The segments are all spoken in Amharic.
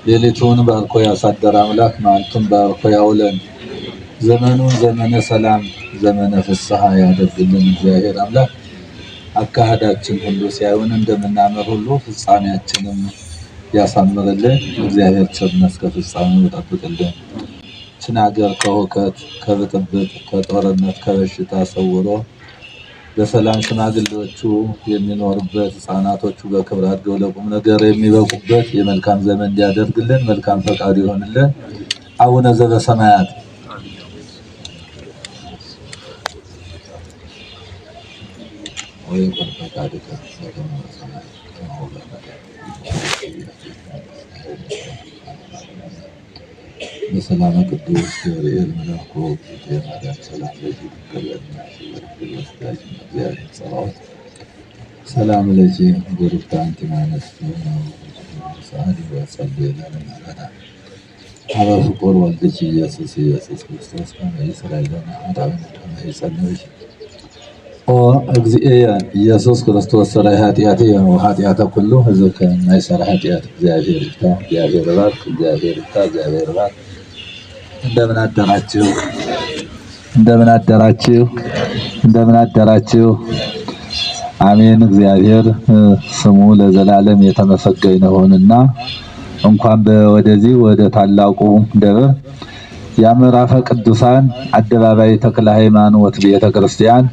ሌሊቱን ባርኮ ያሳደረ አምላክ መዓልቱን ባርኮ ያውለን። ዘመኑን ዘመነ ሰላም ዘመነ ፍስሐ ያደርግልን እግዚአብሔር አምላክ። አካሄዳችን ሁሉ ሲያዩን እንደምናምር ሁሉ ፍጻሜያችንም ያሳምርልን። እግዚአብሔር ቸርነት እስከ ፍጻሜው ይጠብቅልን። ይህችን ሀገር ከሁከት ከብጥብጥ ከጦርነት ከበሽታ ሰውሮ በሰላም ሽማግሌዎቹ የሚኖሩበት ሕፃናቶቹ በክብር አድገው ለቁም ነገር የሚበቁበት የመልካም ዘመን እንዲያደርግልን መልካም ፈቃዱ ይሆንልን። አቡነ ዘበሰማያት በሰላም ቅዱስ ገብርኤል መልአኩ የማርያም ሰላም ለኪ ትቀበልና ሰላም ለኪ ጉሩታ አንቲ ማነስ ሰዓዲ ወጸልይ ለና አበ ፍቁር ወልድኪ ኢየሱስ ክርስቶስ ከመ ይስራይ ለነ ኃጣውኢነ ከመ ይጸልይ ኦ እግዚእየ ኢየሱስ ክርስቶስ ሰራይ ኃጢአትየ ወኃጢአተ ኩሉ ሕዝብ ከማይሰራ ኃጢአት እግዚአብሔር ይፍታ። እግዚአብሔር ይባርክ። እግዚአብሔር ይፍታ። እግዚአብሔር ይባርክ። እንደምን አደራችሁ? እንደምን አደራችሁ? እንደምን አደራችሁ? አሜን። እግዚአብሔር ስሙ ለዘላለም የተመሰገነ ይሁንና እንኳን ወደዚህ ወደ ታላቁ ደብር የምዕራፈ ቅዱሳን አደባባይ ተክለ ሃይማኖት ቤተክርስቲያን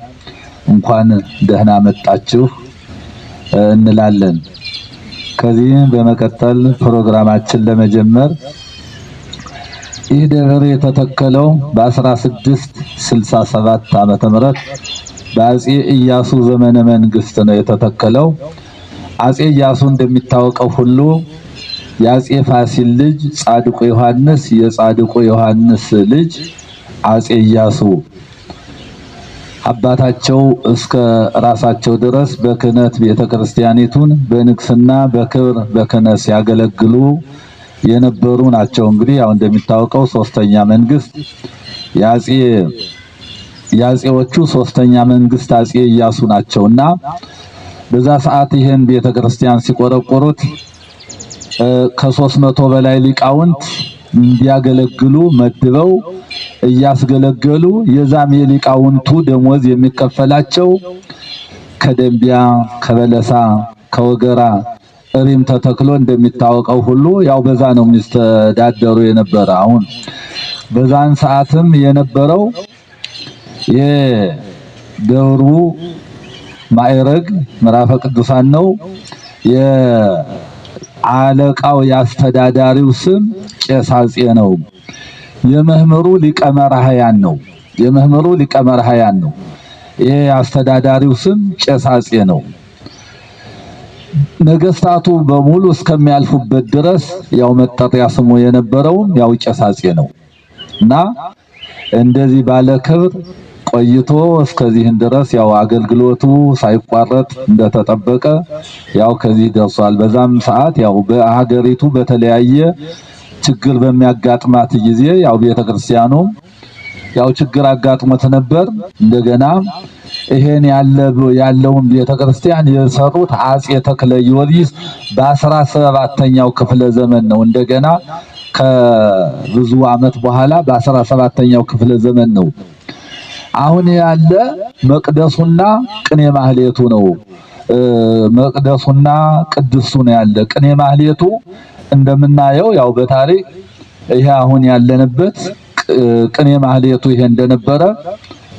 እንኳን ደህና መጣችሁ እንላለን። ከዚህ በመቀጠል ፕሮግራማችን ለመጀመር ይህ ደብር የተተከለው በ1667 ዓመተ ምህረት በአፄ ኢያሱ ዘመነ መንግስት ነው የተተከለው። አፄ ኢያሱ እንደሚታወቀው ሁሉ የአፄ ፋሲል ልጅ ጻድቁ ዮሐንስ የጻድቁ ዮሐንስ ልጅ አፄ ኢያሱ አባታቸው እስከ ራሳቸው ድረስ በክህነት ቤተክርስቲያኒቱን በንግስና በክብር በክህነት ያገለግሉ የነበሩ ናቸው። እንግዲህ ያው እንደሚታወቀው ሶስተኛ መንግስት የአፄዎቹ ሶስተኛ መንግስት አፄ ኢያሱ ናቸውና በዛ ሰዓት ይሄን ቤተክርስቲያን ሲቆረቆሩት ከ300 በላይ ሊቃውንት እንዲያገለግሉ መድበው እያስገለገሉ የዛም የሊቃውንቱ ደሞዝ የሚከፈላቸው ከደንቢያ ከበለሳ ከወገራ እሪም ተተክሎ እንደሚታወቀው ሁሉ ያው በዛ ነው የሚስተዳደሩ የነበረ። አሁን በዛን ሰዓትም የነበረው የደብሩ ማዕረግ ምዕራፈ ቅዱሳን ነው። የአለቃው የአስተዳዳሪው ስም ቄስ አፄ ነው። የመምህሩ ሊቀ መራሕያን ነው። የመምህሩ ሊቀ መራሕያን ነው። ይሄ አስተዳዳሪው ስም ቄስ አፄ ነው። ነገስታቱ በሙሉ እስከሚያልፉበት ድረስ ያው መጠሪያ ስሙ የነበረውም ያው ቄስ አፄ ነው እና እንደዚህ ባለ ክብር ቆይቶ እስከዚህን ድረስ ያው አገልግሎቱ ሳይቋረጥ እንደተጠበቀ ያው ከዚህ ደርሷል። በዛም ሰዓት ያው በሀገሪቱ በተለያየ ችግር በሚያጋጥማት ጊዜ ያው ቤተክርስቲያኑ ያው ችግር አጋጥሞት ነበር። እንደገና ይሄን ያለውን ቤተክርስቲያን የሰሩት አፄ ተክለ ጊዮርጊስ በ17ኛው ክፍለ ዘመን ነው። እንደገና ከብዙ ዓመት በኋላ በ17ኛው ክፍለ ዘመን ነው። አሁን ያለ መቅደሱና ቅኔ ማህሌቱ ነው። መቅደሱና ቅድስቱ ነው ያለ። ቅኔ ማህሌቱ እንደምናየው ያው በታሪክ ይሄ አሁን ያለንበት ቅኔ ማህሌቱ ይሄ እንደነበረ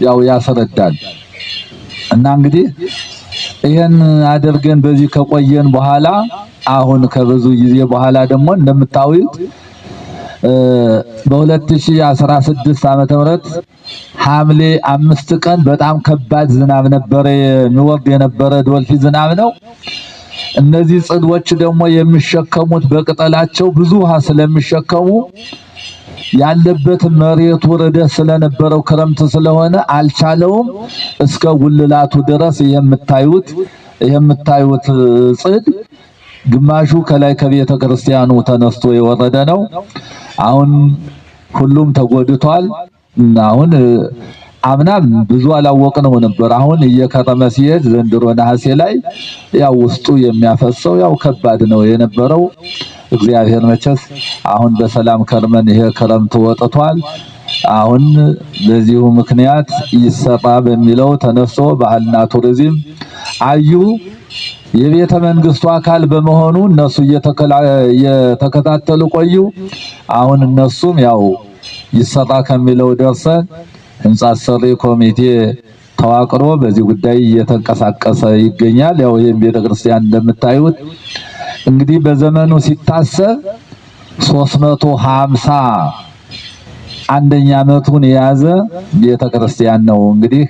ያው ያስረዳል። እና እንግዲህ ይሄን አድርገን በዚህ ከቆየን በኋላ አሁን ከብዙ ጊዜ በኋላ ደግሞ እንደምታዩት በ2016 ዓመተ ምህረት ሐምሌ 5 ቀን በጣም ከባድ ዝናብ ነበረ። የሚወርድ የነበረ ዶልፊ ዝናብ ነው። እነዚህ ጽዶች ደግሞ የሚሸከሙት በቅጠላቸው ብዙ ውሃ ስለሚሸከሙ ያለበት መሬቱ ርደት ስለነበረው ክረምት ስለሆነ አልቻለውም። እስከ ጉልላቱ ድረስ የምታዩት ጽድ ግማሹ ከላይ ከቤተ ክርስቲያኑ ተነስቶ የወረደ ነው። አሁን ሁሉም ተጎድቷል። አሁን አምናም ብዙ አላወቅነው ነበር። አሁን እየከረመ ሲሄድ ዘንድሮ ነሐሴ ላይ ያው ውስጡ የሚያፈሰው ያው ከባድ ነው የነበረው። እግዚአብሔር መቸስ አሁን በሰላም ከርመን ይሄ ክረምት ወጥቷል። አሁን በዚሁ ምክንያት ይሰራ በሚለው ተነስቶ ባህልና ቱሪዝም አዩ የቤተ መንግስቱ አካል በመሆኑ እነሱ እየተከታተሉ ቆዩ። አሁን እነሱም ያው ይሰራ ከሚለው ደርሰን ህንጻ ሰሪ ኮሚቴ ተዋቅሮ በዚህ ጉዳይ እየተንቀሳቀሰ ይገኛል። ያው ይሄን ቤተክርስቲያን እንደምታዩት እንግዲህ በዘመኑ ሲታሰብ 350 አንደኛ ዓመቱን የያዘ ቤተክርስቲያን ነው። እንግዲህ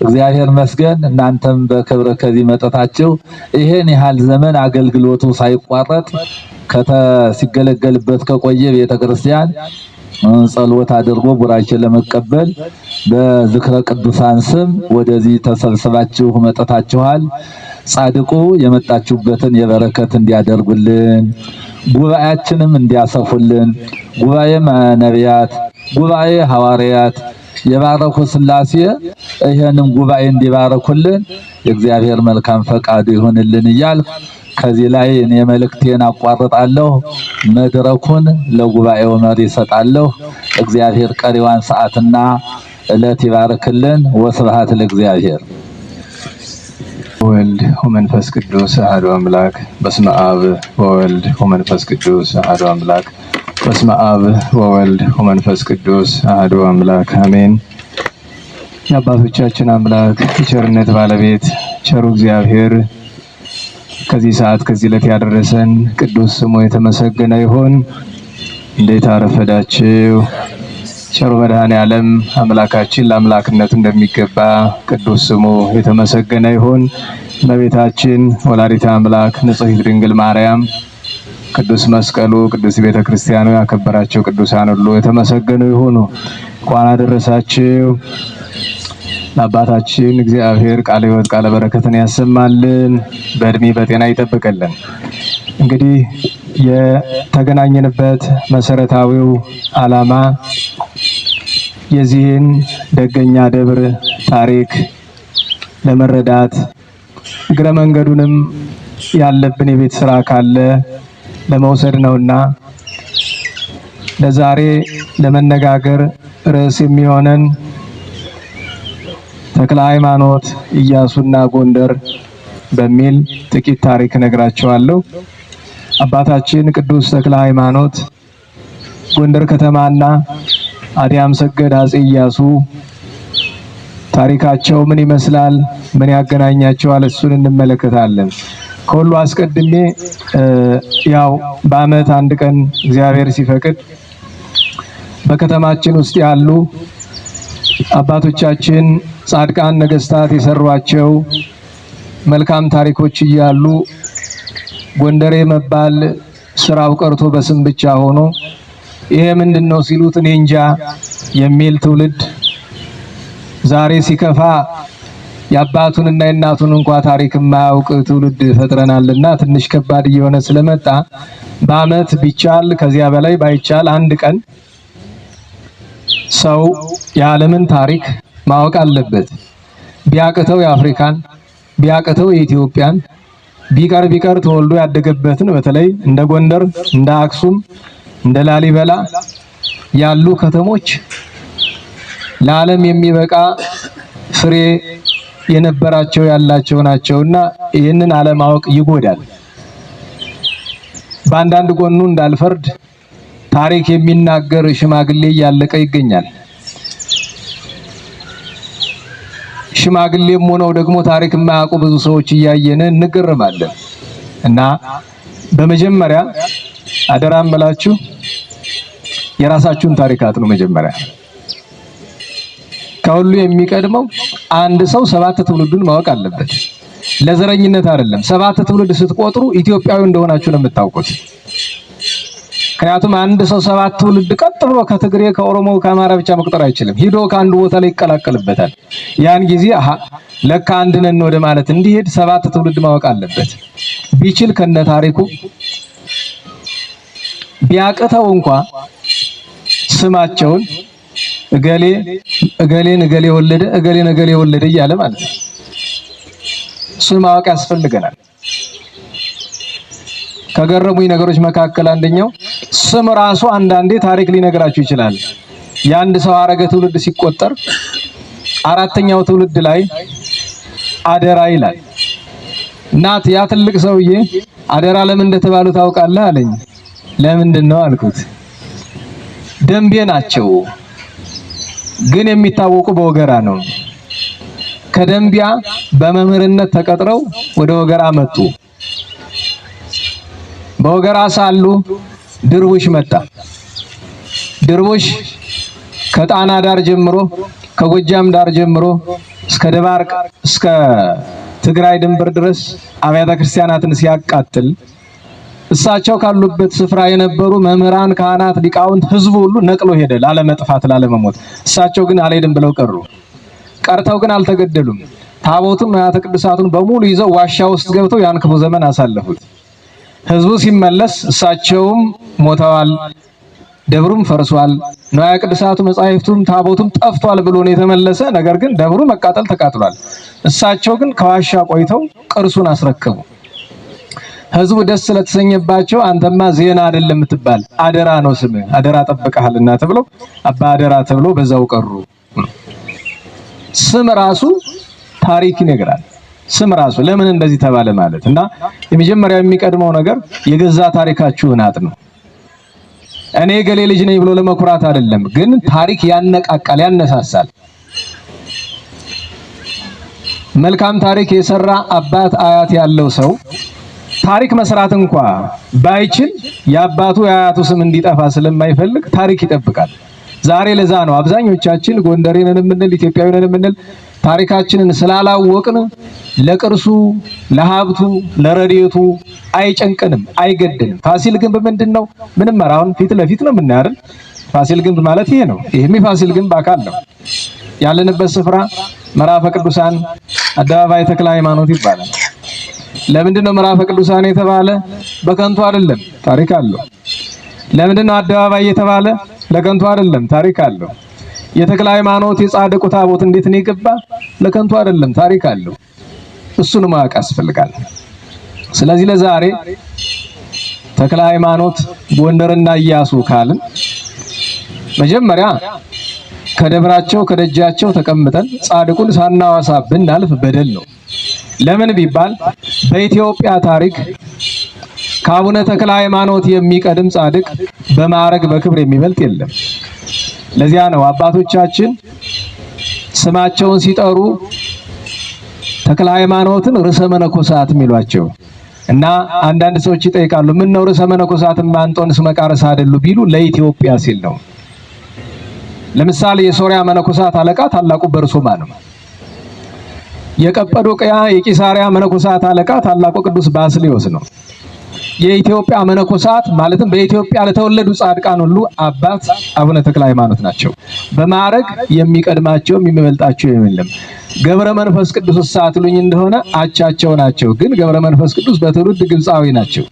እግዚአብሔር መስገን እናንተም በክብር ከዚህ መጠታችሁ ይሄን ያህል ዘመን አገልግሎቱ ሳይቋረጥ ሲገለገልበት ከቆየ ቤተክርስቲያን ጸሎት አድርጎ ቡራኬ ለመቀበል በዝክረ ቅዱሳን ስም ወደዚህ ተሰብስባችሁ መጠታችኋል። ጻድቁ የመጣችሁበትን የበረከት እንዲያደርጉልን ጉባኤያችንም እንዲያሰፉልን ጉባኤ ነቢያት ጉባኤ ሐዋርያት የባረኩ ሥላሴ ይሄንም ጉባኤ እንዲባረኩልን የእግዚአብሔር መልካም ፈቃዱ ይሁንልን እያልኩ ከዚህ ላይ እኔ መልእክቴን አቋርጣለሁ። መድረኩን ለጉባኤው መሪ እሰጣለሁ። እግዚአብሔር ቀሪዋን ሰዓትና ዕለት ይባርክልን። ወስብሐት ለእግዚአብሔር። ወልድ ወመንፈስ ቅዱስ አሐዱ አምላክ። በስመ አብ ወወልድ ወመንፈስ ቅዱስ አሐዱ አምላክ። በስመ አብ ወወልድ ወመንፈስ ቅዱስ አሐዱ አምላክ አሜን። የአባቶቻችን አምላክ የቸርነት ባለቤት ቸሩ እግዚአብሔር ከዚህ ሰዓት ከዚህ ዕለት ያደረሰን ቅዱስ ስሙ የተመሰገነ ይሁን። እንዴት አረፈዳችሁ? ቸሩ መድኃኔዓለም አምላካችን ለአምላክነቱ እንደሚገባ ቅዱስ ስሙ የተመሰገነ ይሁን። እመቤታችን ወላዲተ አምላክ ንጽሕት ድንግል ማርያም ቅዱስ መስቀሉ ቅዱስ ቤተ ክርስቲያኑ ያከበራቸው ቅዱሳን ሁሉ የተመሰገኑ ይሁኑ። እንኳን አደረሳችሁ። ለአባታችን እግዚአብሔር ቃለ ሕይወት ቃለ በረከትን ያሰማልን፣ በእድሜ በጤና ይጠብቀልን። እንግዲህ የተገናኘንበት መሰረታዊው ዓላማ የዚህን ደገኛ ደብር ታሪክ ለመረዳት እግረ መንገዱንም ያለብን የቤት ስራ ካለ ለመውሰድ ነውና ለዛሬ ለመነጋገር ርዕስ የሚሆነን ተክለ ሃይማኖት ኢያሱና ጎንደር በሚል ጥቂት ታሪክ ነግራቸዋለሁ። አባታችን ቅዱስ ተክለ ሃይማኖት ጎንደር ከተማና አዲያም ሰገድ አፄ ኢያሱ ታሪካቸው ምን ይመስላል፣ ምን ያገናኛቸዋል፣ እሱን እንመለከታለን። ከሁሉ አስቀድሜ ያው በዓመት አንድ ቀን እግዚአብሔር ሲፈቅድ በከተማችን ውስጥ ያሉ አባቶቻችን ጻድቃን ነገስታት የሰሯቸው መልካም ታሪኮች እያሉ ጎንደሬ መባል ስራው ቀርቶ በስም ብቻ ሆኖ ይሄ ምንድነው ሲሉት እኔ እንጃ የሚል ትውልድ ዛሬ ሲከፋ የአባቱንና የእናቱን እንኳን ታሪክ የማያውቅ ትውልድ ፈጥረናልና ትንሽ ከባድ እየሆነ ስለመጣ በዓመት ቢቻል ከዚያ በላይ ባይቻል አንድ ቀን ሰው የዓለምን ታሪክ ማወቅ አለበት። ቢያቅተው የአፍሪካን ቢያቅተው የኢትዮጵያን ቢቀር ተወልዶ ያደገበትን በተለይ እንደ ጎንደር እንደ አክሱም እንደ ላሊበላ ያሉ ከተሞች ለዓለም የሚበቃ ፍሬ የነበራቸው ያላቸው ናቸውና ይህንን አለማወቅ ይጎዳል። በአንዳንድ ጎኑ እንዳልፈርድ ታሪክ የሚናገር ሽማግሌ እያለቀ ይገኛል። ሽማግሌም ሆነው ደግሞ ታሪክ የማያውቁ ብዙ ሰዎች እያየን እንገረማለን። እና በመጀመሪያ አደራም ብላችሁ የራሳችሁን ታሪክ አጥኑ። መጀመሪያ ከሁሉ የሚቀድመው አንድ ሰው 7 ትውልዱን ማወቅ አለበት። ለዘረኝነት አይደለም። 7 ትውልድ ስትቆጥሩ ኢትዮጵያዊ እንደሆናችሁ ነው የምታውቁት። ምክንያቱም አንድ ሰው 7 ትውልድ ቀጥ ብሎ ከትግሬ ከኦሮሞ ከአማራ ብቻ መቁጠር አይችልም። ሂዶ ከአንድ ቦታ ላይ ይቀላቀልበታል። ያን ጊዜ ለካ አንድ ነን ወደ ማለት እንዲሄድ 7 ትውልድ ማወቅ አለበት። ቢችል ከነ ታሪኩ ቢያቅተው እንኳን ስማቸውን እገሌ ወለደ እገሌ ወለደ እያለ ማለት ነው። እሱን ማወቅ ያስፈልገናል። ከገረሙኝ ነገሮች መካከል አንደኛው ስም ራሱ አንዳንዴ ታሪክ ሊነግራችሁ ይችላል። የአንድ ሰው ሐረገ ትውልድ ሲቆጠር አራተኛው ትውልድ ላይ አደራ ይላል። እናት ያ ትልቅ ሰውዬ አደራ ለምን እንደተባሉ ታውቃለህ አለኝ። ለምንድን ነው አልኩት። ደንቤ ናቸው ግን የሚታወቁ በወገራ ነው። ከደንቢያ በመምህርነት ተቀጥረው ወደ ወገራ መጡ። በወገራ ሳሉ ድርቡሽ መጣ። ድርቡሽ ከጣና ዳር ጀምሮ ከጎጃም ዳር ጀምሮ እስከ ደባርቅ እስከ ትግራይ ድንበር ድረስ አብያተ ክርስቲያናትን ሲያቃጥል እሳቸው ካሉበት ስፍራ የነበሩ መምህራን፣ ካህናት፣ ሊቃውንት፣ ህዝቡ ሁሉ ነቅሎ ሄደ ላለመጥፋት ላለመሞት። እሳቸው ግን አልሄድም ብለው ቀሩ። ቀርተው ግን አልተገደሉም። ታቦቱን አብያተ ቅዱሳቱን በሙሉ ይዘው ዋሻ ውስጥ ገብተው ያን ክፉ ዘመን አሳለፉት። ህዝቡ ሲመለስ እሳቸውም ሞተዋል፣ ደብሩም ፈርሷል፣ ንዋየ ቅዱሳቱ መጻሕፍቱም ታቦቱም ጠፍቷል ብሎ ነው የተመለሰ። ነገር ግን ደብሩ መቃጠል ተቃጥሏል። እሳቸው ግን ከዋሻ ቆይተው ቅርሱን አስረከቡ። ህዝቡ ደስ ስለተሰኘባቸው አንተማ ዜና አይደለም የምትባል አደራ ነው ስምህ፣ አደራ ጠብቀሃልና ተብለው አባ አደራ ተብሎ በዛው ቀሩ። ስም ራሱ ታሪክ ይነግራል። ስም ራሱ ለምን እንደዚህ ተባለ ማለት እና የመጀመሪያው የሚቀድመው ነገር የገዛ ታሪካችሁን አጥኑ። እኔ ገሌ ልጅ ነኝ ብሎ ለመኩራት አይደለም፣ ግን ታሪክ ያነቃቃል፣ ያነሳሳል። መልካም ታሪክ የሰራ አባት አያት ያለው ሰው ታሪክ መስራት እንኳ ባይችል የአባቱ የአያቱ ስም እንዲጠፋ ስለማይፈልግ ታሪክ ይጠብቃል። ዛሬ ለዛ ነው አብዛኞቻችን ጎንደሬ ነን የምንል ኢትዮጵያዊ ነን የምንል ታሪካችንን ስላላወቅን ለቅርሱ፣ ለሀብቱ፣ ለረድኤቱ አይጨንቅንም፣ አይገድንም። ፋሲል ግንብ ምንድነው? ምንም አሁን ፊት ለፊት ነው የምናያለን። ፋሲል ግንብ ማለት ይሄ ነው። ይሄም የፋሲል ግንብ አካል ነው። ያለንበት ስፍራ ምዕራፈ ቅዱሳን አደባባይ ተክለ ሃይማኖት ይባላል። ለምንድነው ምዕራፈ ቅዱሳን የተባለ? በከንቱ አይደለም፣ ታሪክ አለው። ለምንድነው አደባባይ የተባለ? ለከንቱ አይደለም፣ ታሪክ አለው። የተክለ ሃይማኖት የጻድቁ ታቦት እንዴት ነው የገባ? ለከንቱ አይደለም፣ ታሪክ አለው። እሱን ማወቅ ያስፈልጋል። ስለዚህ ለዛሬ ተክለ ሃይማኖት ጎንደርና ኢያሱ ካልን መጀመሪያ ከደብራቸው ከደጃቸው ተቀምጠን ጻድቁን ሳናዋሳ ብናልፍ በደል ነው። ለምን ቢባል በኢትዮጵያ ታሪክ ከአቡነ ተክለ ሃይማኖት የሚቀድም ጻድቅ በማዕረግ በክብር የሚበልጥ የለም። ለዚያ ነው አባቶቻችን ስማቸውን ሲጠሩ ተክለ ሃይማኖትን ርዕሰ መነኮሳት የሚሏቸው እና አንዳንድ ሰዎች ይጠይቃሉ፣ ምን ነው ርዕሰ መነኮሳትን ማንጦንስ መቃርስ አይደሉ ቢሉ ለኢትዮጵያ ሲል ነው። ለምሳሌ የሶሪያ መነኮሳት አለቃ ታላቁ በርሱማ ነው። የቀጰዶቅያ የቂሳሪያ መነኮሳት አለቃ ታላቁ ቅዱስ ባስልዮስ ነው። የኢትዮጵያ መነኮሳት ማለትም በኢትዮጵያ ለተወለዱ ጻድቃን ሁሉ አባት አቡነ ተክለ ሃይማኖት ናቸው። በማዕረግ የሚቀድማቸው የሚበልጣቸው የለም። ገብረ መንፈስ ቅዱስ ሳትሉኝ እንደሆነ አቻቸው ናቸው። ግን ገብረ መንፈስ ቅዱስ በትውልድ ግብፃዊ ናቸው።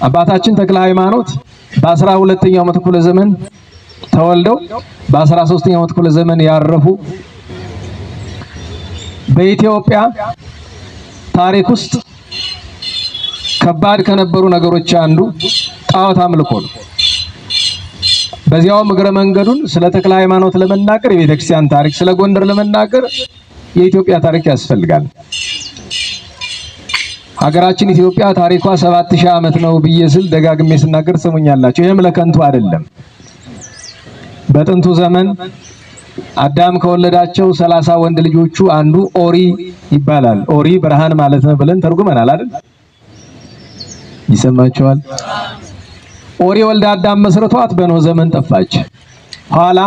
አባታችን ተክለ ሃይማኖት በ12ኛው መቶ ክፍለ ዘመን ተወልደው በ13ኛው መቶ ክፍለ ዘመን ያረፉ በኢትዮጵያ ታሪክ ውስጥ ከባድ ከነበሩ ነገሮች አንዱ ጣዖት አምልኮ ነው። በዚያው እግረ መንገዱን ስለ ተክለ ሃይማኖት ለመናገር የቤተ ክርስቲያን ታሪክ፣ ስለ ጎንደር ለመናገር የኢትዮጵያ ታሪክ ያስፈልጋል። ሀገራችን ኢትዮጵያ ታሪኳ 7000 ዓመት ነው ብዬ ስል ደጋግሜ ስናገር ሰሙኛላችሁ። ይሄም ለከንቱ አይደለም። በጥንቱ ዘመን አዳም ከወለዳቸው 30 ወንድ ልጆቹ አንዱ ኦሪ ይባላል። ኦሪ ብርሃን ማለት ነው ብለን ተርጉመናል አይደል? ይሰማቸዋል። ኦሪ ወልዳ አዳም መስርቷት በኖህ ዘመን ጠፋች። ኋላ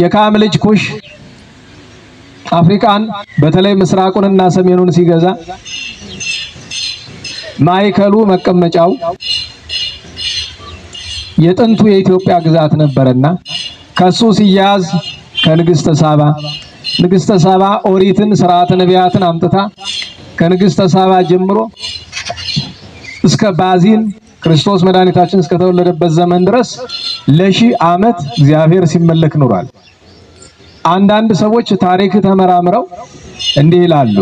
የካም ልጅ ኩሽ አፍሪካን በተለይ ምስራቁንና ሰሜኑን ሲገዛ ማይከሉ መቀመጫው የጥንቱ የኢትዮጵያ ግዛት ነበርና ከሱ ሲያዝ ከንግስተ ሳባ ኦሪትን ስርዓተ ነቢያትን አምጥታ ከንግስተ ሳባ ጀምሮ እስከ ባዚን ክርስቶስ መድኃኒታችን እስከተወለደበት ዘመን ድረስ ለሺህ ዓመት እግዚአብሔር ሲመለክ ኖሯል። አንዳንድ ሰዎች ታሪክ ተመራምረው እንዲህ ይላሉ፣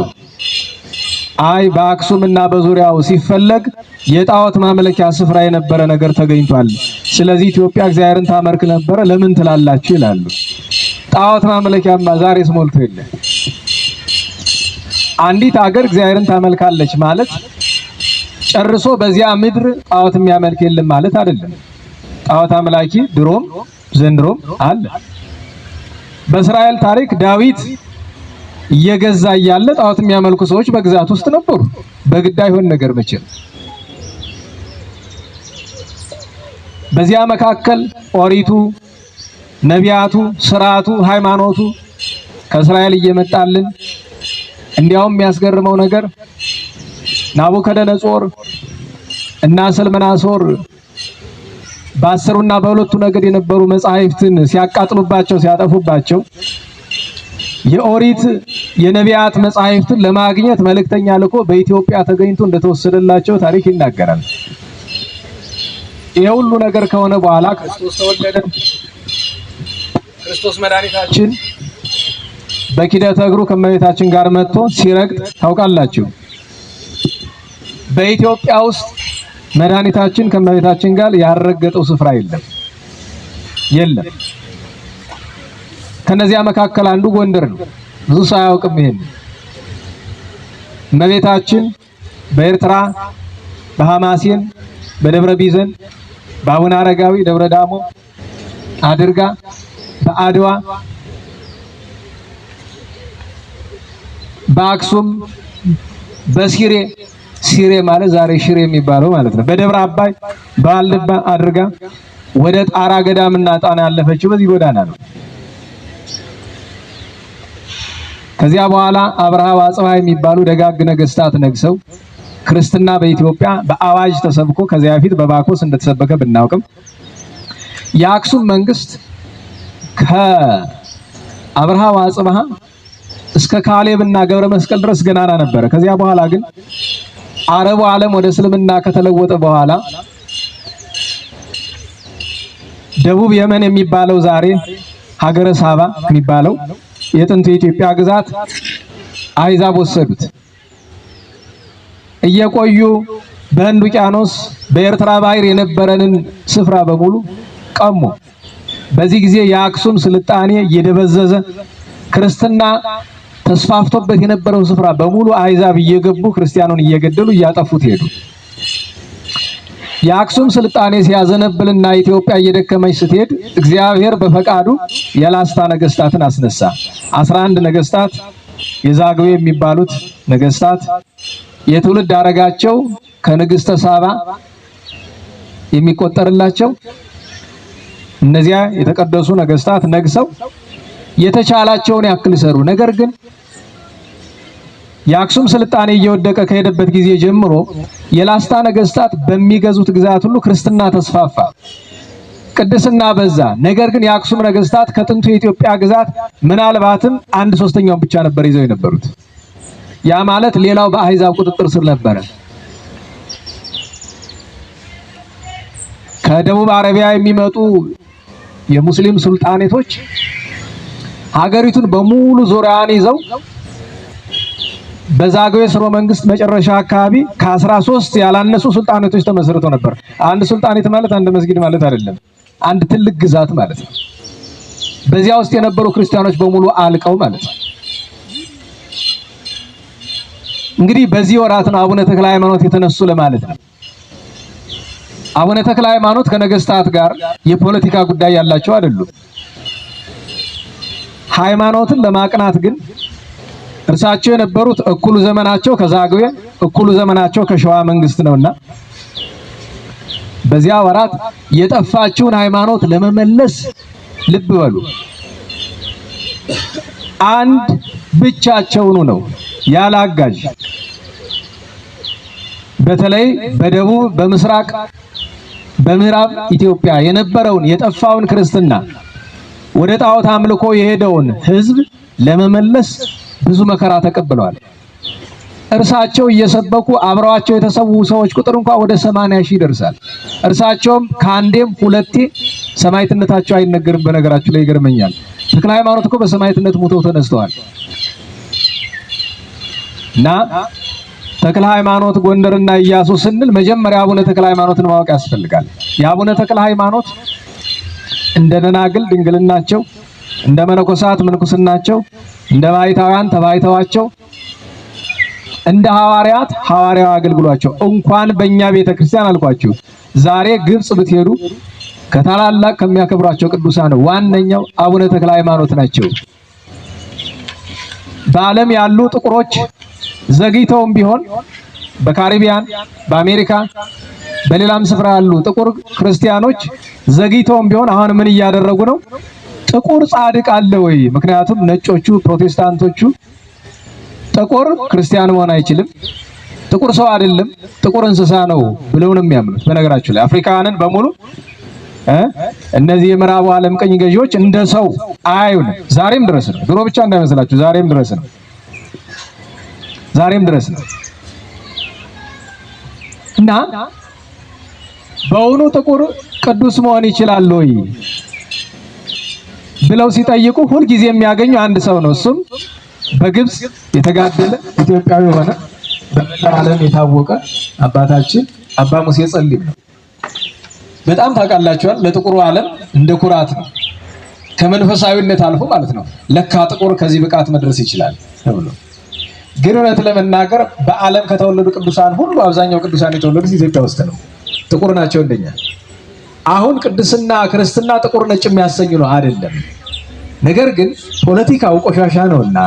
አይ በአክሱም እና በዙሪያው ሲፈለግ የጣዖት ማምለኪያ ስፍራ የነበረ ነገር ተገኝቷል። ስለዚህ ኢትዮጵያ እግዚአብሔርን ታመልክ ነበረ ለምን ትላላችሁ ይላሉ። ጣዖት ማምለኪያማ ዛሬስ ሞልቶ የለ። አንዲት ሀገር እግዚአብሔርን ታመልካለች ማለት ጨርሶ በዚያ ምድር ጣዖት የሚያመልክ የለም ማለት አይደለም። ጣዖት አምላኪ ድሮም ዘንድሮም አለ። በእስራኤል ታሪክ ዳዊት እየገዛ እያለ ጣዖት የሚያመልኩ ሰዎች በግዛት ውስጥ ነበሩ። በግድ አይሆን ነገር መቼም። በዚያ መካከል ኦሪቱ፣ ነቢያቱ፣ ስርዓቱ፣ ሃይማኖቱ ከእስራኤል እየመጣልን እንዲያውም የሚያስገርመው ነገር ናቡከደነጾር እና ሰልመናሶር በ10ና በ2 ነገድ የነበሩ መጻሕፍትን ሲያቃጥሉባቸው ሲያጠፉባቸው የኦሪት የነቢያት መጻሕፍትን ለማግኘት መልእክተኛ ልኮ በኢትዮጵያ ተገኝቶ እንደተወሰደላቸው ታሪክ ይናገራል። ይሄ ሁሉ ነገር ከሆነ በኋላ ክርስቶስ ተወለደ። ክርስቶስ መድኃኒታችን በኪደተ እግሩ ከመቤታችን ጋር መጥቶ ሲረግጥ ታውቃላችሁ። በኢትዮጵያ ውስጥ መድኃኒታችን ከመቤታችን ጋር ያረገጠው ስፍራ የለም። ከነዚያ መካከል አንዱ ጎንደር ነው። ብዙ ሰው አያውቅም ይሄን። እመቤታችን በኤርትራ በሐማሴን በደብረ ቢዘን በአቡነ አረጋዊ ደብረ ዳሞ አድርጋ በአድዋ በአክሱም በሲሬ ማለት ዛሬ ሽሬ የሚባለው ማለት ነው። በደብረ አባይ በዋልድባ አድርጋ ወደ ጣራ ገዳምና ጣና ያለፈችው በዚህ ጎዳና ነው። ከዚያ በኋላ አብርሃ ወአጽብሃ የሚባሉ ደጋግ ነገስታት ነግሰው ክርስትና በኢትዮጵያ በአዋጅ ተሰብኮ ከዚያ በፊት በባኮስ እንደተሰበከ ብናውቅም የአክሱም መንግስት ከአብርሃ ወአጽብሃ እስከ ካሌብና ገብረ መስቀል ድረስ ገናና ነበረ። ከዚያ በኋላ ግን አረቡ ዓለም ወደ እስልምና ከተለወጠ በኋላ ደቡብ የመን የሚባለው ዛሬ ሀገረ ሳባ የሚባለው የጥንቱ የኢትዮጵያ ግዛት አይዛብ ወሰዱት። እየቆዩ በህንድ ውቅያኖስ በኤርትራ ባህር የነበረንን ስፍራ በሙሉ ቀሙ። በዚህ ጊዜ የአክሱም ስልጣኔ እየደበዘዘ ክርስትና ተስፋፍቶበት የነበረው ስፍራ በሙሉ አይዛብ እየገቡ ክርስቲያኑን እየገደሉ እያጠፉት ሄዱ። የአክሱም ስልጣኔ ሲያዘነብልና ኢትዮጵያ እየደከመች ስትሄድ እግዚአብሔር በፈቃዱ የላስታ ነገስታትን አስነሳ። 11 ነገስታት የዛግዌ የሚባሉት ነገስታት የትውልድ አረጋቸው ከንግስተ ሳባ የሚቆጠርላቸው እነዚያ የተቀደሱ ነገስታት ነግሰው የተቻላቸውን ያክል ሰሩ። ነገር ግን የአክሱም ስልጣኔ እየወደቀ ከሄደበት ጊዜ ጀምሮ የላስታ ነገስታት በሚገዙት ግዛት ሁሉ ክርስትና ተስፋፋ፣ ቅድስና በዛ። ነገር ግን የአክሱም ነገስታት ከጥንቱ የኢትዮጵያ ግዛት ምናልባትም 1/3ኛውን ብቻ ነበር ይዘው የነበሩት። ያ ማለት ሌላው በአይዛብ ቁጥጥር ስር ነበረ። ከደቡብ አረቢያ የሚመጡ የሙስሊም ሱልጣኔቶች ሀገሪቱን በሙሉ ዙሪያን ይዘው በዛግዌ ስርወ መንግስት መጨረሻ አካባቢ ከ13 ያላነሱ ሱልጣኔቶች ተመስርተው ነበር። አንድ ሱልጣኔት ማለት አንድ መስጊድ ማለት አይደለም፣ አንድ ትልቅ ግዛት ማለት ነው። በዚያ ውስጥ የነበሩ ክርስቲያኖች በሙሉ አልቀው ማለት ነው። እንግዲህ በዚህ ወራት ነው አቡነ ተክለ ሃይማኖት የተነሱ ለማለት ነው። አቡነ ተክለ ሃይማኖት ከነገስታት ጋር የፖለቲካ ጉዳይ ያላቸው አይደሉም። ሃይማኖትን ለማቅናት ግን እርሳቸው የነበሩት እኩሉ ዘመናቸው ከዛግዌ እኩሉ ዘመናቸው ከሸዋ መንግስት ነውና በዚያ ወራት የጠፋችውን ሃይማኖት ለመመለስ ልብ በሉ አንድ ብቻቸውን ነው ያለ አጋዥ። በተለይ በደቡብ በምስራቅ በምዕራብ ኢትዮጵያ የነበረውን የጠፋውን ክርስትና ወደ ጣዖት አምልኮ የሄደውን ህዝብ ለመመለስ ብዙ መከራ ተቀብለዋል። እርሳቸው እየሰበኩ አብረዋቸው የተሰዉ ሰዎች ቁጥር እንኳን ወደ 80 ሺህ ይደርሳል። እርሳቸውም ከአንዴም ሁለቴ ሰማዕትነታቸው አይነገርም። በነገራችሁ ላይ ይገርመኛል። ተክለ ሃይማኖት እኮ በሰማዕትነት ሞተው ተነስተዋል። እና ተክለ ሃይማኖት ጎንደርና ኢያሱ ስንል መጀመሪያ አቡነ ተክለ ሃይማኖትን ማወቅ ያስፈልጋል። የአቡነ ተክለ ሃይማኖት እንደ ደናግል ድንግልናቸው፣ እንደ መነኮሳት ምንኩስናቸው፣ እንደ ባይታውያን ተባይተዋቸው፣ እንደ ሐዋርያት ሐዋርያው አገልግሏቸው እንኳን በእኛ ቤተክርስቲያን አልኳችሁ ዛሬ ግብጽ ብትሄዱ ከታላላቅ ከሚያከብሯቸው ቅዱሳን ዋነኛው አቡነ ተክለ ሃይማኖት ናቸው። በዓለም ያሉ ጥቁሮች ዘግይተውም ቢሆን በካሪቢያን፣ በአሜሪካ፣ በሌላም ስፍራ ያሉ ጥቁር ክርስቲያኖች ዘግይተውም ቢሆን አሁን ምን እያደረጉ ነው? ጥቁር ጻድቅ አለ ወይ? ምክንያቱም ነጮቹ ፕሮቴስታንቶቹ ጥቁር ክርስቲያን መሆን አይችልም፣ ጥቁር ሰው አይደለም፣ ጥቁር እንስሳ ነው ብለው ነው የሚያምኑት። በነገራችሁ ላይ አፍሪካውያንን በሙሉ እነዚህ የምዕራቡ ዓለም ቀኝ ገዢዎች እንደ ሰው አያዩንም። ዛሬም ድረስ ነው። ድሮ ብቻ እንዳይመስላችሁ፣ ዛሬም ድረስ ነው። ዛሬም ድረስ ነው። እና በእውኑ ጥቁር ቅዱስ መሆን ይችላል ወይ ብለው ሲጠይቁ ሁልጊዜ የሚያገኙ አንድ ሰው ነው። እሱም በግብጽ የተጋደለ ኢትዮጵያዊ ሆነ በመላው ዓለም የታወቀ አባታችን አባ ሙሴ ጸሊም ነው። በጣም ታውቃላችኋል። ለጥቁሩ ዓለም እንደ ኩራት ነው። ከመንፈሳዊነት አልፎ ማለት ነው። ለካ ጥቁር ከዚህ ብቃት መድረስ ይችላል ተብሎ ግን እውነት ለመናገር በዓለም ከተወለዱ ቅዱሳን ሁሉ አብዛኛው ቅዱሳን የተወለዱት ኢትዮጵያ ውስጥ ነው። ጥቁር ናቸው እንደኛ። አሁን ቅድስና ክርስትና ጥቁር ነጭ የሚያሰኝ ነው አይደለም። ነገር ግን ፖለቲካው ቆሻሻ ነውና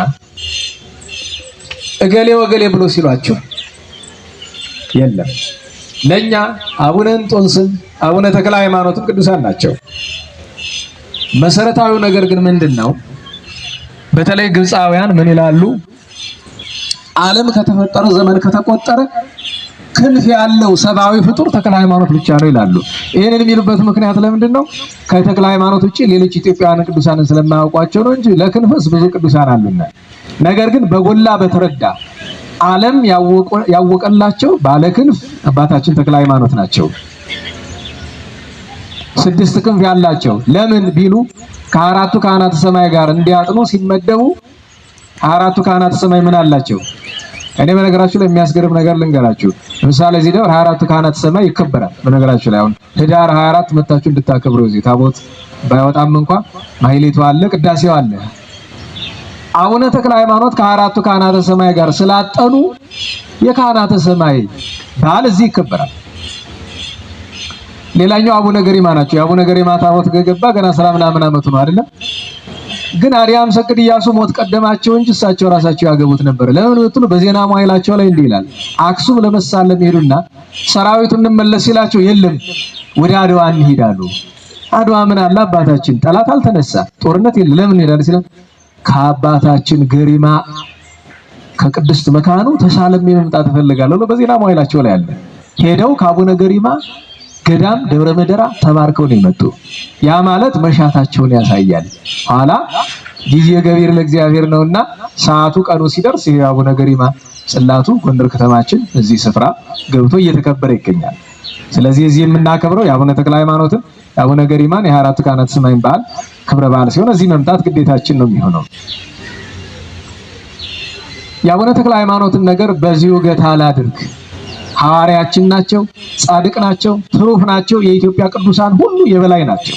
እገሌ ወገሌ ብሎ ሲሏችሁ የለም። ለኛ አቡነ እንጦንስም አቡነ ተክለ ሃይማኖትም ቅዱሳን ናቸው። መሰረታዊው ነገር ግን ምንድነው? በተለይ ግብፃውያን ምን ይላሉ? ዓለም ከተፈጠረ ዘመን ከተቆጠረ ክንፍ ያለው ሰብአዊ ፍጡር ተክለ ሃይማኖት ብቻ ነው ይላሉ። ይሄንን የሚሉበት ምክንያት ለምንድነው? ከተክለ ሃይማኖት ውጪ ሌሎች ኢትዮጵያውያን ቅዱሳንን ስለማያውቋቸው ነው እንጂ ለክንፍስ ብዙ ቅዱሳን አሉና። ነገር ግን በጎላ በተረዳ ዓለም ያወቀላቸው ባለ ክንፍ አባታችን ተክለ ሃይማኖት ናቸው። 6 ክንፍ ያላቸው ለምን ቢሉ ከአራቱ ካህናተ ሰማይ ጋር እንዲያጥኑ ሲመደቡ አራቱ ካህናተ ሰማይ ምን አላቸው? እኔ በነገራችሁ ላይ የሚያስገርም ነገር ልንገራችሁ። ለምሳሌ እዚህ ደብር 24 ካህናተ ሰማይ ይከበራል። በነገራችሁ ላይ አሁን ህዳር 24 መታችሁ እንድታከብሩ እዚህ ታቦት ባይወጣም እንኳን ማህሌቱ አለ፣ ቅዳሴው አለ። አቡነ ተክለ ሃይማኖት ከአራቱ ካህናተ ሰማይ ጋር ስላጠኑ የካህናተ ሰማይ በዓል እዚህ ይከበራል። ሌላኛው አቡነ ገሪማ ናቸው። የአቡነ ገሪማ ታቦት ገባ ገና 10 ምናምን ዓመቱ ነው አይደለም። ግን አርያም ሰግድ ኢያሱ ሞት ቀደማቸው እንጂ እሳቸው ራሳቸው ያገቡት ነበር። ለምን ብትሉ በዜና መዋዕላቸው ላይ እንዲህ ይላል። አክሱም ለመሳለም ሄዱና ሰራዊቱን እንመለስ ሲላቸው የለም ወደ አድዋ እንሄዳሉ። አድዋ ምን አለ አባታችን ጠላት አልተነሳ ጦርነት የለ ለምን እንሄዳለን ሲል ከአባታችን ገሪማ ከቅድስት መካኑ ተሳለም መምጣት እፈልጋለሁ ነው በዜና መዋዕላቸው ላይ አለ። ሄደው ከአቡነ ገሪማ ገዳም ደብረ መደራ ተባርከው ነው የመጡ። ያ ማለት መሻታቸውን ያሳያል። ኋላ ጊዜ ገቢር ለእግዚአብሔር ነውና ሰዓቱ ቀኑ ሲደርስ የአቡነ ገሪማ ጽላቱ ጎንደር ከተማችን እዚህ ስፍራ ገብቶ እየተከበረ ይገኛል። ስለዚህ እዚህ የምናከብረው የአቡነ ተክለ ሃይማኖትን የአቡነ ገሪማን የ24 ካህናተ ሰማይ በዓል ክብረ በዓል ሲሆን እዚህ መምጣት ግዴታችን ነው የሚሆነው። የአቡነ ተክለ ሃይማኖትን ነገር በዚሁ ገታ ላድርግ። ሐዋርያችን ናቸው፣ ጻድቅ ናቸው፣ ትሩፍ ናቸው። የኢትዮጵያ ቅዱሳን ሁሉ የበላይ ናቸው።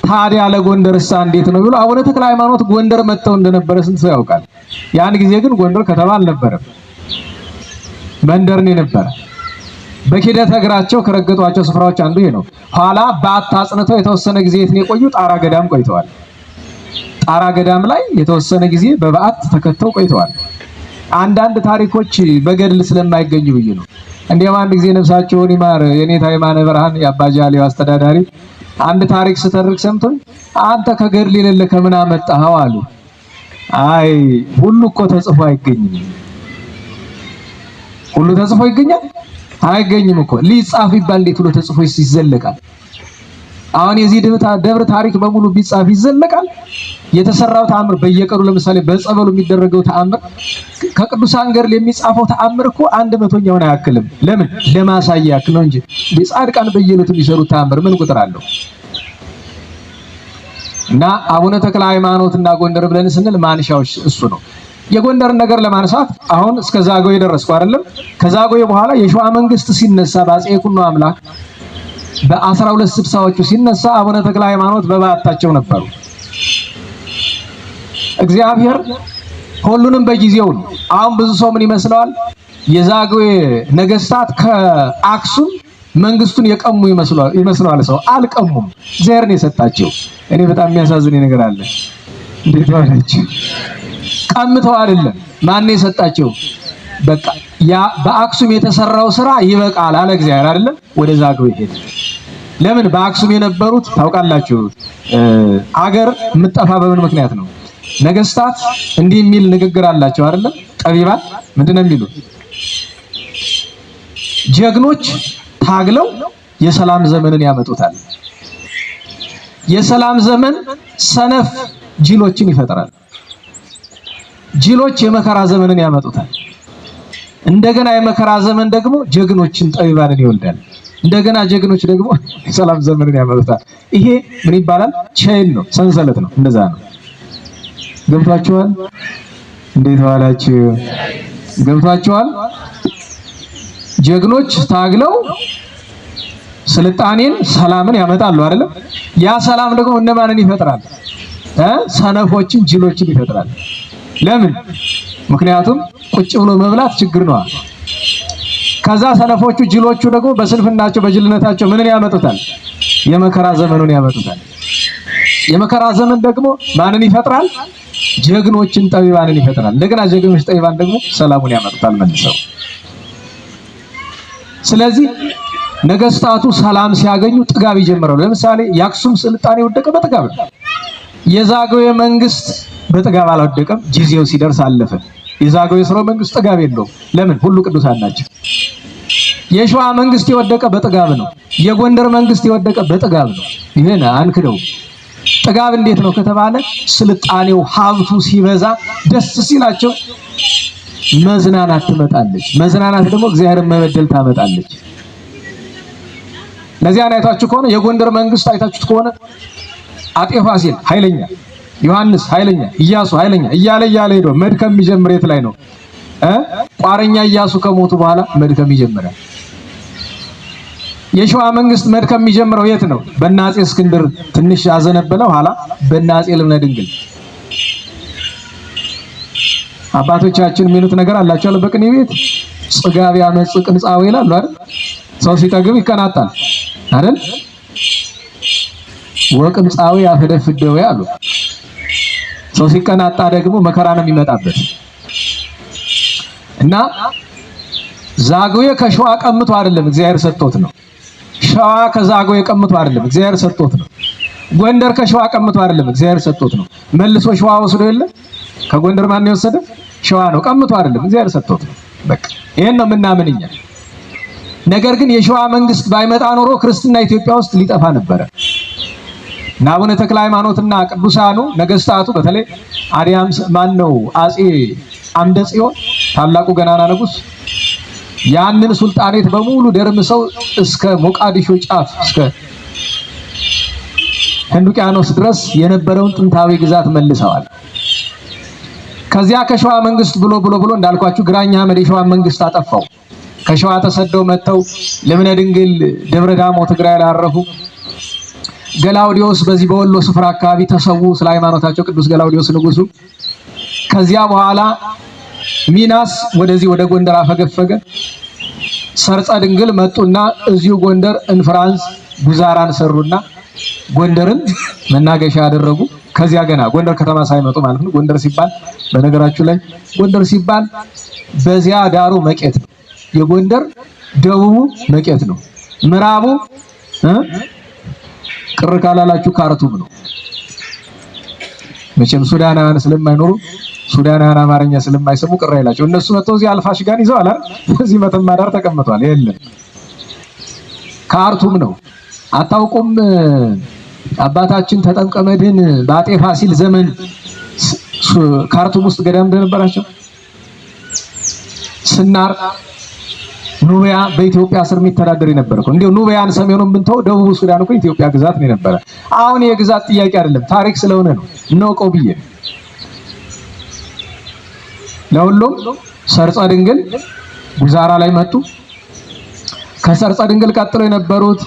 ታዲያ ለጎንደርሳ እንዴት ነው ብሎ አቡነ ተክለ ሃይማኖት ጎንደር መጥተው እንደነበረ ስንት ሰው ያውቃል? ያን ጊዜ ግን ጎንደር ከተማ አልነበረም፣ መንደር ነው የነበረ። በኪደተ እግራቸው ከረገጧቸው ስፍራዎች አንዱ ይሄ ነው። ኋላ በአታጽነተው የተወሰነ ጊዜ የት ነው የቆዩ? ጣራ ገዳም ቆይተዋል። ጣራ ገዳም ላይ የተወሰነ ጊዜ በበዓት ተከተው ቆይተዋል። አንዳንድ ታሪኮች በገድል ስለማይገኙ ብዬ ነው። እንዲያም አንድ ጊዜ ነፍሳቸውን ይማር የኔታ የማነ ብርሃን የአባጃሌው አስተዳዳሪ አንድ ታሪክ ስተርክ ሰምቶኝ አንተ ከገድል የሌለ ከምን አመጣኸው አሉ። አይ ሁሉ እኮ ተጽፎ አይገኝም። ሁሉ ተጽፎ ይገኛል? አይገኝም እኮ። ሊጻፍ ይባል እንዴት ብሎ ተጽፎ ይዘለቃል? አሁን የዚህ ደብር ታሪክ በሙሉ ቢጻፍ ይዘለቃል? የተሰራው ተአምር በየቀኑ ለምሳሌ በጸበሉ የሚደረገው ተአምር ከቅዱሳን ገድል የሚጻፈው ተአምር እኮ 100ኛውን አያክልም። ለምን? ለማሳያ ያክል ነው እንጂ ጻድቃን በየዕለቱ የሚሰሩት ተአምር ምን ቁጥር አለው? እና አቡነ ተክለ ሃይማኖትና ጎንደር ብለን ስንል ማንሻዎች እሱ ነው። የጎንደርን ነገር ለማንሳት አሁን እስከ ዛጎ የደረስኩ አይደለም። ከዛጎ በኋላ የሸዋ መንግስት ሲነሳ በአፄ ይኩኖ አምላክ በ1260ዎቹ ሲነሳ አቡነ ተክለ ሃይማኖት በባታቸው ነበሩ። እግዚአብሔር ሁሉንም በጊዜው ነው። አሁን ብዙ ሰው ምን ይመስለዋል? የዛግዌ ነገስታት ከአክሱም መንግስቱን የቀሙ ይመስለዋል። ሰው አልቀሙም፣ እግዚአብሔር ነው የሰጣቸው። እኔ በጣም የሚያሳዝነኝ ነገር አለ። እንዴት ዋላችሁ? ቀምተው አይደለም። ማን የሰጣቸው? በቃ ያ በአክሱም የተሰራው ስራ ይበቃል አለ እግዚአብሔር አይደለም። ወደ ዛግዌ ሄደ። ለምን? በአክሱም የነበሩት ታውቃላችሁ፣ አገር የምትጠፋ በምን ምክንያት ነው? ነገስታት እንዲህ የሚል ንግግር አላቸው አይደለም? ጠቢባን ምንድነው የሚሉት? ጀግኖች ታግለው የሰላም ዘመንን ያመጡታል። የሰላም ዘመን ሰነፍ ጅሎችን ይፈጥራል። ጅሎች የመከራ ዘመንን ያመጡታል። እንደገና የመከራ ዘመን ደግሞ ጀግኖችን ጠቢባንን ይወልዳል። እንደገና ጀግኖች ደግሞ የሰላም ዘመንን ያመጡታል። ይሄ ምን ይባላል? ቼን ነው፣ ሰንሰለት ነው። እንደዛ ነው። ገብቷችኋል? እንዴት ዋላችሁ? ገብቷችኋል? ጀግኖች ታግለው ስልጣኔን ሰላምን ያመጣሉ አይደለም? ያ ሰላም ደግሞ እነማንን ይፈጥራል? ሰነፎችን ጅሎችን ይፈጥራል። ለምን? ምክንያቱም ቁጭ ብሎ መብላት ችግር ነው። ከዛ ሰነፎቹ ጅሎቹ ደግሞ በስንፍናቸው በጅልነታቸው ምንን ያመጡታል? የመከራ ዘመኑን ያመጡታል። የመከራ ዘመን ደግሞ ማንን ይፈጥራል? ጀግኖችን ጠቢባንን ይፈጥራል። እንደገና ጀግኖች ጠቢባን ደግሞ ሰላሙን ያመጡታል መልሰው። ስለዚህ ነገስታቱ ሰላም ሲያገኙ ጥጋብ ይጀምራሉ። ለምሳሌ የአክሱም ስልጣኔ ወደቀ በጥጋብ ነው። የዛግዌ መንግስት በጥጋብ አልወደቀም፣ ጊዜው ሲደርስ አለፈ። የዛግዌ ስርወ መንግስት ጥጋብ የለውም። ለምን? ሁሉ ቅዱሳን ናቸው። የሸዋ መንግስት የወደቀ በጥጋብ ነው። የጎንደር መንግስት የወደቀ በጥጋብ ነው። ይሄን አንክደው። ጥጋብ እንዴት ነው ከተባለ ስልጣኔው ሀብቱ ሲበዛ ደስ ሲላቸው መዝናናት ትመጣለች። መዝናናት ደግሞ እግዚአብሔርን መበደል ታመጣለች። ለዚያ አይታችሁ ከሆነ የጎንደር መንግስት አይታችሁት ከሆነ አጤ ፋሲል ኃይለኛ፣ ዮሐንስ ኃይለኛ፣ ኢያሱ ኃይለኛ እያለ ሄዶ መድከም የሚጀምር የት ላይ ነው? ቋረኛ ኢያሱ ከሞቱ በኋላ መድከም ይጀምራል። የሸዋ መንግስት መድከም የሚጀምረው የት ነው? በአፄ እስክንድር ትንሽ ያዘነበለ ኋላ በአፄ ልብነ ድንግል። አባቶቻችን የሚሉት ነገር አላቸው በቅኔ ቤት ጽጋብ ያመጽ ቅንጻው ይላሉ አይደል? ሰው ሲጠግብ ይቀናጣል አይደል? ወቅንጻው ያፈደፍደው ያሉ። ሰው ሲቀናጣ ደግሞ መከራ ነው የሚመጣበት። እና ዛግዌ ከሸዋ ቀምቶ አይደለም እግዚአብሔር ሰጥቶት ነው። ሸዋ ከዛግዌ ቀምቶ አይደለም እግዚአብሔር ሰጥቶት ነው። ጎንደር ከሸዋ ቀምቶ አይደለም እግዚአብሔር ሰጥቶት ነው። መልሶ ሸዋ ወስዶ የለ ከጎንደር ማን የወሰደ? ሸዋ ነው። ቀምቶ አይደለም እግዚአብሔር ሰጥቶት ነው። በቃ ይሄን ነው የምናምን እኛ። ነገር ግን የሸዋ መንግስት ባይመጣ ኖሮ ክርስትና ኢትዮጵያ ውስጥ ሊጠፋ ነበረ። እና አቡነ ተክለ ሃይማኖትና ቅዱሳኑ ነገስታቱ በተለይ አዲያም ማን ነው አፄ አምደ ጽዮን ታላቁ ገናና ንጉስ ያንን ሱልጣኔት በሙሉ ደርምሰው እስከ ሞቃዲሾ ጫፍ እስከ ህንድ ውቅያኖስ ድረስ የነበረውን ጥንታዊ ግዛት መልሰዋል። ከዚያ ከሸዋ መንግስት ብሎ እንዳልኳችሁ ግራኝ አህመድ የሸዋ መንግስት አጠፋው። ከሸዋ ተሰደው መተው ልብነ ድንግል ደብረ ዳሞ ትግራይ ላይ አረፉ። ገላውዲዮስ በዚህ በወሎ ስፍራ አካባቢ ተሰዉ ስለ ሃይማኖታቸው ቅዱስ ገላውዲዮስ ንጉሱ። ከዚያ በኋላ ሚናስ ወደዚህ ወደ ጎንደር አፈገፈገ። ሰርጸ ድንግል መጡና እዚሁ ጎንደር እንፍራንስ ጉዛራን ሰሩና ጎንደርን መናገሻ ያደረጉ። ከዚያ ገና ጎንደር ከተማ ሳይመጡ ማለት ነው። ጎንደር ሲባል በነገራችሁ ላይ ጎንደር ሲባል በዚያ ዳሩ መቄት ነው። የጎንደር ደቡቡ መቄት ነው። ምዕራቡ ቅር ካላላችሁ ካርቱም ነው። መቼም ሱዳናውያን ስለማይኖሩ ሱዳናውያን አማርኛ ስለማይሰሙ ቅር አይላቸው። እነሱ መተው እዚህ አልፋሽጋን ይዘዋል አይደል? እዚህ መተማ ዳር ተቀምጧል። የለም ካርቱም ነው። አታውቁም? አባታችን ተጠምቀ መድኅን በአጤ ፋሲል ዘመን ካርቱም ውስጥ ገዳም እንደነበራቸው ስናር ኑቢያ በኢትዮጵያ ስር የሚተዳደር ነበር እኮ። እንዴው ኑቢያን ሰሜኑን ብንተው ደቡብ ሱዳን እኮ ኢትዮጵያ ግዛት ነው የነበረ። አሁን የግዛት ጥያቄ አይደለም ታሪክ ስለሆነ ነው እንወቀው ብዬ። ለሁሉም ሰርጸ ድንግል ጉዛራ ላይ መጡ። ከሰርጸ ድንግል ቀጥሎ የነበሩት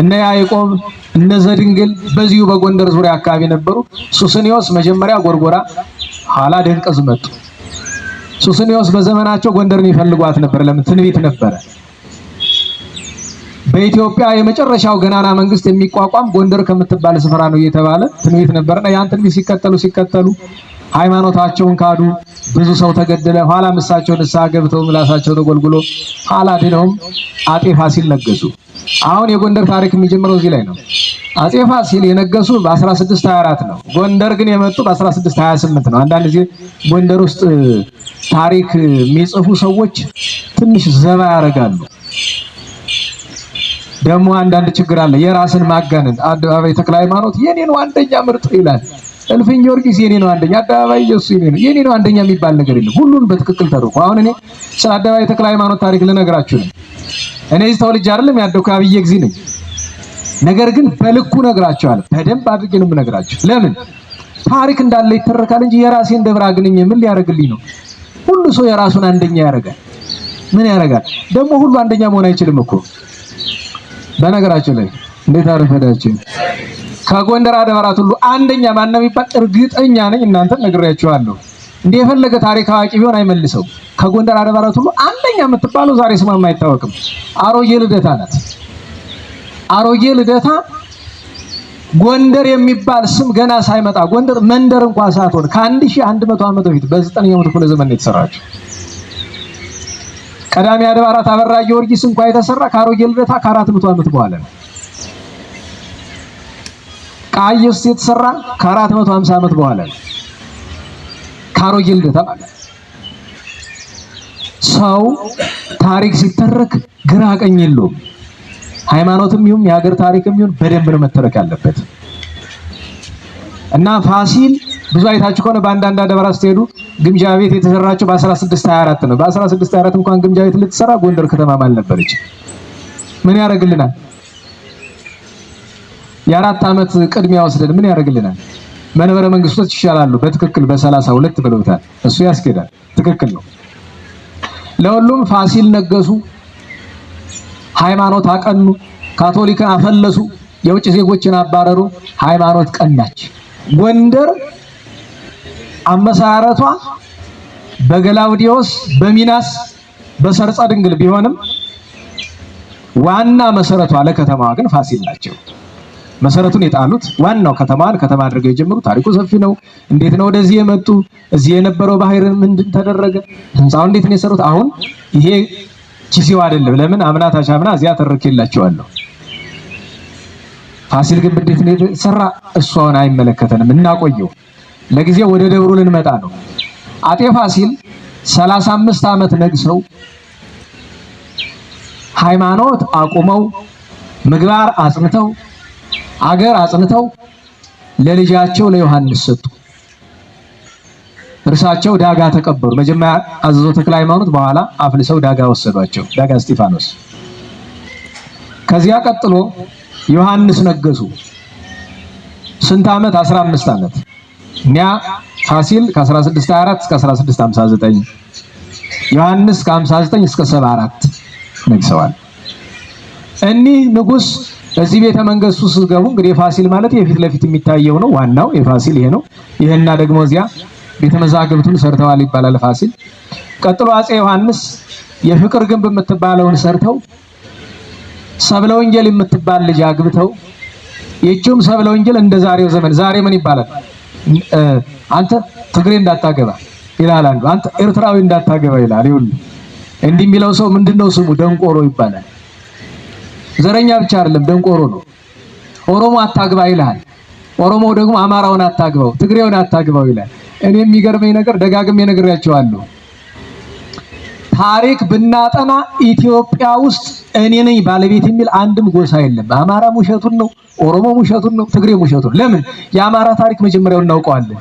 እነ ያዕቆብ እነ ዘድንግል በዚሁ በጎንደር ዙሪያ አካባቢ ነበሩ። ሱስንዮስ መጀመሪያ ጎርጎራ ኋላ ደንቀዝ መጡ። ሱስንዮስ በዘመናቸው ጎንደርን ይፈልጓት ነበር። ለምን? ትንቢት ነበረ። በኢትዮጵያ የመጨረሻው ገናና መንግስት የሚቋቋም ጎንደር ከምትባል ስፍራ ነው እየተባለ ትንቢት ነበርና ያን ትንቢት ሲከተሉ ሃይማኖታቸውን ካዱ። ብዙ ሰው ተገደለ። ኋላ እሳቸው ንስሐ ገብተው ምላሳቸው ተጎልጉሎ ኋላ ድነውም አጤ ፋሲል ነገሱ። አሁን የጎንደር ታሪክ የሚጀምረው እዚህ ላይ ነው። አጤ ፋሲል የነገሱ በ1624 ነው። ጎንደር ግን የመጡ በ1628 ነው። አንዳንድ ጊዜ ጎንደር ውስጥ ታሪክ የሚጽፉ ሰዎች ትንሽ ዘባ ያደርጋሉ። ደግሞ አንዳንድ ችግር አለ። የራስን ማጋነን። አደባባይ ተክለ ሃይማኖት የኔ ነው አንደኛ ምርጥ ይላል። እልፍኝ ጊዮርጊስ የኔ ነው አንደኛ፣ አደባባይ ኢየሱስ የኔ ነው አንደኛ የሚባል ነገር የለም። ሁሉን በትክክል ተርኩ። አሁን እኔ ስለ አደባባይ ተክለ ሃይማኖት ታሪክ ልነግራችሁ ነው። እኔ እዚህ ተወልጄ አይደለም ያደኩ አብዬ ጊዜ ነኝ። ነገር ግን በልኩ ነግራችኋለሁ። በደንብ አድርጌ ነው የምነግራችሁ። ለምን ታሪክ እንዳለ ይተረካል እንጂ የራሴን ደብረ አግንኜ ምን ሊያደርግልኝ ነው? ሁሉ ሰው የራሱን አንደኛ ያደርጋል። ምን ያደርጋል ደግሞ? ሁሉ አንደኛ መሆን አይችልም እኮ። በነገራችሁ ላይ እንዴት አረፈዳችሁ? ከጎንደር አድባራት ሁሉ አንደኛ ማን ነው የሚባል እርግጠኛ ነኝ። እናንተ ነግሬያችኋለሁ። እንደ የፈለገ ታሪክ አዋቂ ቢሆን አይመልሰው። ከጎንደር አድባራት ሁሉ አንደኛ የምትባለው ዛሬ ስሟም አይታወቅም፣ አሮጌ ልደታ ናት። አሮጌ ልደታ ጎንደር የሚባል ስም ገና ሳይመጣ ጎንደር መንደር እንኳን ሳትሆን ከ1100 ዓመት በፊት በ9ኛው ክፍለ ዘመን ነው የተሰራችው። ቀዳሚ አድባራት አበራ ጊዮርጊስ እንኳን የተሰራ ከአሮጌ ልደታ ከ400 ዓመት በኋላ ነው። ቃየስ የተሰራ ከ450 ዓመት በኋላ ነው። ከአሮጌ ልደታ ማለት ሰው ታሪክ ሲተረክ ግራ ቀኝ የለውም። ሃይማኖትም ይሁን የሀገር ታሪክም ይሁን በደንብ ነው መተረክ ያለበት። እና ፋሲል ብዙ አይታችሁ ከሆነ በአንዳንድ አድባራት ስትሄዱ ግምጃ ቤት የተሰራቸው በ1624 ነው። በ1624 እንኳን ግምጃ ቤት ልትሰራ ጎንደር ከተማ አልነበረች። ምን ያደርግልናል? የ4 ዓመት ቅድሚያ ወስደን ምን ያደርግልናል? መንበረ መንግስቶች ይሻላሉ። በትክክል በ32 ብለውታል። እሱ ያስኬዳል። ትክክል ነው። ለሁሉም ፋሲል ነገሱ። ሃይማኖት አቀኑ። ካቶሊክን አፈለሱ። የውጭ ዜጎችን አባረሩ። ሃይማኖት ቀናች። ጎንደር አመሰራረቷ በገላውዲዮስ በሚናስ በሰርጸ ድንግል ቢሆንም ዋና መሰረቷ ለከተማዋ ግን ፋሲል ናቸው። መሰረቱን የጣሉት ዋናው ከተማን ከተማ አድርገው የጀመሩ። ታሪኩ ሰፊ ነው። እንዴት ነው ወደዚህ የመጡ? እዚህ የነበረው ባህር ምንድን ተደረገ? ህንጻው እንዴት ነው የሰሩት? አሁን ይሄ ኪሲው አይደለም። ለምን አምና ታቻምና እዚያ ተረክላቸዋለሁ። ፋሲል ግን እንዴት ነው የተሰራ? እሷን አይመለከተንም፣ እናቆየው። ለጊዜው ወደ ደብሩ ልንመጣ ነው። አጤ ፋሲል 35 ዓመት ነግሰው ሃይማኖት አቁመው ምግባር አጽንተው አገር አጽንተው ለልጃቸው ለዮሐንስ ሰጡ። እርሳቸው ዳጋ ተቀበሩ። መጀመሪያ አዘዞ ተክለ ሃይማኖት፣ በኋላ አፍልሰው ዳጋ ወሰዷቸው፣ ዳጋ እስጢፋኖስ። ከዚያ ቀጥሎ ዮሐንስ ነገሱ። ስንት ዓመት? 15 ዓመት። እኛ ፋሲል ከ1624 እስከ 1659፣ ዮሐንስ ከ59 እስከ 74 ነግሰዋል። እኒህ ንጉስ እዚህ ቤተ መንግስቱ ሲገቡ እንግዲህ ፋሲል ማለት የፊት ለፊት የሚታየው ነው። ዋናው የፋሲል ይሄ ነው። ይሄና ደግሞ እዚያ ቤተ መዛግብቱን ሰርተዋል ይባላል ፋሲል። ቀጥሎ አጼ ዮሐንስ የፍቅር ግንብ የምትባለውን ሰርተው ሰብለ ወንጌል የምትባል ልጅ አግብተው፣ የቹም ሰብለ ወንጌል እንደ ዛሬው ዘመን ዛሬ ምን ይባላል? አንተ ትግሬ እንዳታገባ ይላል አንዱ፣ አንተ ኤርትራዊ እንዳታገባ ይላል። ይሁን እንዲህ የሚለው ሰው ምንድነው ስሙ? ደንቆሮ ይባላል። ዘረኛ ብቻ አይደለም፣ ደንቆሮ ነው። ኦሮሞ አታግባ ይላል። ኦሮሞው ደግሞ አማራውን አታግባው፣ ትግሬውን አታግባው ይላል። እኔ የሚገርመኝ ነገር ደጋግሜ ነግሬያቸዋለሁ። ታሪክ ብናጠና ኢትዮጵያ ውስጥ እኔ ነኝ ባለቤት የሚል አንድም ጎሳ የለም። አማራም ውሸቱን ነው፣ ኦሮሞም ውሸቱን ነው፣ ትግሬም ውሸቱን። ለምን? የአማራ ታሪክ መጀመሪያውን እናውቀዋለን።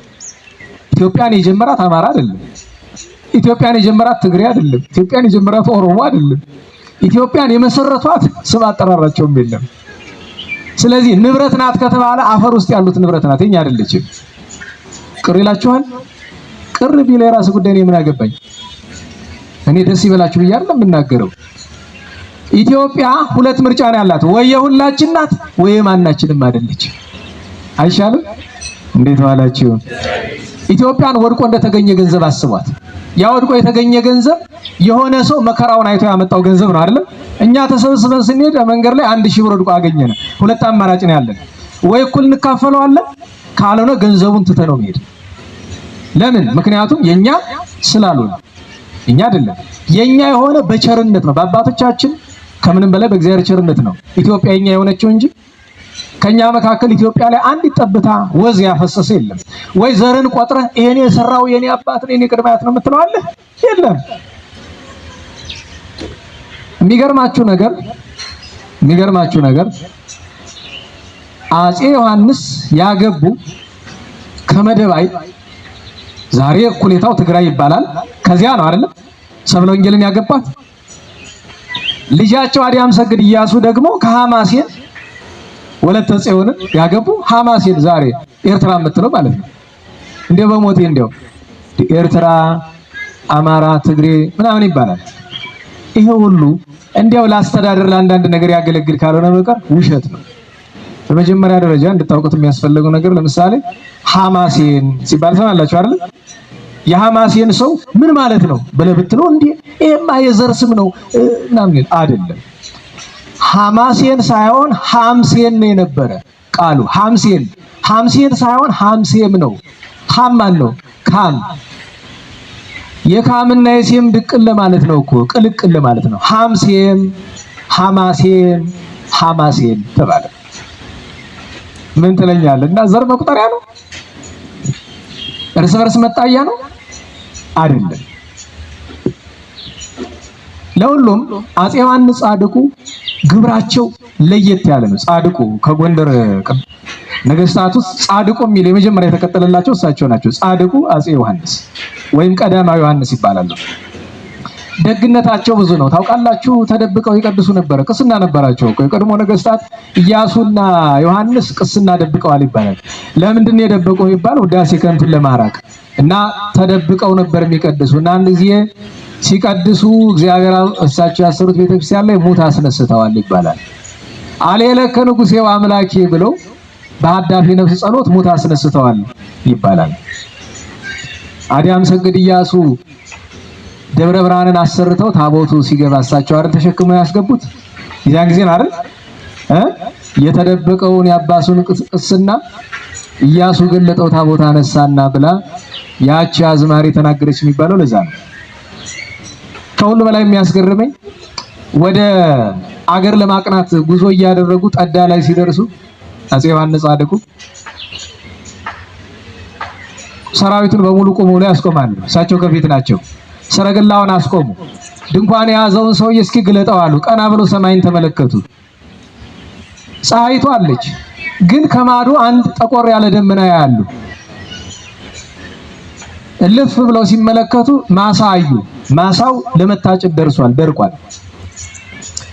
ኢትዮጵያን የጀመራት አማራ አይደለም። ኢትዮጵያን የጀመራት ትግሬ አይደለም። ኢትዮጵያን የጀመራት ኦሮሞ አይደለም። ኢትዮጵያን የመሰረቷት ስም አጠራራቸውም የለም። ስለዚህ ንብረት ናት ከተባለ አፈር ውስጥ ያሉት ንብረት ናት፣ የኛ አይደለችም። ቅር ይላችኋል? ቅር ቢል የራስ ጉዳይ ነው። ምን አገባኝ? እኔ ደስ ይበላችሁ ብዬ አይደለም የምናገረው። ኢትዮጵያ ሁለት ምርጫ ነው ያላት፣ ወይ የሁላችን ናት ወይ ማናችንም አይደለች። አይሻልም? እንዴት ዋላችሁ? ኢትዮጵያን ወድቆ እንደተገኘ ገንዘብ አስቧት። ያ ወድቆ የተገኘ ገንዘብ የሆነ ሰው መከራውን አይቶ ያመጣው ገንዘብ ነው አይደለም? እኛ ተሰብስበን ስንሄድ መንገድ ላይ 1000 ብር ወድቆ አገኘን። ሁለት አማራጭ ነው ያለን፣ ወይ እኩል እንካፈለዋለን፣ ካልሆነ ገንዘቡን ትተነው መሄድ። ለምን? ምክንያቱም የኛ ስላልሆነ እኛ አይደለም። የኛ የሆነ በቸርነት ነው፣ በአባቶቻችን ከምንም በላይ በእግዚአብሔር ቸርነት ነው ኢትዮጵያ የኛ የሆነችው እንጂ ከኛ መካከል ኢትዮጵያ ላይ አንድ ጠብታ ወዝ ያፈሰሰ የለም። ወይ ዘርን ቆጥረህ ይሄኔ የሰራው የኔ አባት ነው የኔ ቅድመ አያት ነው የምትለዋለህ? የለም። የሚገርማችሁ ነገር አፄ ዮሐንስ ያገቡ ከመደባይ ዛሬ እኩሌታው ትግራይ ይባላል። ከዚያ ነው አይደል ሰብለ ወንጌልን ያገባት። ልጃቸው አዲያም ሰግድ ኢያሱ ደግሞ ከሐማሴን ወለተ ጽዮንን ያገቡ። ሐማሴን ዛሬ ኤርትራ የምትለው ማለት ነው። እንደ በሞቴ እንደው ኤርትራ፣ አማራ፣ ትግሬ ምናምን ይባላል። ይሄ ሁሉ እንዲያው ለአስተዳደር ለአንዳንድ ነገር ያገለግል ካልሆነ በቀር ውሸት ነው። በመጀመሪያ ደረጃ እንድታውቁት የሚያስፈልገው ነገር ለምሳሌ ሐማሴን ሲባል ሰማላችሁ አይደል? የሐማሴን ሰው ምን ማለት ነው ብለህ ብትለው እንዴ ይሄማ የዘር ስም ነው ምናምን አይደለም። ሐማሴን ሳይሆን ሐምሴን ነው የነበረ ቃሉ። ሐምሴን ሳይሆን ሐምሴም ነው። ሐም ማን ነው? ካም። የካምና የሴም ድቅል ለማለት ነው እኮ ቅልቅል ለማለት ነው። ሐምሴም፣ ሐማሴን ተባለ። ምን ትለኛለህ? እና ዘር መቁጠሪያ ነው? እርስ በርስ መጣያ ነው? አይደለም። ለሁሉም አፄ ዮሐንስ ጻድቁ ግብራቸው ለየት ያለ ነው። ጻድቁ ከጎንደር ነገስታት ውስጥ ጻድቁ የሚል የመጀመሪያ የተከተለላቸው እሳቸው ናቸው። ጻድቁ አፄ ዮሐንስ ወይም ቀዳማዊ ዮሐንስ ይባላሉ። ደግነታቸው ብዙ ነው። ታውቃላችሁ፣ ተደብቀው ይቀድሱ ነበር። ቅስና ነበራቸው እኮ የቀድሞ ነገስታት ኢያሱና ዮሐንስ ቅስና ደብቀዋል ይባላል። ለምንድን ነው የደበቀው ይባል? ውዳሴ ከንቱን ለማራቅ እና ተደብቀው ነበር የሚቀድሱ እና አንድ ጊዜ ሲቀድሱ እግዚአብሔር እሳቸው ያሰሩት ቤተክርስቲያን ላይ ሙት አስነስተዋል ይባላል። አሌለከ ንጉሴ አምላኬ ብለው በአዳፊ ነፍስ ጸሎት ሙት አስነስተዋል ይባላል። አዲያም ሰግድ ኢያሱ ደብረ ብርሃንን አሰርተው ታቦቱ ሲገባ እሳቸው አይደል ተሸክመው ያስገቡት? ያን ጊዜ አይደል የተደበቀውን የአባሱን ቅስና ኢያሱ ገለጠው ታቦት አነሳና ብላ ያቺ አዝማሪ ተናገረች የሚባለው ለዛ ነው። ከሁሉ በላይ የሚያስገርመኝ ወደ አገር ለማቅናት ጉዞ እያደረጉ ጠዳ ላይ ሲደርሱ አፄ ዮሐንስ ጻድቁ ሰራዊቱን በሙሉ ቆመው ላይ ያስቆማሉ። እሳቸው ከፊት ናቸው። ሰረገላውን አስቆሙ። ድንኳን የያዘውን ሰውዬ እስኪ ግለጠው አሉ። ቀና ብሎ ሰማይን ተመለከቱ። ፀሐይቱ አለች፣ ግን ከማዶ አንድ ጠቆር ያለ ደመና ያያሉ። እልፍ ብለው ሲመለከቱ ማሳ አዩ። ማሳው ለመታጨድ ደርሷል፣ ደርቋል።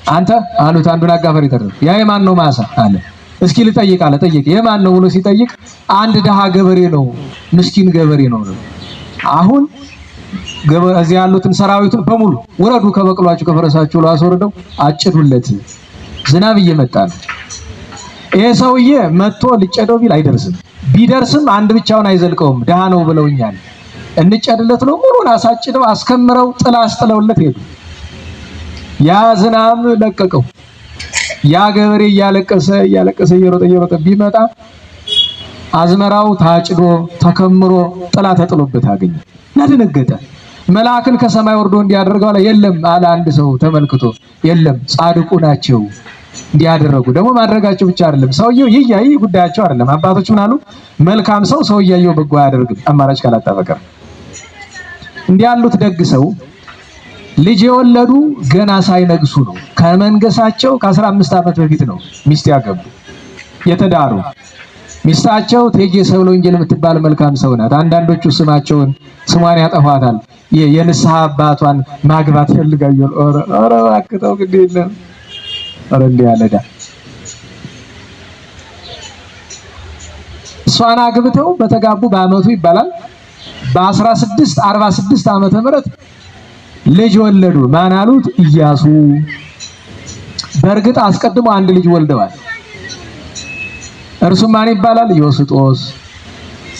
አንተ አሉት አንዱን አጋፈሪ ተረፈ። ያ የማን ነው ማሳ አለ። እስኪ ልጠይቅ አለ። ጠየቅ። የማን ነው ብሎ ሲጠይቅ አንድ ደሃ ገበሬ ነው፣ ምስኪን ገበሬ ነው። አሁን እዚህ ያሉትን ሰራዊቱን በሙሉ ወረዱ፣ ከበቅሏቸው ከፈረሳቸው ላይ አስወርደው አጭዱለት። ዝናብ እየመጣ ነው። ይሄ ሰውዬ መጥቶ ልጨደው ቢል አይደርስም። ቢደርስም አንድ ብቻውን አይዘልቀውም፣ ደሃ ነው ብለውኛል። እንጨድለት ነው። ሙሉን አሳጭደው አስከምረው ጥላ አስጥለውለት ሄዱ። ያ ዝናብ ለቀቀው። ያ ገበሬ እያለቀሰ እየሮጠ ቢመጣ አዝመራው ታጭዶ ተከምሮ ጥላ ተጥሎበት አገኘ። ደነገጠ። መልአክን ከሰማይ ወርዶ እንዲያደርገው አለ። የለም አለ አንድ ሰው ተመልክቶ፣ የለም ጻድቁ ናቸው እንዲያደረጉ። ደግሞ ማድረጋቸው ብቻ አይደለም፣ ሰውየው ይያይ ጉዳያቸው አይደለም። አባቶች ምን አሉ? መልካም ሰው ይያየው በጎ አያደርግም፣ አማራጭ ካላጣ በቀር። እንዲህ ያሉት ደግ ሰው ልጅ የወለዱ ገና ሳይነግሱ ነው። ከመንገሳቸው ከ15 ዓመት በፊት ነው ሚስት ያገቡ የተዳሩ። ሚስታቸው እቴጌ ሰብለ ወንጌል የምትባል መልካም ሰው ናት። አንዳንዶቹ ስሟን ያጠፋታል። የንስሐ አባቷን ማግባት ፈልጋዩ። ኧረ እባክህ ተው ግድ የለም። ኧረ እንዲህ ያለዳ እሷን አግብተው በተጋቡ በአመቱ ይባላል በ1646 ዓመተ ምህረት ልጅ ወለዱ። ማን አሉት? ኢያሱ። በእርግጥ አስቀድሞ አንድ ልጅ ወልደዋል። እርሱም ማን ይባላል? ዮስጦስ።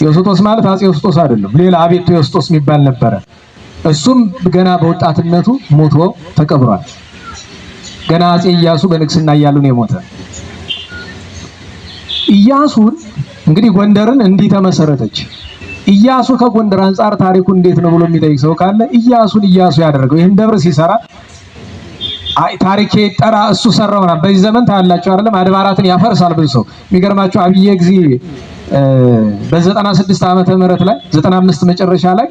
ዮስጦስ ማለት አፄ ዮስጦስ አይደለም፣ ሌላ አቤቱ ዮስጦስ የሚባል ነበረ። እሱም ገና በወጣትነቱ ሞቶ ተቀብሯል። ገና አፄ ኢያሱ በንግስና እያሉ ነው የሞተ። ኢያሱን እንግዲህ ጎንደርን እንዲህ ተመሰረተች። ኢያሱ ከጎንደር አንጻር ታሪኩ እንዴት ነው ብሎ የሚጠይቅ ሰው ካለ ኢያሱን ኢያሱ ያደረገው ይህን ደብር ሲሰራ ታሪኬ ጠራ እሱ ሰራውና በዚህ ዘመን ታያላችሁ አይደለም አድባራትን ያፈርሳል ብዙ ሰው። የሚገርማችሁ አብየ ጊዜ በ96 ዓመተ ምህረት ላይ 95 መጨረሻ ላይ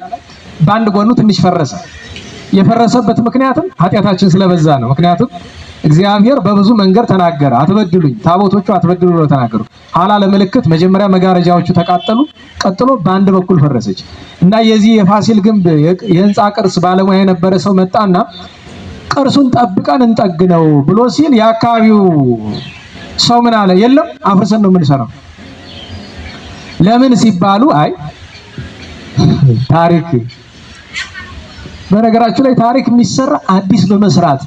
በአንድ ጎኑ ትንሽ ፈረሰ። የፈረሰበት ምክንያቱም ኃጢአታችን ስለበዛ ነው። ምክንያቱም እግዚአብሔር በብዙ መንገድ ተናገረ። አትበድሉኝ፣ ታቦቶቹ አትበድሉ ብሎ ተናገሩ። ኋላ ለምልክት መጀመሪያ መጋረጃዎቹ ተቃጠሉ፣ ቀጥሎ በአንድ በኩል ፈረሰች እና የዚህ የፋሲል ግንብ የህንፃ ቅርስ ባለሙያ የነበረ ሰው መጣና ቅርሱን ጠብቀን እንጠግነው ብሎ ሲል የአካባቢው ሰው ምን አለ? የለም አፍርሰን ነው የምንሰራው። ለምን ሲባሉ አይ ታሪክ፣ በነገራችሁ ላይ ታሪክ የሚሰራ አዲስ በመስራት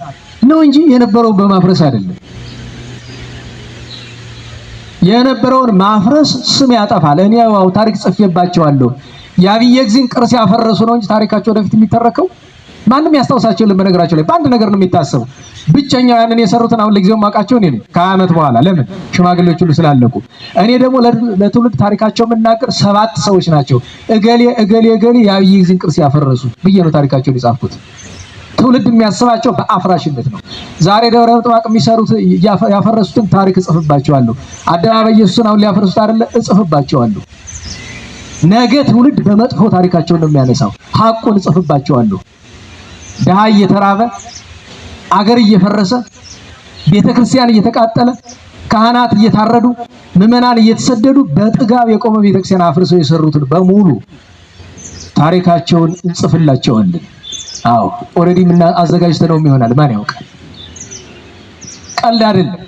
ነው እንጂ የነበረውን በማፍረስ አይደለም። የነበረውን ማፍረስ ስም ያጠፋል። እኔ ያው ታሪክ ጽፌባቸዋለሁ። የአብየ ጊዜን ቅርስ ያፈረሱ ነው እንጂ ታሪካቸው ወደፊት የሚተረከው ማንም ያስታውሳቸው የለም። በነገራቸው ላይ በአንድ ነገር ነው የሚታሰቡ። ብቸኛው ያንን የሰሩትን አሁን ለጊዜው ማውቃቸው እኔ ነኝ ከ20 ዓመት በኋላ። ለምን? ሽማግሌዎች ሁሉ ስላለቁ። እኔ ደግሞ ለትውልድ ታሪካቸው የምናገር 7 ሰዎች ናቸው። እገሌ እገሌ እገሌ የአብየ ጊዜን ቅርስ ያፈረሱ ብዬ ነው ታሪካቸውን የጻፍኩት። ትውልድ የሚያስባቸው በአፍራሽነት ነው። ዛሬ ደብረ ምጥማቅ የሚሰሩት ያፈረሱትን ታሪክ እጽፍባቸዋለሁ። አደባባይ ኢየሱስን አሁን ሊያፈርሱት አይደለ? እጽፍባቸዋለሁ። ነገ ትውልድ በመጥፎ ታሪካቸውን ነው የሚያነሳው። ሐቁን እጽፍባቸዋለሁ። ድሃ እየተራበ አገር እየፈረሰ ቤተክርስቲያን እየተቃጠለ ካህናት እየታረዱ ምዕመናን እየተሰደዱ በጥጋብ የቆመ ቤተክርስቲያን አፍርሰው የሰሩትን በሙሉ ታሪካቸውን እንጽፍላቸዋለን። አዎ ኦሬዲ ምን አዘጋጅተነው ይሆናል፣ ማን ያውቃል። ቀልድ አይደለም።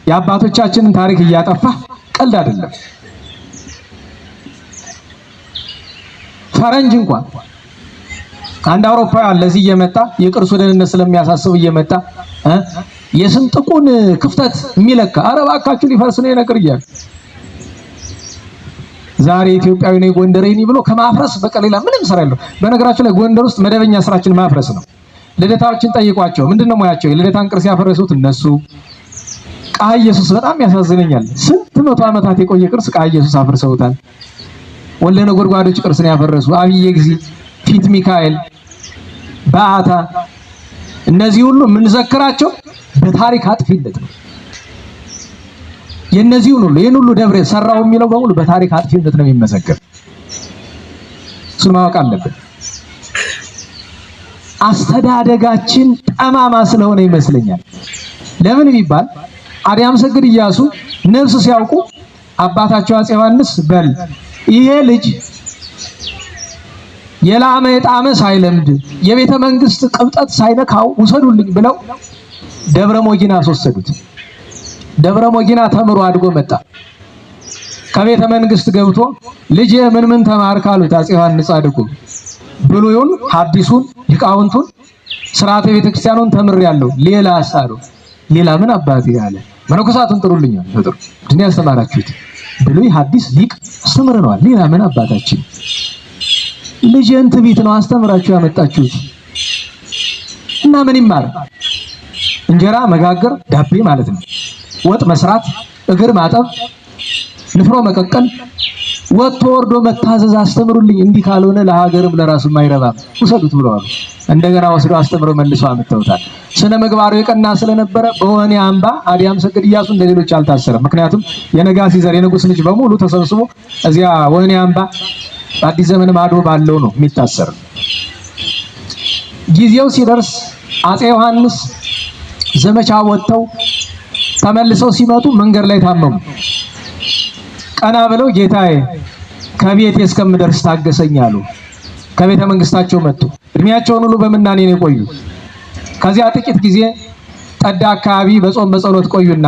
የአባቶቻችንን ታሪክ እያጠፋ ቀልድ አይደለም። ፈረንጅ እንኳን አንድ አውሮፓዊ ለዚህ እየመጣ የቅርሱ ደህንነት ስለሚያሳስብ እየመጣ የስንጥቁን ክፍተት የሚለካ ኧረ እባካችሁ ሊፈርስ ነው ነገር እያለ ዛሬ ኢትዮጵያዊ ነው ጎንደሬ ነኝ ብሎ ከማፍረስ በቀር ሌላ ምንም ስራ የለው። በነገራችሁ ላይ ጎንደር ውስጥ መደበኛ ስራችን ማፍረስ ነው። ልደታዎችን ጠይቋቸው፣ ምንድነው ሙያቸው? የልደታን ቅርስ ያፈረሱት እነሱ። ቃ ኢየሱስ በጣም ያሳዝነኛል። ስንት መቶ ዓመታት የቆየ ቅርስ ቃ ኢየሱስ አፍርሰውታል። ወልደ ነጎድጓዶች ቅርስን ያፈረሱ፣ አብየ ጊዜ፣ ፊት ሚካኤል፣ በዓታ፣ እነዚህ ሁሉ የምንዘክራቸው በታሪክ አጥፊነት ነው። የነዚህን ሁሉ ይሄን ሁሉ ደብረ ሰራው የሚለው በሙሉ በታሪክ አጥፊነት ነው የሚመዘገብ። እሱን ማወቅ አለብን። አስተዳደጋችን ጠማማ ስለሆነ ይመስለኛል። ለምን ቢባል አዲያም ሰግድ ኢያሱ ነፍስ ሲያውቁ አባታቸው አፄ ዮሐንስ በል ይሄ ልጅ የላመ የጣመ ሳይለምድ የቤተ መንግስት ቅብጠት ሳይነካው ውሰዱልኝ ብለው ደብረ ሞጊና አስወሰዱት። ደብረ ሞጊና ተምሮ አድጎ መጣ። ከቤተ መንግስት ገብቶ ልጅ ምን ተማርክ አሉት አፄ ዮሐንስ ጻድቁ። ብሉይን ሐዲሱን ሊቃውንቱን ስርዓተ ቤተ ክርስቲያኑን ተምሬያለሁ፣ ሌላ አሳሩ ሌላ ምን አባቴ አለ። መነኮሳቱን ጥሩልኛል ጥሩ ድን ያስተማራችሁት ብሉይ ሐዲስ ሊቅ አስተምረናል፣ ሌላ ምን አባታችን ልጅን ትቢት ነው አስተምራችሁ ያመጣችሁት እና ምን ይማር? እንጀራ መጋገር ዳቤ ማለት ነው፣ ወጥ መስራት፣ እግር ማጠብ፣ ንፍሮ መቀቀል፣ ወጥቶ ወርዶ መታዘዝ አስተምሩልኝ። እንዲህ ካልሆነ ለሀገርም ለራሱም አይረባም ውሰዱት ብለዋል። እንደገና ወስደው አስተምረው መልሰው አመጣውታል። ስነ ምግባሩ የቀና ስለነበረ በወህኒ አምባ አዲያም ሰግድ ኢያሱ እንደሌሎች አልታሰረም። ምክንያቱም የነጋሲ ዘር የንጉስ ልጅ በሙሉ ተሰብስቦ እዚያ ወህኒ አምባ አዲስ ዘመን ማዶ ባለው ነው የሚታሰር። ጊዜው ሲደርስ አፄ ዮሐንስ ዘመቻ ወጥተው ተመልሰው ሲመጡ መንገድ ላይ ታመሙ። ቀና ብለው ጌታዬ ከቤቴ እስከምደርስ ታገሰኝ አሉ። ከቤተ መንግስታቸው መጡ። እድሜያቸውን ሁሉ በምናኔ ነው የቆዩ። ከዚያ ጥቂት ጊዜ ጠዳ አካባቢ በጾም በጸሎት ቆዩና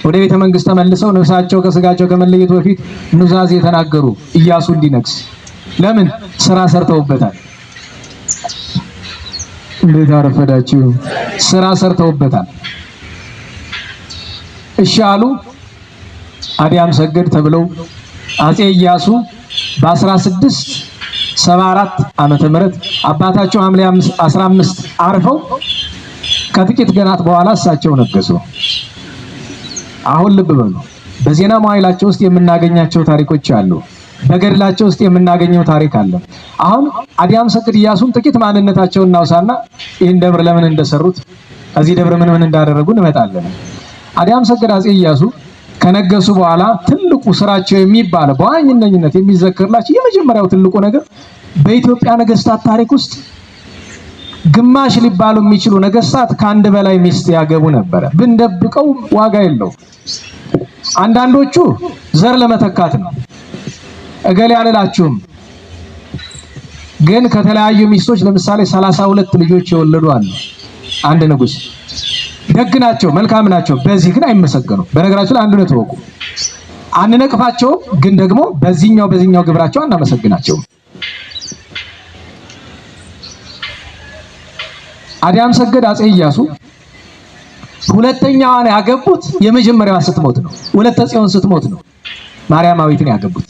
ወደ ቤተ መንግስት ተመልሰው ነፍሳቸው ከስጋቸው ከመለየቱ በፊት ኑዛዜ ተናገሩ። ኢያሱ እንዲነግስ ለምን ስራ ሰርተውበታል። እንዴት አረፈዳችሁ? ስራ ሰርተውበታል። እሺ አሉ። አዲያም ሰገድ ተብለው አፄ ኢያሱ በ1674 ዓመተ ምህረት አባታቸው ሐምሌ 15 አርፈው ከጥቂት ቀናት በኋላ እሳቸው ነገሱ። አሁን ልብ በሉ። በዜና መዋዕላቸው ውስጥ የምናገኛቸው ታሪኮች አሉ። በገድላቸው ውስጥ የምናገኘው ታሪክ አለ። አሁን አዲያም ሰገድ ኢያሱን ጥቂት ማንነታቸውን እናውሳና ይህን ደብር ለምን እንደሰሩት እዚህ ደብር ምን እንዳደረጉ እንመጣለን። አዲያም ሰገድ አፄ ኢያሱ ከነገሱ በኋላ ትልቁ ስራቸው የሚባለው በዋነኝነት የሚዘከርላቸው የመጀመሪያው ትልቁ ነገር በኢትዮጵያ ነገስታት ታሪክ ውስጥ ግማሽ ሊባሉ የሚችሉ ነገስታት ከአንድ በላይ ሚስት ያገቡ ነበር። ብንደብቀው ዋጋ የለው። አንዳንዶቹ ዘር ለመተካት ነው። እገሌ አልላችሁም፣ ግን ከተለያዩ ሚስቶች ለምሳሌ 32 ልጆች የወለዱ አሉ። አንድ ንጉስ ደግ ናቸው፣ መልካም ናቸው። በዚህ ግን አይመሰገኑ። በነገራችን ላይ አንዱ ነው ተወቁ። አንነቅፋቸው፣ ግን ደግሞ በዚህኛው ግብራቸው አናመሰግናቸው። አዲያም ሰገድ አፄ ኢያሱ ሁለተኛዋን ያገቡት የመጀመሪያዋ ስትሞት ነው። ወለተ ጽዮን ስትሞት ነው ማርያማዊትን ያገቡት።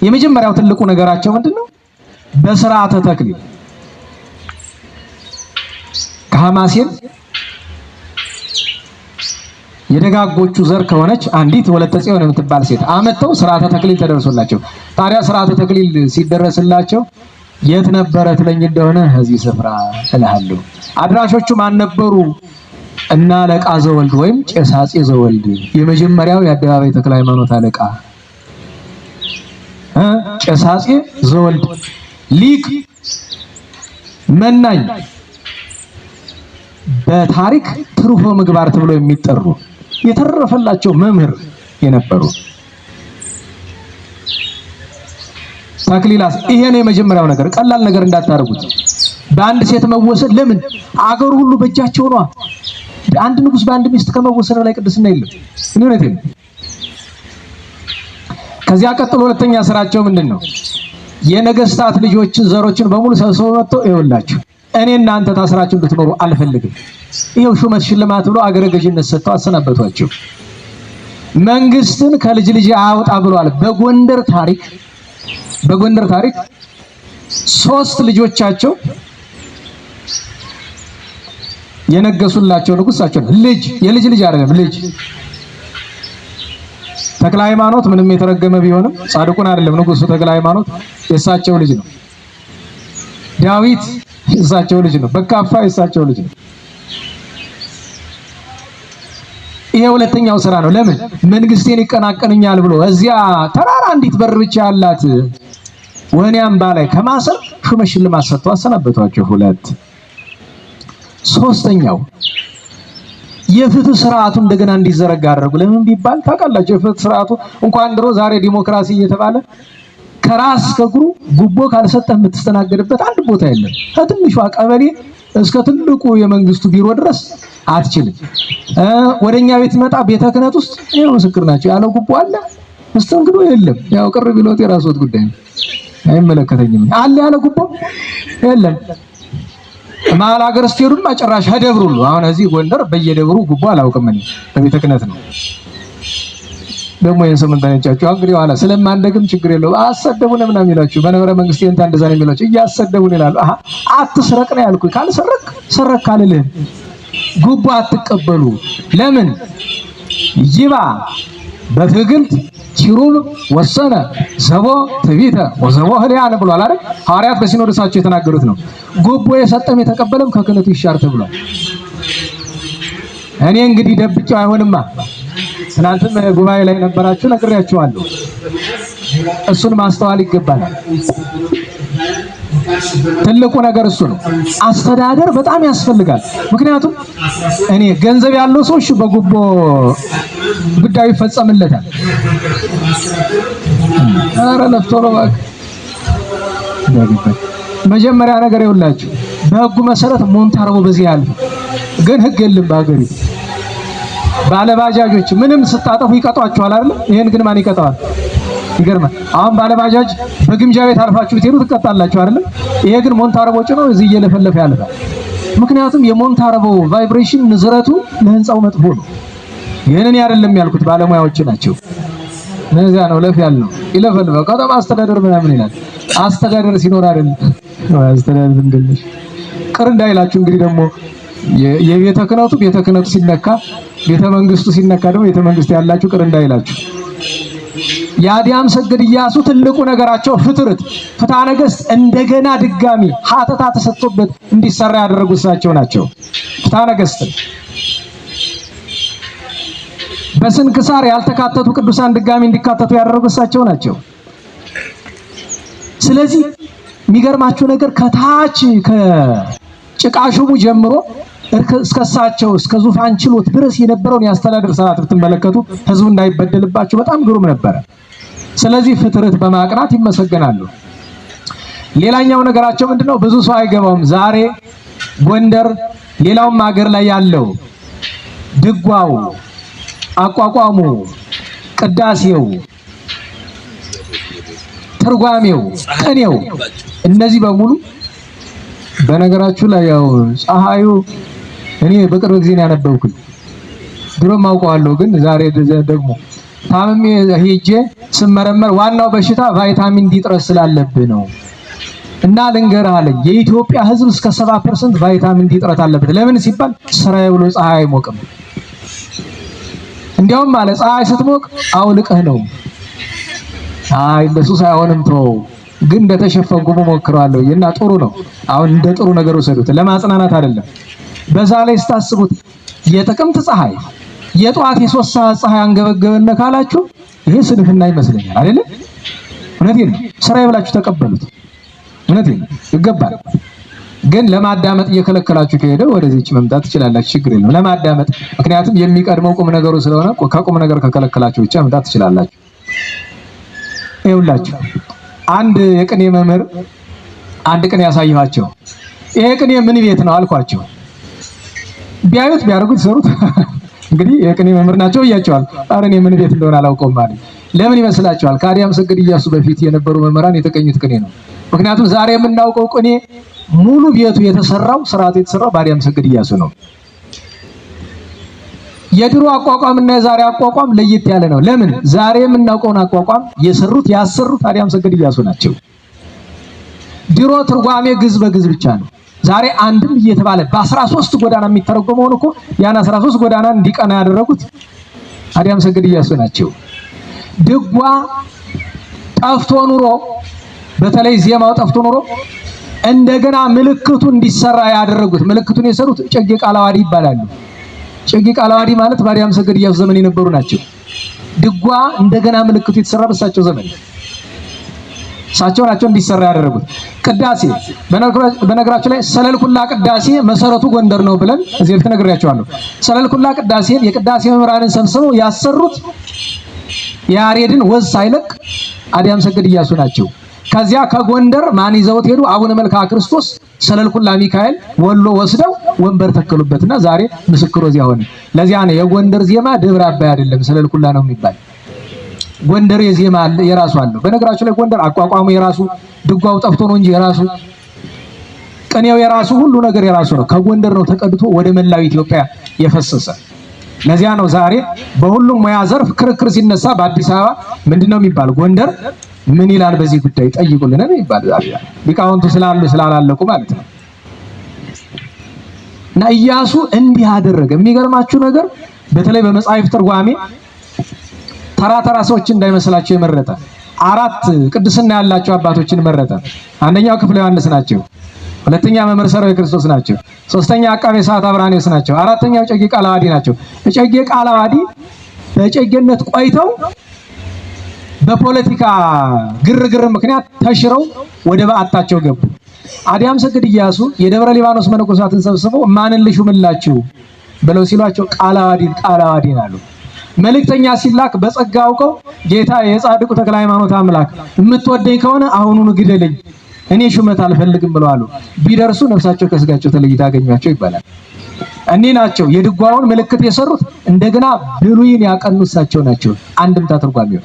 የመጀመሪያው ትልቁ ነገራቸው ምንድነው? በስርዓተ ተክሊል ከሐማሴን የደጋጎቹ ዘር ከሆነች አንዲት ወለተ ጽዮን የምትባል ሴት አመተው ስርዓተ ተክሊል ተደርሶላቸው። ታዲያ ስርዓተ ተክሊል ሲደረስላቸው የት ነበረ ትለኝ እንደሆነ እዚህ ስፍራ እልሃለሁ። አድራሾቹ ማን ነበሩ? እና አለቃ ዘወልድ ወይም ቄስ አፄ ዘወልድ፣ የመጀመሪያው የአደባባይ ተክለ ሃይማኖት አለቃ ቄስ አፄ ዘወልድ፣ ሊቅ መናኝ፣ በታሪክ ትሩፈ ምግባር ተብሎ የሚጠሩ የተረፈላቸው መምህር የነበሩ ተክሊላስ። ይሄ ነው የመጀመሪያው ነገር። ቀላል ነገር እንዳታረጉት። በአንድ ሴት መወሰን ለምን? አገሩ ሁሉ በእጃቸው ነው። አንድ ንጉስ በአንድ ሚስት ከመወሰን ላይ ቅድስና የለም። እውነት ነው። ከዚያ ቀጥሎ ሁለተኛ ስራቸው ምንድነው? የነገስታት ልጆችን ዘሮችን በሙሉ ሰብስበው መጥተው ይኸውላችሁ እኔ እናንተ ታስራችሁ እንድትኖሩ አልፈልግም፣ ይሄው ሹመት ሽልማት ብሎ አገረ ገዥነት ሰጥተው አሰናበቷቸው። መንግስትን ከልጅ ልጅ አውጣ ብሏል። በጎንደር ታሪክ 3 ልጆቻቸው የነገሱላቸው ንጉሳቸው የልጅ ልጅ አይደለም ልጅ ተክለ ሃይማኖት ምንም የተረገመ ቢሆንም ጻድቁን አይደለም ንጉሱ ተክለ ሃይማኖት የእሳቸው ልጅ ነው። ዳዊት የእሳቸው ልጅ ነው። በካፋ የእሳቸው ልጅ ነው። ይሄ ሁለተኛው ስራ ነው። ለምን? መንግስቴን ይቀናቀንኛል ብሎ እዚያ ተራራ አንዲት በር ብቻ ያላት ወህኒ አምባ ላይ ከማሰር ሹመት ሽልማት ሰጥተው አሰናበቷቸው። 2 ሶስተኛው የፍትህ ስርዓቱ እንደገና እንዲዘረጋ አደረጉ። ለምን ቢባል ታውቃላችሁ፣ የፍትህ ስርዓቱ እንኳን ድሮ ዛሬ ዲሞክራሲ እየተባለ ከራስ ከግሩ ጉቦ ካልሰጠህ የምትስተናገድበት አንድ ቦታ የለም። ከትንሿ ቀበሌ እስከ ትልቁ የመንግስቱ ቢሮ ድረስ አትችልም። ወደኛ ቤት መጣ ቤተ ክህነት ውስጥ ይሄው ምስክር ናቸው። ያለው ጉቦ አለ፣ መስተንግዶ የለም። ያው ቅር ቢሎት የራስዎት ጉዳይ ነው፣ አይመለከተኝም አለ። ያለ ጉቦ የለም። መሀል ሀገር ስትሄዱም ጭራሽ ደብሩ ሁሉ አሁን እዚህ ጎንደር በየደብሩ ጉቦ አላውቅም እኔ በቤተ ክህነት ነው። ደግሞ የሰምን ታነጫቸው እንግዲህ ኋላ ስለማንደግም ችግር የለውም። አሰደቡን ምናምን ይላችሁ በነበረ መንግስት የእንታ እንደዛ ነው የሚላችሁ። እያሰደቡን ይላሉ። አትስረቅ ነው ያልኩኝ። ካልሰረክ ሰረክ ካልልህ ጉቦ አትቀበሉ። ለምን? ይባ በትግልት ኪሩብ ወሰነ ዘቦ ትቢተ ወዘቦ ህሊያን ብሏል አይደል? ሐዋርያት በሲኖዶሳቸው የተናገሩት ነው። ጉቦ የሰጠም የተቀበለም ከክህነቱ ይሻር ተብሏል። እኔ እንግዲህ ደብቄው አይሆንማ። ትናንትም ጉባኤ ላይ ነበራችሁ ነግሬያችኋለሁ። እሱን ማስተዋል ይገባል። ትልቁ ነገር እሱ ነው። አስተዳደር በጣም ያስፈልጋል። ምክንያቱም እኔ ገንዘብ ያለው ሰው እሺ በጉቦ ጉዳዩ ይፈጸምለታል። ኧረ ለፍቶ ነው መጀመሪያ ነገር ይውላችሁ በህጉ መሰረት ሞንታርቦ በዚህ ያለ ግን ህግ የለም በአገሪቱ። ባለባጃጆች ምንም ስታጠፉ ይቀጧቸዋል አይደል? ይሄን ግን ማን ይቀጣዋል? ይገርማል። አሁን ባለባጃጅ በግምጃ ቤት አልፋችሁ ብትሄዱ ትቀጣላችሁ አይደል? ይሄ ግን ሞንታርቦ ጭኖ እዚህ እየለፈለፈ ያልፋል። ምክንያቱም የሞንታርቦ ቫይብሬሽን ንዝረቱ ለህንጻው መጥፎ ነው። ይሄንን አይደለም ያልኩት ባለሙያዎች ናቸው። ነዚያ ነው ለፍ ያለው ይለፈልፈው። ከተማ አስተዳደር ምናምን ይላል። አስተዳደር ሲኖር አይደለም አስተዳደር እንደልሽ ቅር እንዳይላችሁ። እንግዲህ ደግሞ የቤተ ክህነቱ ሲነካ ቤተ መንግስቱ ሲነካ ደግሞ ቤተ መንግስት ያላችሁ ቅር እንዳይላችሁ። የአዲያም ሰገድ ኢያሱ ትልቁ ነገራቸው ፍትሐ ነገሥት እንደገና ድጋሚ ሀተታ ተሰጥቶበት እንዲሰራ ያደረጉ እሳቸው ናቸው። ፍትሐ ነገሥት በስንክሳር ያልተካተቱ ቅዱሳን ድጋሚ እንዲካተቱ ያደረጉ እሳቸው ናቸው። ስለዚህ የሚገርማችሁ ነገር ከታች ከጭቃሹሙ ጀምሮ እስከሳቸው እስከ ዙፋን ችሎት ድረስ የነበረውን የአስተዳደር ስርዓት ብትመለከቱ ህዝቡ እንዳይበደልባቸው በጣም ግሩም ነበረ። ስለዚህ ፍትርት በማቅናት ይመሰገናሉ። ሌላኛው ነገራቸው ምንድነው? ብዙ ሰው አይገባውም። ዛሬ ጎንደር ሌላውም ሀገር ላይ ያለው ድጓው፣ አቋቋሙ፣ ቅዳሴው፣ ትርጓሜው፣ ቅኔው እነዚህ በሙሉ በነገራችሁ ላይ ያው ፀሐዩ እኔ በቅርብ ጊዜ ነው ያነበብኩት። ድሮም አውቀዋለሁ፣ ግን ዛሬ ደግሞ ታምሜ ሄጄ ስመረመር ዋናው በሽታ ቫይታሚን ዲ እጥረት ስላለብህ ነው እና ልንገርህ አለኝ። የኢትዮጵያ ህዝብ እስከ 70% ቫይታሚን ዲ እጥረት አለበት። ለምን ሲባል ስራዬ ብሎ ፀሐይ አይሞቅም። እንዲያውም ማለት ፀሐይ ስትሞቅ አውልቀህ ነው። አይ እንደሱ ሳይሆንም ተው ግን እንደተሸፈንኩ ሞክራለሁ እና ጥሩ ነው። አሁን እንደ ጥሩ ነገር ወሰዱት፣ ለማጽናናት አይደለም። በዛ ላይ ስታስቡት የጥቅምት ፀሐይ የጧት የ3 ሰዓት ፀሐይ አንገበገበነ ካላችሁ ይሄ ስንፍና ይመስለኛል አይደል? እውነቴን ነው። ስራዬ ብላችሁ ተቀበሉት። እውነቴን ነው፣ ይገባል። ግን ለማዳመጥ እየከለከላችሁ ከሄደ ወደዚህች መምጣት ትችላላችሁ፣ ችግር የለም። ለማዳመጥ ምክንያቱም የሚቀድመው ቁም ነገሩ ስለሆነ ከቁም ነገር ከከለከላችሁ ብቻ መምጣት ትችላላችሁ። ይኸውላችሁ አንድ የቅኔ መምህር አንድ ቅኔ ያሳየኋቸው። ይሄ ቅኔ ምን ቤት ነው አልኳቸው። ቢያዩት ቢያርጉት ሰሩት። እንግዲህ የቅኔ መምህር ናቸው እያቸዋል። ኧረ እኔ ምን ቤት እንደሆነ አላውቀውም ማለት ለምን ይመስላችኋል? ከአዲያም ሰገድ ኢያሱ በፊት የነበሩ መምህራን የተቀኙት ቅኔ ነው። ምክንያቱም ዛሬ የምናውቀው ቅኔ ሙሉ ቤቱ የተሰራው ስርዓቱ የተሰራው በአዲያም ሰገድ ኢያሱ ነው። የድሮ አቋቋምና የዛሬ አቋቋም ለየት ያለ ነው። ለምን? ዛሬ የምናውቀውን አቋቋም ያሰሩት አዲያም ሰገድ ኢያሱ ናቸው። ድሮ ትርጓሜ ግዝ በግዝ ብቻ ነው። ዛሬ አንድም እየተባለ በ13 ጎዳና የሚተረጎመውን እኮ ያን 13 ጎዳና እንዲቀና ያደረጉት አዲያም ሰገድ ኢያሱ ናቸው። ድጓ ጠፍቶ ኑሮ በተለይ ዜማው ጠፍቶ ኑሮ እንደገና ምልክቱ እንዲሰራ ያደረጉት ምልክቱን የሰሩት እጨጌ ቃላዋዲ ይባላሉ። እጨጌ ቃላዋዲ ማለት በአዲያም ሰገድ ኢያሱ ዘመን የነበሩ ናቸው። ድጓ እንደገና ምልክቱ የተሰራ በሳቸው ዘመን እሳቸው ናቸው እንዲሰራ ያደረጉት። ቅዳሴ በነገራችሁ ላይ ሰለልኩላ ቅዳሴ መሰረቱ ጎንደር ነው ብለን እዚህ በፊት ነግሬያቸዋለሁ። ሰለልኩላ ቅዳሴን የቅዳሴ መምህራንን ሰብስበው ያሰሩት ያሬድን ወዝ ሳይለቅ አዲያም ሰገድ ኢያሱ ናቸው። ከዚያ ከጎንደር ማን ይዘውት ሄዱ? አቡነ መልክዓ ክርስቶስ ሰለልኩላ ሚካኤል ወሎ ወስደው ወንበር ተከሉበትና ዛሬ ምስክሩ እዚያ ሆነ። ለዚያ ነው የጎንደር ዜማ ደብረ አባይ አይደለም ሰለልኩላ ነው የሚባል። ጎንደር የዜማ አለ የራሱ አለው። በነገራችሁ ላይ ጎንደር አቋቋሙ የራሱ፣ ድጓው ጠፍቶ ነው እንጂ የራሱ፣ ቅኔው የራሱ፣ ሁሉ ነገር የራሱ ነው። ከጎንደር ነው ተቀድቶ ወደ መላው ኢትዮጵያ የፈሰሰ። ለዚያ ነው ዛሬ በሁሉም ሙያ ዘርፍ ክርክር ሲነሳ በአዲስ አበባ ምንድነው የሚባል? ጎንደር ምን ይላል በዚህ ጉዳይ ጠይቁልን ነው የሚባል። ሊቃውንቱ ስላሉ ስላላለቁ ማለት ነው። እና ኢያሱ እንዲህ አደረገ። የሚገርማችሁ ነገር በተለይ በመጽሐፍ ትርጓሜ ተራ ሰዎች እንዳይመስላቸው የመረጠ 4 ቅድስና ያላቸው አባቶችን መረጠ። አንደኛው ክፍለ ዮሐንስ ናቸው። ሁለተኛ መምህር ሠራዊት ክርስቶስ ናቸው። ሶስተኛ አቃቤ ሰዓት አብራኔዎስ ናቸው። አራተኛው እጨጌ ቃላዋዲ ናቸው። እጨጌ ቃላዋዲ በእጨጌነት ቆይተው በፖለቲካ ግርግር ምክንያት ተሽረው ወደ በዓታቸው ገቡ። አዲያም ሰግድ ኢያሱ የደብረ ሊባኖስ መነኮሳትን ሰብስበው ማንን ልሹምላችሁ ብለው ሲሏቸው ቃለ ዓዋዲን አሉ። መልእክተኛ ሲላክ በጸጋ አውቀው ጌታ የጻድቁ ተክለ ሃይማኖት አምላክ የምትወደኝ ከሆነ አሁኑኑ ግደለኝ እኔ ሹመት አልፈልግም ብለው አሉ። ቢደርሱ ነፍሳቸው ከስጋቸው ተለይታ አገኟቸው ይባላል። እኒህ ናቸው የድጓውን ምልክት የሰሩት። እንደገና ብሉይን ያቀኑት እሳቸው ናቸው። አንድምታ ትርጓሜው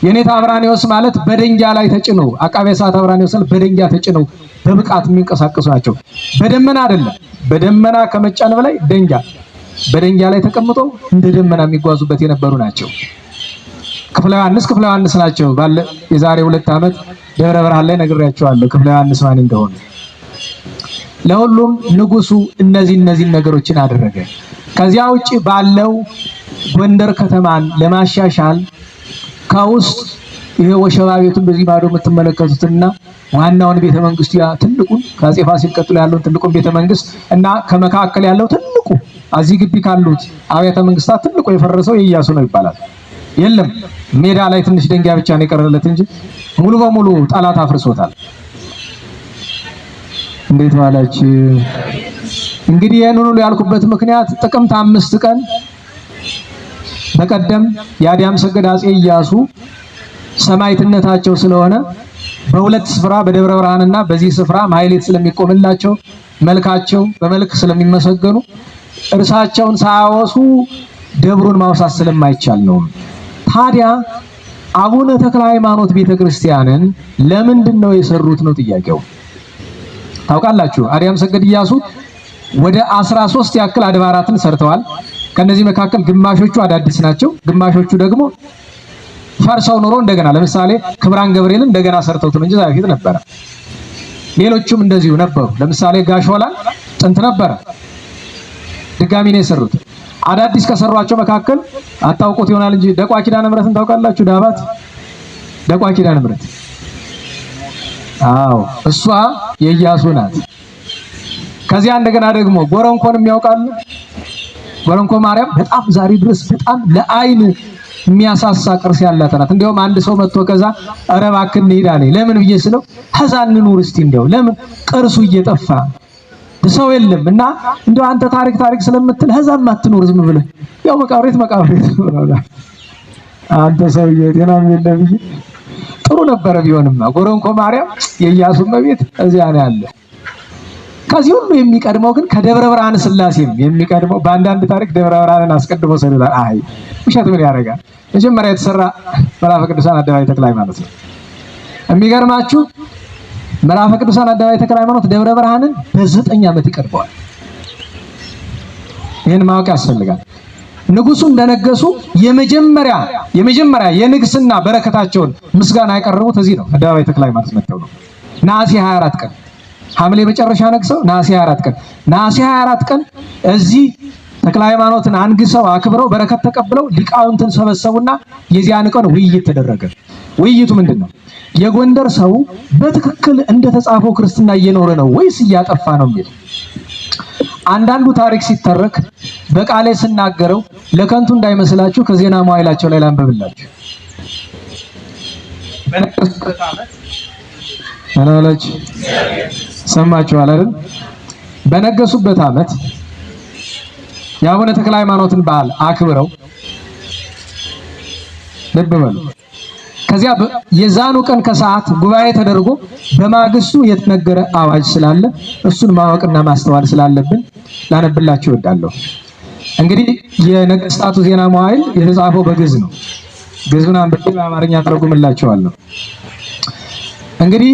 የኔታ አብራኒዎስ ማለት በደንጊያ ላይ ተጭነው አቃቤ ሰዓት አብራኒዎስ በደንጊያ ተጭነው በብቃት የሚንቀሳቀሱ ናቸው። በደመና አይደለም፣ በደመና ከመጫን በላይ ደንጊያ በደንጊያ ላይ ተቀምጠው እንደ ደመና የሚጓዙበት የነበሩ ናቸው። ክፍለ ዮሐንስ ናቸው። ባለ የዛሬ 2 ዓመት ደብረ ብርሃን ላይ ነግሬያቸዋለሁ ክፍለ ዮሐንስ ማን እንደሆነ። ለሁሉም ንጉሱ እነዚህ ነገሮችን አደረገ። ከዚያ ውጪ ባለው ጎንደር ከተማን ለማሻሻል ከውስጥ ይሄ ወሸባ ቤቱን በዚህ ባዶ የምትመለከቱትና ዋናውን ቤተ መንግስት ያ ትልቁን ከአፄ ፋሲል ቀጥሎ ያለውን ትልቁን ቤተ መንግስት እና ከመካከል ያለው ትልቁ እዚህ ግቢ ካሉት አብያተ መንግስታት ትልቁ የፈረሰው የኢያሱ ነው ይባላል። የለም ሜዳ ላይ ትንሽ ደንጊያ ብቻ ነው የቀረለት እንጂ ሙሉ በሙሉ ጠላት አፍርሶታል። እንዴት ዋላችሁ? እንግዲህ ይሄን ሁሉ ያልኩበት ምክንያት ጥቅምት 5 ቀን በቀደም የአዲያም ሰገድ አፄ ኢያሱ ሰማዕትነታቸው ስለሆነ በሁለት ስፍራ በደብረ ብርሃንና በዚህ ስፍራ ማህሌት ስለሚቆምላቸው መልካቸው በመልክ ስለሚመሰገኑ እርሳቸውን ሳያወሱ ደብሩን ማውሳት ስለማይቻል ነው። ታዲያ አቡነ ተክለ ሃይማኖት ቤተክርስቲያንን ለምንድን ነው የሰሩት ነው ጥያቄው። ታውቃላችሁ አዲያም ሰገድ ኢያሱ ወደ 13 ያክል አድባራትን ሰርተዋል። ከነዚህ መካከል ግማሾቹ አዳዲስ ናቸው፣ ግማሾቹ ደግሞ ፈርሰው ኖሮ እንደገና ለምሳሌ ክብራን ገብርኤልን እንደገና ሰርተውት ነው እንጂ ዛሬ ነበረ። ሌሎቹም እንደዚሁ ነበሩ። ለምሳሌ ጋሾላን ጥንት ነበረ፣ ድጋሚ ነው የሰሩት። አዳዲስ ከሰሯቸው መካከል አታውቁት ይሆናል እንጂ ደቋ ኪዳነ ምሕረትን ታውቃላችሁ? ዳባት ደቋ ኪዳነ ምሕረት አዎ እሷ የኢያሱ ናት። ከዚያ እንደገና ደግሞ ጎረንኮን የሚያውቃሉ? ጎረንኮ ማርያም በጣም ዛሬ ድረስ በጣም ለአይን የሚያሳሳ ቅርስ ያላት ናት። እንደውም አንድ ሰው መጥቶ ከዛ ኧረ እባክህ እንሂድ አለኝ። ለምን ብዬ ስለው ከዛ እንኑር እስቲ እንደው ለምን ቅርሱ እየጠፋ ሰው የለም እና እንደው አንተ ታሪክ ስለምትል ከዛም አትኑር ዝም ብለህ ያው መቃብሬት አንተ ሰውዬ ጤናም የለም ብዬ ጥሩ ነበረ። ቢሆንማ ጎረንኮ ማርያም የኢያሱ እመቤት እዚያ ነው ያለ። ከዚህ ሁሉ የሚቀድመው ግን ከደብረ ብርሃን ስላሴም የሚቀድመው በአንዳንድ ታሪክ ደብረ ብርሃንን አስቀድሞ ሰሩታል። አይ ውሸት ምን ያደርጋል? መጀመሪያ የተሰራ ምዕራፈ ቅዱሳን አደባባይ ተክለ ሃይማኖት ነው። የሚገርማችሁ ምዕራፈ ቅዱሳን አደባባይ ተክለ ሃይማኖት ደብረ ብርሃንን በ9 ዓመት ይቀድመዋል። ይህን ማወቅ ያስፈልጋል። ንጉሱ እንደነገሱ የመጀመሪያ የንግስና በረከታቸውን ምስጋና ያቀረቡት እዚህ ነው። አደባባይ ተክለ ሃይማኖት መጥተው ነው ነሐሴ 24 ቀን ሐምሌ መጨረሻ ነግሰው ነሐሴ 24 ቀን እዚህ ተክለ ሃይማኖትን አንግሰው አክብረው በረከት ተቀብለው ሊቃውንትን ሰበሰቡና የዚያን ቀን ውይይት ተደረገ። ውይይቱ ምንድነው? የጎንደር ሰው በትክክል እንደተጻፈው ክርስትና እየኖረ ነው ወይስ እያጠፋ ነው የሚል። አንዳንዱ ታሪክ ሲተረክ በቃሌ ስናገረው ለከንቱ እንዳይመስላችሁ ከዜና መዋዕላቸው ላይ ላንብብላችሁ። አላላች ሰማችኋል አይደል? በነገሱበት ዓመት የአቡነ ተክለ ሃይማኖትን በዓል አክብረው ልብ በሉ። ከዚያ የዛኑ ቀን ከሰዓት ጉባኤ ተደርጎ በማግስቱ የተነገረ አዋጅ ስላለ እሱን ማወቅና ማስተዋል ስላለብን ላነብላችሁ እወዳለሁ። እንግዲህ የነገስታቱ ዜና መዋዕል የተጻፈው በግዕዝ ነው። ግዕዙን አንብቤ በአማርኛ ተረጉምላችኋለሁ። እንግዲህ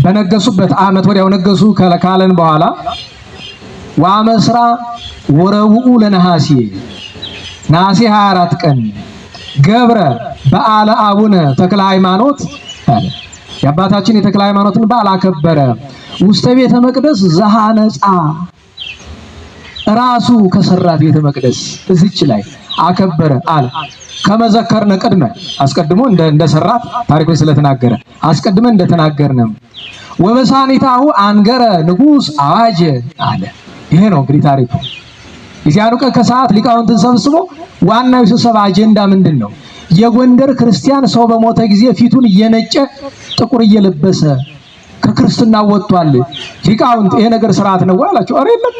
በነገሱበት ዓመት ወዲያው ነገሱ ካለን በኋላ ወአመስራ ወረቡኡ ለነሐሴ ነሐሴ 24 ቀን ገብረ በዓለ አቡነ ተክለ ሃይማኖት አለ። የአባታችን የተክለ ሃይማኖትን በዓል አከበረ። ውስተ ቤተ መቅደስ ዘሐነጻ ራሱ ከሰራት ቤተ መቅደስ እዚች ላይ አከበረ አለ። ከመዘከርነ ቅድመ አስቀድሞ እንደሰራት ታሪኩ ስለተናገረ አስቀድመን እንደተናገርነም ወበሳኒታሁ አንገረ ንጉስ አዋጀ አለ። ይሄ ነው እንግዲህ ታሪኩ። የዚያኑ ቀን ከሰዓት ሊቃውንትን ሰብስቦ ዋናው የስብሰባ አጀንዳ ምንድን ነው? የጎንደር ክርስቲያን ሰው በሞተ ጊዜ ፊቱን እየነጨ ጥቁር እየለበሰ ከክርስትና ወጥቷል። ሊቃውንት ይሄ ነገር ስርዓት ነው አላቸው። አረ የለም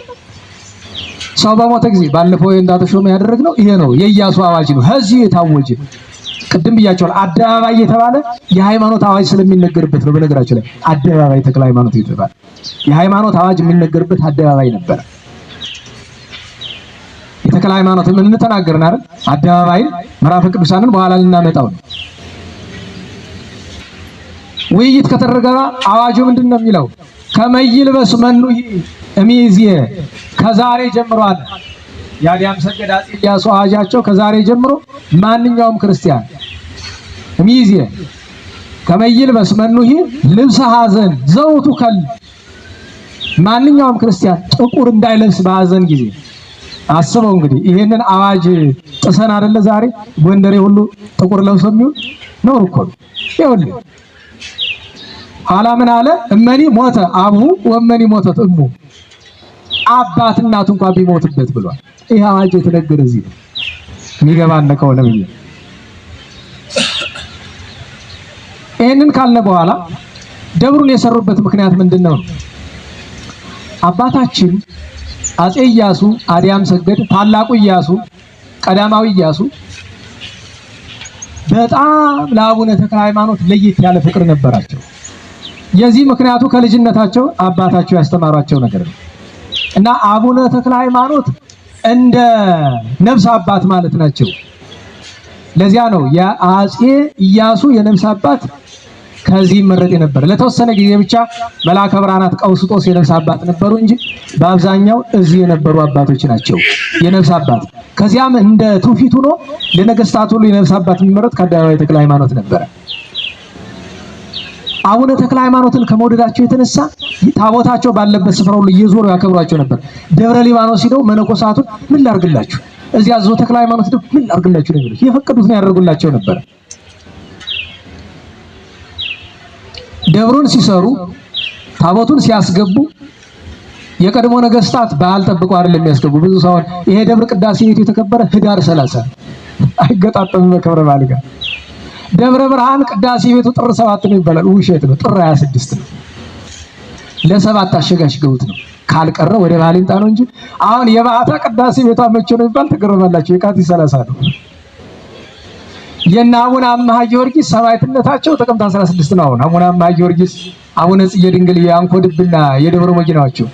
ሰው በሞተ ጊዜ ባለፈው እንዳተሾመ ያደረግነው ይሄ ነው፣ የኢያሱ አዋጅ ነው። ከዚህ የታወጀ ቅድም ብያቸዋል። አደባባይ የተባለ የሃይማኖት አዋጅ ስለሚነገርበት ነው። በነገራችን ላይ አደባባይ ተክለ ሃይማኖት የተባለ የሃይማኖት አዋጅ የሚነገርበት አደባባይ ነበር። የተክለ ሃይማኖት ምን ተናገርን አይደል? አደባባይ ምዕራፈ ቅዱሳንን በኋላ ልናመጣው ነው። ውይይት ከተደረገ አዋጁ ምንድነው የሚለው? ከመይልበስ መኑሂ እሚይዝየ ከዛሬ ጀምሮ አለ የአዲያም ሰገድ አፄ ኢያሱ አዋጃቸው ከዛሬ ጀምሮ ማንኛውም ክርስቲያን እሚይዝየ ከመይልበስ መኑሂ ልብሰ ሐዘን ዘውቱ ከል ማንኛውም ክርስቲያን ጥቁር እንዳይለብስ በሐዘን ጊዜ። አስበው እንግዲህ ይሄንን አዋጅ ጥሰን አይደለ ዛሬ ጎንደሬ ሁሉ ጥቁር ለብሶ የሚውል ነው እኮ ይኸውልህ። ኋላ ምን አለ? እመኒ ሞተ አብሁ ወመኒ ሞተት እሙ አባት እናቱ እንኳን ቢሞትበት ብሏል። ይሄ አዋጅ የተነገረ እዚህ ነው። የሚገባን ከሆነ ብዬ ይሄንን ካልነ በኋላ ደብሩን የሰሩበት ምክንያት ምንድነው? አባታችን አፄ ኢያሱ አዲያም ሰገድ ታላቁ ኢያሱ ቀዳማዊ ኢያሱ በጣም ለአቡነ ተክለ ሃይማኖት ለየት ያለ ፍቅር ነበራቸው። የዚህ ምክንያቱ ከልጅነታቸው አባታቸው ያስተማሯቸው ነገር ነው እና አቡነ ተክለ ሃይማኖት እንደ ነፍስ አባት ማለት ናቸው። ለዚያ ነው የአፄ ኢያሱ የነፍስ አባት ከዚህ መረጥ ነበር። ለተወሰነ ጊዜ ብቻ መልአከ ብርሃናት ቀውስጦስ የነፍስ አባት ነበሩ እንጂ በአብዛኛው እዚህ የነበሩ አባቶች ናቸው የነፍስ አባት። ከዚያም እንደ ትውፊት ሆኖ ለነገስታት ሁሉ የነፍስ አባት የሚመረጥ ከአደባባይ ተክለ ሃይማኖት ነበረ። አቡነ ተክለ ሃይማኖትን ከመውደዳቸው የተነሳ ታቦታቸው ባለበት ስፍራ ሁሉ እየዞሩ ያከብሯቸው ነበር። ደብረ ሊባኖስ ሄደው መነኮሳቱን ምን ላርግላችሁ፣ እዚያ አዞ ተክለ ሃይማኖት ሄደው ምን ላርግላችሁ ነው የሚሉት። የፈቀዱትን ያደርጉላቸው ነበር። ደብሩን ሲሰሩ ታቦቱን ሲያስገቡ የቀድሞ ነገስታት በዓል ጠብቀው አይደለም የሚያስገቡ። ብዙ ሰው ይሄ ደብር ቅዳሴ ቤቱ የተከበረ ህዳር 30 አይገጣጠምም ከብረ በዓል ጋር። ደብረ ብርሃን ቅዳሴ ቤቱ ጥር 7 ነው ይባላል። ውሸት ነው። ጥር 26 ነው። ለሰባት አሸጋሽገውት ነው። ካልቀረ ወደ በዓል ይምጣ ነው እንጂ አሁን የባዓታ ቅዳሴ ቤቷ መቼ ነው ይባል ተገረማላችሁ። የካቲት 30 ነው። የእነ አቡነ አምሃ ጊዮርጊስ ሰማዕትነታቸው ጥቅምት 16 ነው። አቡነ አምሃ ጊዮርጊስ አቡነ ጽጌ ድንግል የአንኮድብና የደብረ መኪናቸው።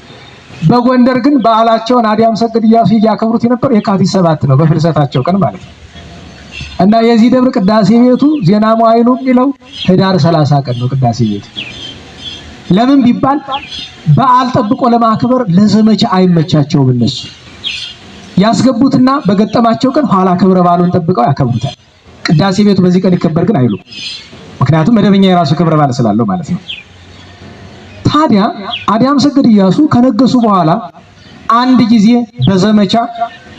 በጎንደር ግን በዓላቸውን አዲያም ሰገድ ኢያሱ ያከብሩት የነበር የካቲት 7 ነው፣ በፍልሰታቸው ቀን ማለት ነው። እና የዚህ ደብር ቅዳሴ ቤቱ ዜና መዋዕሉ የሚለው ህዳር 30 ቀን ነው ቅዳሴ ቤቱ። ለምን ቢባል በዓል ጠብቆ ለማክበር ለዘመቻ አይመቻቸውም። እነሱ ያስገቡትና በገጠማቸው ቀን ኋላ ክብረ በዓሉን ጠብቀው ያከብሩታል። ቅዳሴ ቤቱ በዚህ ቀን ይከበር ግን አይሉ። ምክንያቱም መደበኛ የራሱ ክብረ በዓል ስላለው ማለት ነው። ታዲያ አዲያም ሰገድ ኢያሱ ከነገሱ በኋላ አንድ ጊዜ በዘመቻ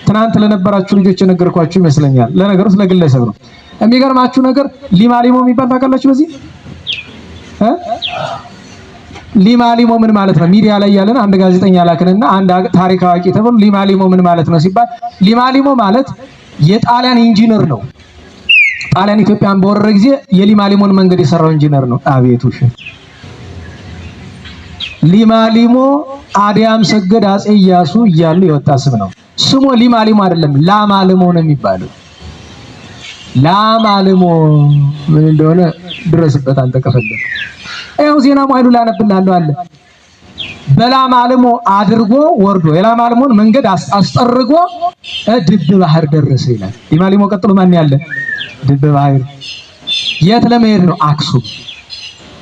ትናንት ለነበራችሁ ልጆች የነገርኳችሁ ይመስለኛል። ለነገሩ ስለግለሰብ ነው። የሚገርማችሁ ነገር ሊማሊሞ የሚባል ታውቃላችሁ? በዚህ ሊማሊሞ ምን ማለት ነው? ሚዲያ ላይ ያለን አንድ ጋዜጠኛ ላክንና አንድ ታሪክ አዋቂ ተብሎ ሊማሊሞ ምን ማለት ነው ሲባል ሊማሊሞ ማለት የጣሊያን ኢንጂነር ነው። ጣሊያን ኢትዮጵያን በወረረ ጊዜ የሊማሊሞን መንገድ የሰራው ኢንጂነር ነው። አቤቱ ሊማሊሞ አዲያም ሰገድ አፄ ኢያሱ እያሉ የወጣ ስም ነው። ስሙ ሊማሊሞ አይደለም፣ ላማልሞ ነው የሚባለው። ላማልሞ ምን እንደሆነ ድረስበት አንተ ከፈለክ። ያው ዜና መዋዕሉ ላነብልሃለሁ አለ። በላማልሞ አድርጎ ወርዶ የላማልሞን መንገድ አስጠርጎ ድብ ባህር ደረሰ ይላል። ሊማሊሞ ቀጥሎ ማን ያለ? ድብ ባህር። የት ለመሄድ ነው? አክሱም።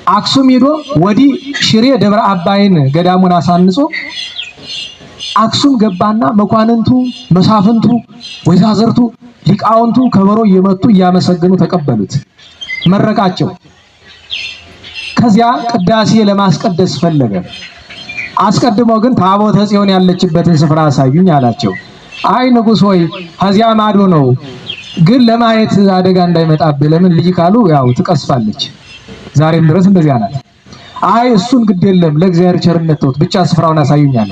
አክሱም ሄዶ ወዲህ ሽሬ ደብረ አባይን ገዳሙን አሳንጾ አክሱም ገባና መኳንንቱ፣ መሳፍንቱ፣ ወይዛዝርቱ፣ ሊቃውንቱ ከበሮ እየመቱ እያመሰገኑ ተቀበሉት፣ መረቃቸው። ከዚያ ቅዳሴ ለማስቀደስ ፈለገ። አስቀድመው ግን ታቦተ ጽዮን ያለችበትን ስፍራ አሳዩኝ አላቸው። አይ ንጉሥ ሆይ ከዚያ ማዶ ነው፣ ግን ለማየት አደጋ እንዳይመጣብህ ለምን ልጅ ካሉ ያው ትቀስፋለች። ዛሬም ድረስ እንደዚያ ናት። አይ እሱን ግድ የለም ለእግዚአብሔር ቸርነት ተውት፣ ብቻ ስፍራውን አሳዩኝ አለ።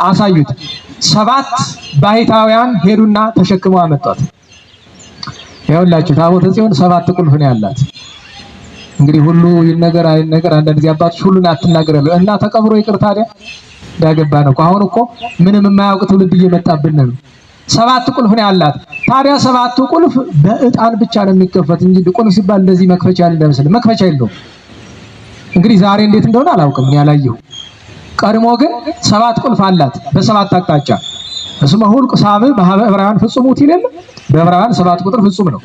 አሳዩት። 7 ባሕታውያን ሄዱና ተሸክመው አመጧት። ይኸውላችሁ ታቦተ ጽዮን 7 ቁልፍ ነው ያላት። እንግዲህ ሁሉ ይነገር አይነገር አንዳንድ ጊዜ አባቶች ሁሉን አትናገራለሁ እና ተቀብሮ ይቅር ታዲያ ዳገባ ነው። አሁን እኮ ምንም የማያውቅ ትውልድ እየመጣብን ነው። 7 ቁልፍ ነው ያላት። ታዲያ 7ቱ ቁልፍ በዕጣን ብቻ ነው የሚከፈት እንጂ ቁልፍ ሲባል እንደዚህ መክፈቻ እንደምስል መክፈቻ የለውም። እንግዲህ ዛሬ እንዴት እንደሆነ አላውቅም ያላየው። ቀድሞ ግን 7 ቁልፍ አላት በ7 አቅጣጫ። እስመ ሁልቅ ሳብዕ በዕብራውያን ፍጹም ውእቱ ይላል። በዕብራውያን 7 ቁጥር ፍጹም ነው።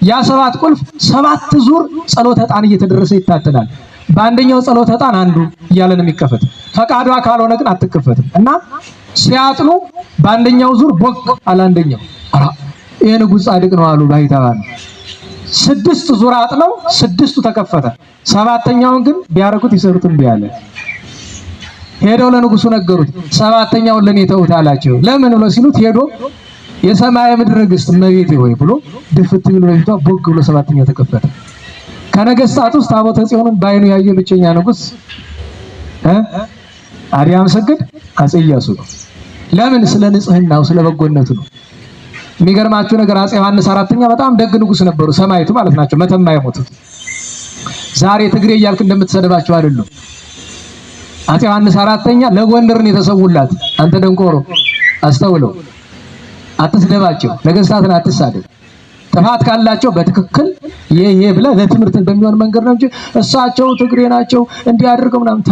ያ 7 ቁልፍ 7 ዙር ጸሎተ ዕጣን እየተደረሰ ይታተናል። በአንደኛው ጸሎተ ዕጣን አንዱ እያለ ነው የሚከፈት። ፈቃዷ ካልሆነ ግን አትከፈትም እና ሲያጥኑ በአንደኛው ዙር ቦግ አለ አንደኛው። አራ ይሄ ንጉሥ ጻድቅ ነው አሉ ባይታባን። 6 ዙር አጥነው 6ቱ ተከፈተ። 7ኛውን ግን ቢያረኩት ይሰሩት እምቢ አለ። ሄደው ለንጉሱ ነገሩት። 7ኛውን ለኔ ተውት አላቸው። ለምን ብሎ ሲሉት ሄዶ የሰማይ ምድር ንግሥት እመቤቴ ሆይ ብሎ ድፍት ብሎ ይቷ ቦግ ብሎ 7ኛው ተከፈተ። ከነገስታት ውስጥ ታቦተ ጽዮንን ባይኑ ያየ ብቸኛ ንጉስ አርያም ሰገድ አፄ ኢያሱ ነው። ለምን? ስለ ንጽህናው ስለ በጎነቱ ነው። የሚገርማችሁ ነገር አፄ ዮሐንስ 4ኛ በጣም ደግ ንጉስ ነበሩ። ሰማይቱ ማለት ናቸው። መተማ የሞቱት ዛሬ ትግሬ እያልክ እንደምትሰደባቸው አይደለም። አፄ ዮሐንስ 4ኛ ለጎንደር ነው የተሰውላት። አንተ ደንቆሮ አስተውለው፣ አትስደባቸው። ነገስታትን አትሳደብ። ጥፋት ካላቸው በትክክል ይሄ ብለህ ለትምህርት በሚሆን መንገድ ነው እንጂ እሳቸው ትግሬ ናቸው እንዲያደርገው ምናምን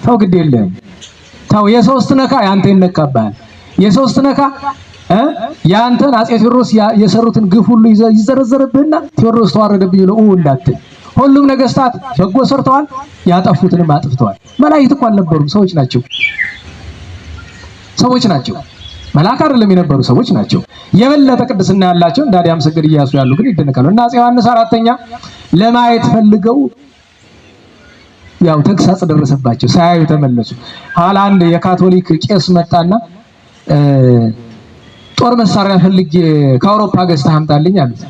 ተው ግድ የለም ተው። የሶስት ነካ ያንተ ይነካባል። የሶስት ነካ ያንተን አፄ ቴዎድሮስ የሰሩትን ግፍ ሁሉ ይዘረዘርብህና ቴዎድሮስ ተዋረደብኝ ነው እንዳትል። ሁሉም ነገስታት በጎ ሰርተዋል፣ ያጠፉትንም አጥፍተዋል። መላእክት እኮ አልነበሩም፣ ሰዎች ናቸው። መልአክ አይደለም የነበሩ ሰዎች ናቸው። የበለጠ ቅድስና ያላቸው እንደ አርያም ሰገድ ኢያሱ ያሉ ግን ይደነቃሉ። እና አፄ ዮሐንስ 4ኛ ለማየት ፈልገው ያው ተግሳጽ ደረሰባቸው። ሳያዩ ተመለሱ። ኋላ አንድ የካቶሊክ ቄስ መጣና ጦር መሳሪያ ፈልጌ ከአውሮፓ ገዝተህ አምጣልኝ አሉት።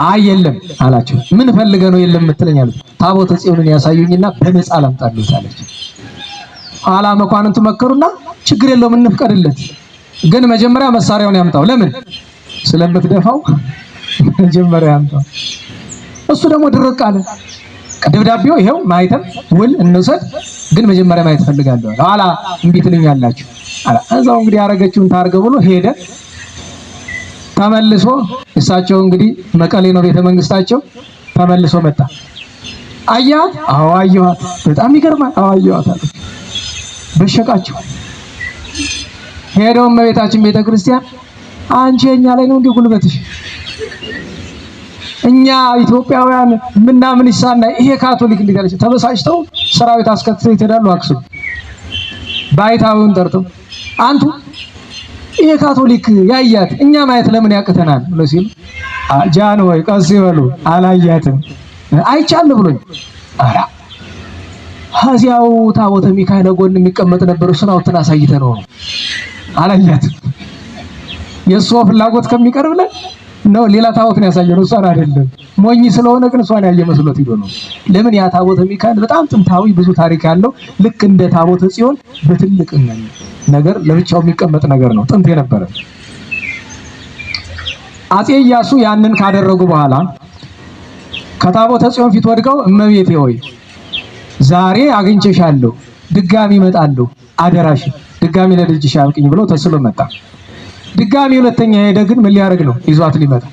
አይ የለም አላቸው። ምን ፈልገህ ነው የለም የምትለኝ አሉት። ታቦተ ጽዮንን ያሳዩኝና በነፃ ላምጣልህ አላቸው። ኋላ መኳንንቱ መከሩና ችግር የለውም እንፍቀድለት፣ ግን መጀመሪያ መሳሪያውን ያምጣው። ለምን? ስለምትደፋው መጀመሪያ ያምጣው። እሱ ደግሞ ድርቅ አለ። ደብዳቤው ይሄው ማይተም ውል እንውሰድ፣ ግን መጀመሪያ ማየት ፈልጋለሁ። ኋላ እምቢ ትሉኛላችሁ አላ። እዛው እንግዲህ ያረገችውን ታርገው ብሎ ሄደ። ተመልሶ እሳቸው እንግዲህ መቀሌ ነው ቤተ መንግስታቸው። ተመልሶ መጣ። አያት? አዎ አየኋት። በጣም ይገርማል። አዎ አየኋት አለ። በሸቃቸው ሄደው እመቤታችን ቤተክርስቲያን አንቺ የኛ ላይ ነው እንዴ ጉልበትሽ? እኛ ኢትዮጵያውያን ምናምን ይሳና ይሄ ካቶሊክ እንዴት ያለች? ተበሳጭተው ሰራዊት አስከትተው ይተዳሉ። አክሱም ባይታውን ጠርተው አንቱ ይሄ ካቶሊክ ያያት እኛ ማየት ለምን ያቅተናል ብሎ ሲሉ ጃን ወይ ቀስ ይበሉ አላያትም አይቻል ብሎኝ አራ ሀዚያው ታቦተ ሚካኤል ጎን የሚቀመጥ ነበር። እሱን አውጥተን አሳይተን ነው አላያትም። የእሷ ፍላጎት ከሚቀርብለን ነው ሌላ ታቦት ነው ያሳየነው፣ እሷን አይደለም። ሞኝ ስለሆነ ግን እሷን ያየ መስሎት ይዶ ነው። ለምን? ያ ታቦተ ሚካኤል በጣም ጥንታዊ ብዙ ታሪክ ያለው ልክ እንደ ታቦተ ጽዮን በትልቅ ነገር ለብቻው የሚቀመጥ ነገር ነው፣ ጥንት የነበረ። አፄ ኢያሱ ያንን ካደረጉ በኋላ ከታቦተ ጽዮን ፊት ወድቀው እመቤቴ ሆይ ዛሬ አግኝቼሻለሁ፣ ድጋሚ እመጣለሁ፣ አደራሽ ድጋሚ ለልጅሽ አብቅኝ ብሎ ተስሎ መጣ። ድጋሚ ሁለተኛ ሄደ። ግን ምን ሊያደርግ ነው? ይዟት ሊመጣ።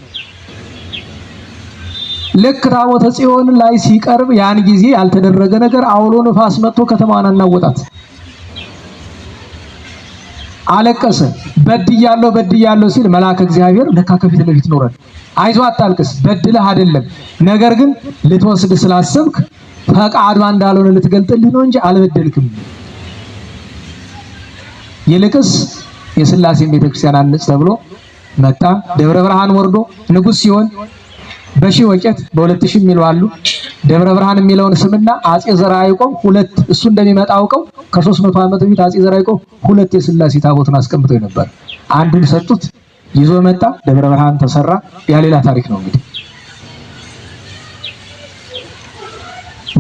ልክ ታቦተ ጽዮን ላይ ሲቀርብ ያን ጊዜ ያልተደረገ ነገር አውሎ ነፋስ መጥቶ ከተማዋን አናወጣት። አለቀሰ። በድያለሁ ሲል መልአከ እግዚአብሔር ለካ ከፊት ለፊት ኖረን፣ አይዞህ አታልቅስ፣ በድለህ አይደለም፣ ነገር ግን ልትወስድ ስላሰብክ ፈቃዷ እንዳልሆነ ልትገልጥልህ ነው እንጂ አልበደልክም። ይልቅስ የሥላሴን ቤተክርስቲያን አንጽ ተብሎ መጣ። ደብረ ብርሃን ወርዶ ንጉስ ሲሆን በሺህ ወቄት በ2000 የሚሉ አሉ። ደብረ ብርሃን የሚለውን ስምና አፄ ዘርዓ ያዕቆብ ሁለት እሱ እንደሚመጣ አውቀው ከ300 ዓመት በፊት አፄ ዘርዓ ያዕቆብ ሁለት የሥላሴ ታቦትን አስቀምጠው ነበር። አንዱን ሰጡት፣ ይዞ መጣ። ደብረ ብርሃን ተሰራ። ያ ሌላ ታሪክ ነው። እንግዲህ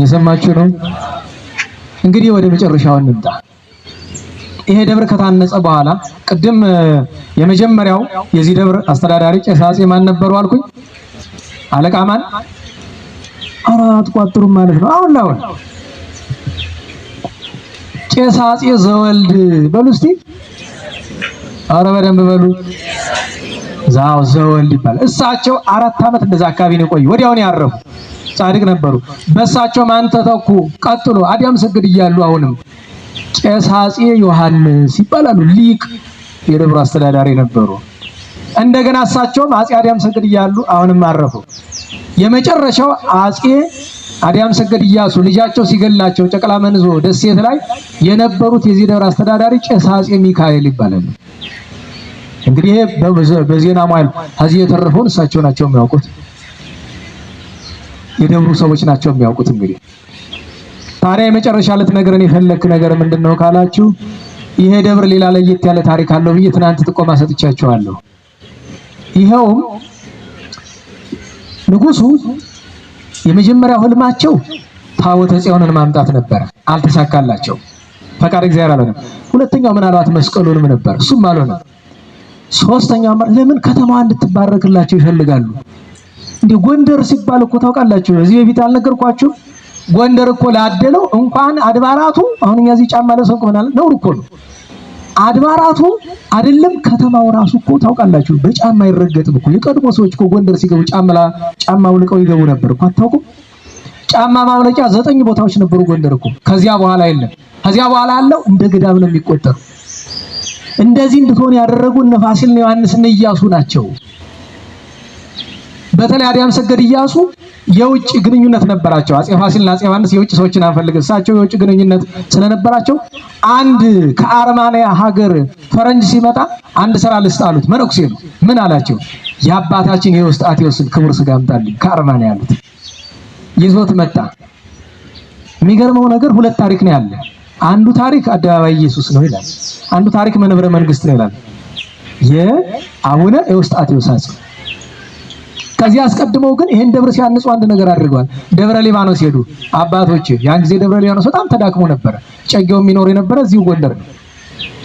የሰማችሁ ነው። እንግዲህ ወደ መጨረሻው እንምጣ። ይሄ ደብር ከታነጸ በኋላ ቅድም የመጀመሪያው የዚህ ደብር አስተዳዳሪ ቄስ አፄ ማን ነበሩ አልኩኝ? አለቃ ማን? አትቋጥሩም ማለት ነው። አሁን ቄስ አፄ ዘወልድ በሉ እስቲ፣ ኧረ በደንብ በሉ። ዛው ዘወልድ ይባላል። እሳቸው 4 ዓመት እንደዛ አካባቢ ነው የቆዩ። ወዲያውን ያረፉ ጻድቅ ነበሩ። በእሳቸው ማን ተተኩ? ቀጥሎ አዲያም ሰገድ እያሉ አሁንም ቄስ አፄ ዮሐንስ ይባላሉ። ሊቅ የደብሩ አስተዳዳሪ ነበሩ። እንደገና እሳቸውም አፄ አዲያም ሰገድ እያሉ አሁንም አረፉ። የመጨረሻው አፄ አዲያም ሰገድ እያሱ ልጃቸው ሲገላቸው ጨቅላ መንዞ ደሴት ላይ የነበሩት የዚህ ደብር አስተዳዳሪ ቄስ አፄ ሚካኤል ይባላሉ። እንግዲህ በዜና ማይል ከዚህ የተረፈውን እሳቸው ናቸው የሚያውቁት፣ የደብሩ ሰዎች ናቸው የሚያውቁት። እንግዲህ ታዲያ የመጨረሻ ልትነግረን የፈለክ ነገር ምንድነው ካላችሁ፣ ይሄ ደብር ሌላ ለየት ያለ ታሪክ አለው ብዬ ትናንት ጥቆማ ሰጥቻችኋለሁ። ይኸውም ንጉሱ የመጀመሪያው ህልማቸው ታቦተ ጽዮንን ማምጣት ነበር፣ አልተሳካላቸው። ፈቃድ እግዚአብሔር አልሆነም። ሁለተኛው ምናልባት መስቀሉንም ነበር፣ እሱም አልሆነም። ሶስተኛው ለምን ከተማዋ እንድትባረክላቸው ይፈልጋሉ። እንዴ ጎንደር ሲባል እኮ ታውቃላችሁ፣ እዚህ በፊት አልነገርኳችሁ? ጎንደር እኮ ላደለው እንኳን አድባራቱ አሁን እኛ እዚህ ጫማ ለሰው ቆናል ነው እኮ ነው። አድባራቱ አይደለም ከተማው ራሱ እኮ ታውቃላችሁ በጫማ አይረገጥም እኮ። የቀድሞ ሰዎች እኮ ጎንደር ሲገቡ ጫማ አውልቀው ይገቡ ነበር እኮ አታውቁም? ጫማ ማውለቂያ 9 ቦታዎች ነበሩ ጎንደር እኮ። ከዚያ በኋላ የለም። ከዚያ በኋላ ያለው እንደ ገዳም ነው የሚቆጠሩ። እንደዚህ እንድትሆን ያደረጉ እነ ፋሲል ነው ዮሐንስ ነው ኢያሱ ናቸው። በተለይ አዲያም ሰገድ ኢያሱ የውጭ ግንኙነት ነበራቸው። አፄ ፋሲልና አፄ ዮሐንስ የውጭ ሰዎችን አንፈልግም። እሳቸው የውጭ ግንኙነት ስለነበራቸው አንድ ከአርማንያ ሀገር ፈረንጅ ሲመጣ አንድ ስራ ልስጥ አሉት። መነኩሴ ነው። ምን አላቸው? የአባታችን የውስጣቴዎስን ክቡር ስጋ አምጣልኝ ከአርማንያ አሉት። ይዞት መጣ። የሚገርመው ነገር 2 ታሪክ ነው ያለ። አንዱ ታሪክ አደባባይ ኢየሱስ ነው ይላል። አንዱ ታሪክ መንበረ መንግስት ነው ይላል። የአቡነ የውስጣቴዎስ አጽም። ከዚህ አስቀድመው ግን ይሄን ደብር ሲያንጹ አንድ ነገር አድርገዋል። ደብረ ሊባኖስ ሄዱ አባቶች። ያን ጊዜ ደብረ ሊባኖስ በጣም ተዳክሞ ነበር። ጨጌው የሚኖር የነበረ እዚሁ ጎንደር ነው።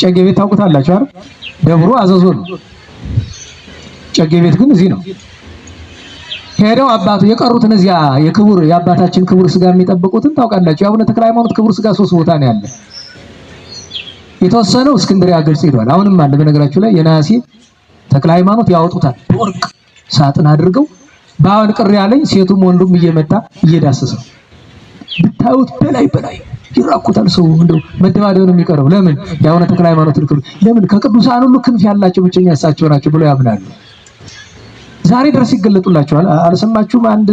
ጨጌ ቤት ታውቁታላችሁ አይደል? ደብሩ አዘዞ ነው። ጨጌ ቤት ግን እዚህ ነው። ሄደው አባቱ የቀሩትን እዚያ የክቡር የአባታችን ክቡር ስጋ የሚጠብቁትን ታውቃላችሁ። የአቡነ ተክለ ሃይማኖት ክቡር ስጋ 3 ቦታ ነው ያለ። የተወሰነው እስክንድርያ ግብጽ ሄዷል። አሁንም አለ። በነገራችሁ ላይ የነሐሴ ተክለ ሃይማኖት ያወጡታል በወርቅ ሳጥን አድርገው። በአሁን ቅር ያለኝ ሴቱም ወንዱም እየመጣ እየዳሰሰው ብታዩት በላይ ይራኩታል። ሰው እንደው መደባደብ ነው የሚቀረው። ለምን? የአቡነ ተክለ ሃይማኖት ለምን? ከቅዱሳን ሁሉ ክንፍ ያላቸው ብቸኛ እሳቸው ናቸው ብለው ያምናሉ። ዛሬ ድረስ ይገለጡላቸዋል። አልሰማችሁም? አንድ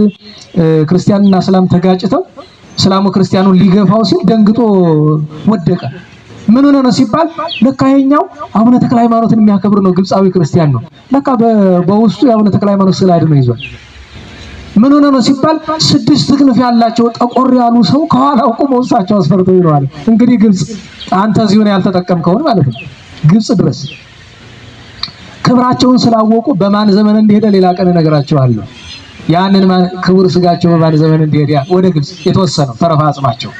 ክርስቲያንና እስላም ተጋጭተው እስላሙ ክርስቲያኑን ሊገፋው ሲል ደንግጦ ወደቀ። ምን ሆነ ነው ሲባል ለካ ይሄኛው አቡነ ተክለ ሃይማኖትን የሚያከብር ነው፣ ግብጻዊ ክርስቲያን ነው። ለካ በውስጡ የአቡነ ተክለ ሃይማኖት ስዕል አድኖ ይዟል። ምን ሆነ ነው ሲባል 6 ክንፍ ያላቸው ጠቆር ያሉ ሰው ከኋላው ቆመው እሳቸው አስፈርተው ይለዋል። እንግዲህ ግብጽ አንተ እዚሁ ነው ያልተጠቀምከውን ማለት ነው። ግብጽ ድረስ ክብራቸውን ስላወቁ በማን ዘመን እንደሄደ ሌላ ቀን እነግራቸዋለሁ። ያንን ክቡር ስጋቸው በማን ዘመን እንደሄደ ወደ ግብጽ የተወሰነው ተረፈ አጽማቸው።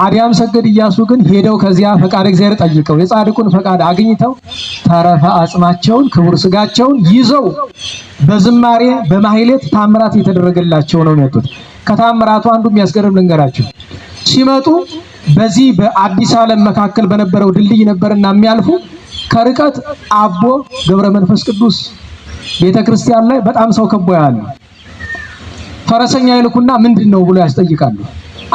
አዲያም ሰገድ ኢያሱ ግን ሄደው ከዚያ ፈቃድ እግዚአብሔር ጠይቀው የጻድቁን ፈቃድ አግኝተው ተረፈ አጽማቸውን ክቡር ስጋቸውን ይዘው በዝማሬ በማህሌት ታምራት የተደረገላቸው ነው የመጡት። ከታምራቱ አንዱ የሚያስገርም ልንገራችሁ። ሲመጡ በዚህ በአዲስ ዓለም መካከል በነበረው ድልድይ ነበርና የሚያልፉ ከርቀት አቦ ገብረ መንፈስ ቅዱስ ቤተክርስቲያን ላይ በጣም ሰው ከቦ ያሉ ፈረሰኛ ይልኩና ምንድነው ብሎ ያስጠይቃሉ።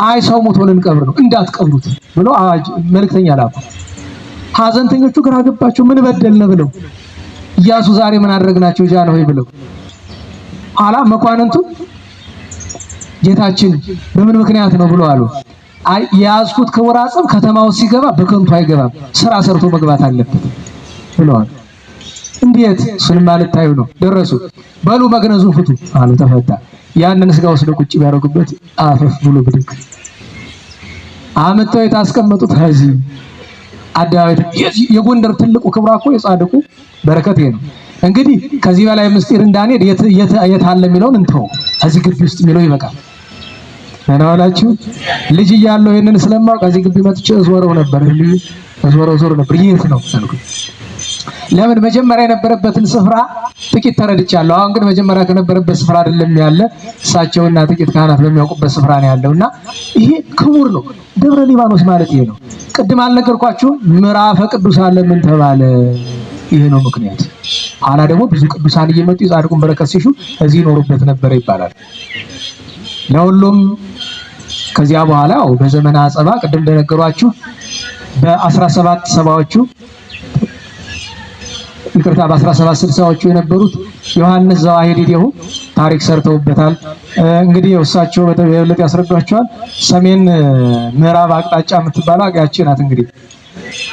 አይ ሰው ሞቶ ልንቀብር ነው እንዳትቀብሩት ብሎ አዋጅ መልእክተኛ ላኩ። ሐዘንተኞቹ ግራ ገባቸው። ምን በደልነ ብለው ኢያሱ ዛሬ ምን አደረግናቸው ጃን ሆይ ብለው አላ መኳንንቱ ጌታችን በምን ምክንያት ነው ብሎ አሉ። አይ የያዝኩት ክቡር አጽም ከተማው ሲገባ በከንቱ አይገባም፣ ስራ ሰርቶ መግባት አለበት ብለዋል። እንዴት? እሱን ማለት ታዩ ነው። ደረሱ። በሉ መግነዙን ፍቱ አሉ። ተፈታ። ያንን ስጋ ወስደው ቁጭ ቢያደርጉበት አፈፍ ብሎ ብድግ አመጣው የታስቀመጡት ከዚህ አዳዊት የጎንደር ትልቁ ክብራ እኮ የጻድቁ በረከት ነው። እንግዲህ ከዚህ በላይ ምስጢር እንዳንሄድ የት አለ የሚለውን እንተው። እዚህ ግቢ ውስጥ የሚለው ይበቃል። እናዋላችሁ ልጅ እያለሁ ይሄንን ስለማውቅ እዚህ ግቢ መጥቼ ዞረው ነበር። ዞር ነበር። የት ነው አልኩ። ለምን መጀመሪያ የነበረበትን ስፍራ ጥቂት ተረድቻለሁ። አሁን ግን መጀመሪያ ከነበረበት ስፍራ አይደለም ያለ እሳቸውና ጥቂት ካህናት በሚያውቁበት ስፍራ ነው ያለውና ይሄ ክቡር ነው። ደብረ ሊባኖስ ማለት ይሄ ነው። ቅድም አልነገርኳችሁም? ምዕራፈ ቅዱሳን ለምን ተባለ? ይሄ ነው ምክንያት። ኋላ ደግሞ ብዙ ቅዱሳን እየመጡ የጻድቁን በረከት ሲሹ እዚህ ይኖሩበት ነበር ይባላል። ለሁሉም ከዚያ በኋላ በዘመነ አጸባ ቅድም እንደነገሯችሁ በ1770ዎቹ ይቅርታ በ1760ዎቹ የነበሩት ዮሐንስ ዘዋሂዲሁ ታሪክ ሰርተውበታል። እንግዲህ እሳቸው በተበለጠ ያስረዷቸዋል። ሰሜን ምዕራብ አቅጣጫ የምትባለው ያቺ ናት። እንግዲህ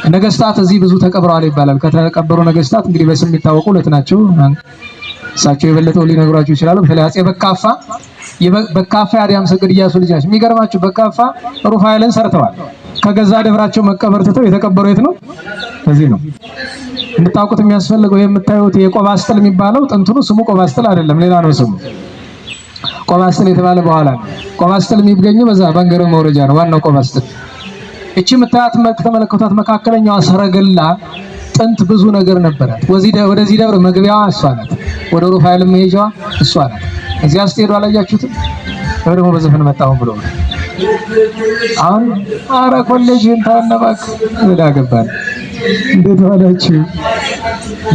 ነገስታት እዚህ ብዙ ተቀብረዋል ይባላል። ከተቀበሩ ነገስታት እንግዲህ በስም የሚታወቁ ሁለት ናቸው። እሳቸው የበለጠው ሊነግሯችሁ ይችላሉ። በተለይ አፄ በካፋ የአርያም ሰገድ ኢያሱ ልጅ ናቸው። የሚገርማችሁ በካፋ ሩፋኤልን ሰርተዋል። ከገዛ ደብራቸው መቀበር ትተው የተቀበሩ የት ነው? እዚህ ነው። እንድታውቁት የሚያስፈልገው የምታዩት የቆባስተል የሚባለው ጥንቱኑ ስሙ ቆባስተል አይደለም፣ ሌላ ነው ስሙ። ቆባስተል የተባለ በኋላ ነው። ቆባስተል የሚገኘው በዛ ባንገረ መውረጃ ነው ዋናው ቆባስተል። እቺ የምታያት ከተመለከቷት መካከለኛዋ ሰረገላ ጥንት ብዙ ነገር ነበራት። ወደዚህ ደብር መግቢያዋ እሷ ናት። ወደ ሩፋኤል መሄጃዋ እሷ ናት። እዚያ ስትሄዱ አላያችሁትም? ደግሞ በዘፈን መጣሁ ብሎ አሁን አረ ኮሌጅን ታነባክ ወዳገባን እንዴት ዋላችሁ?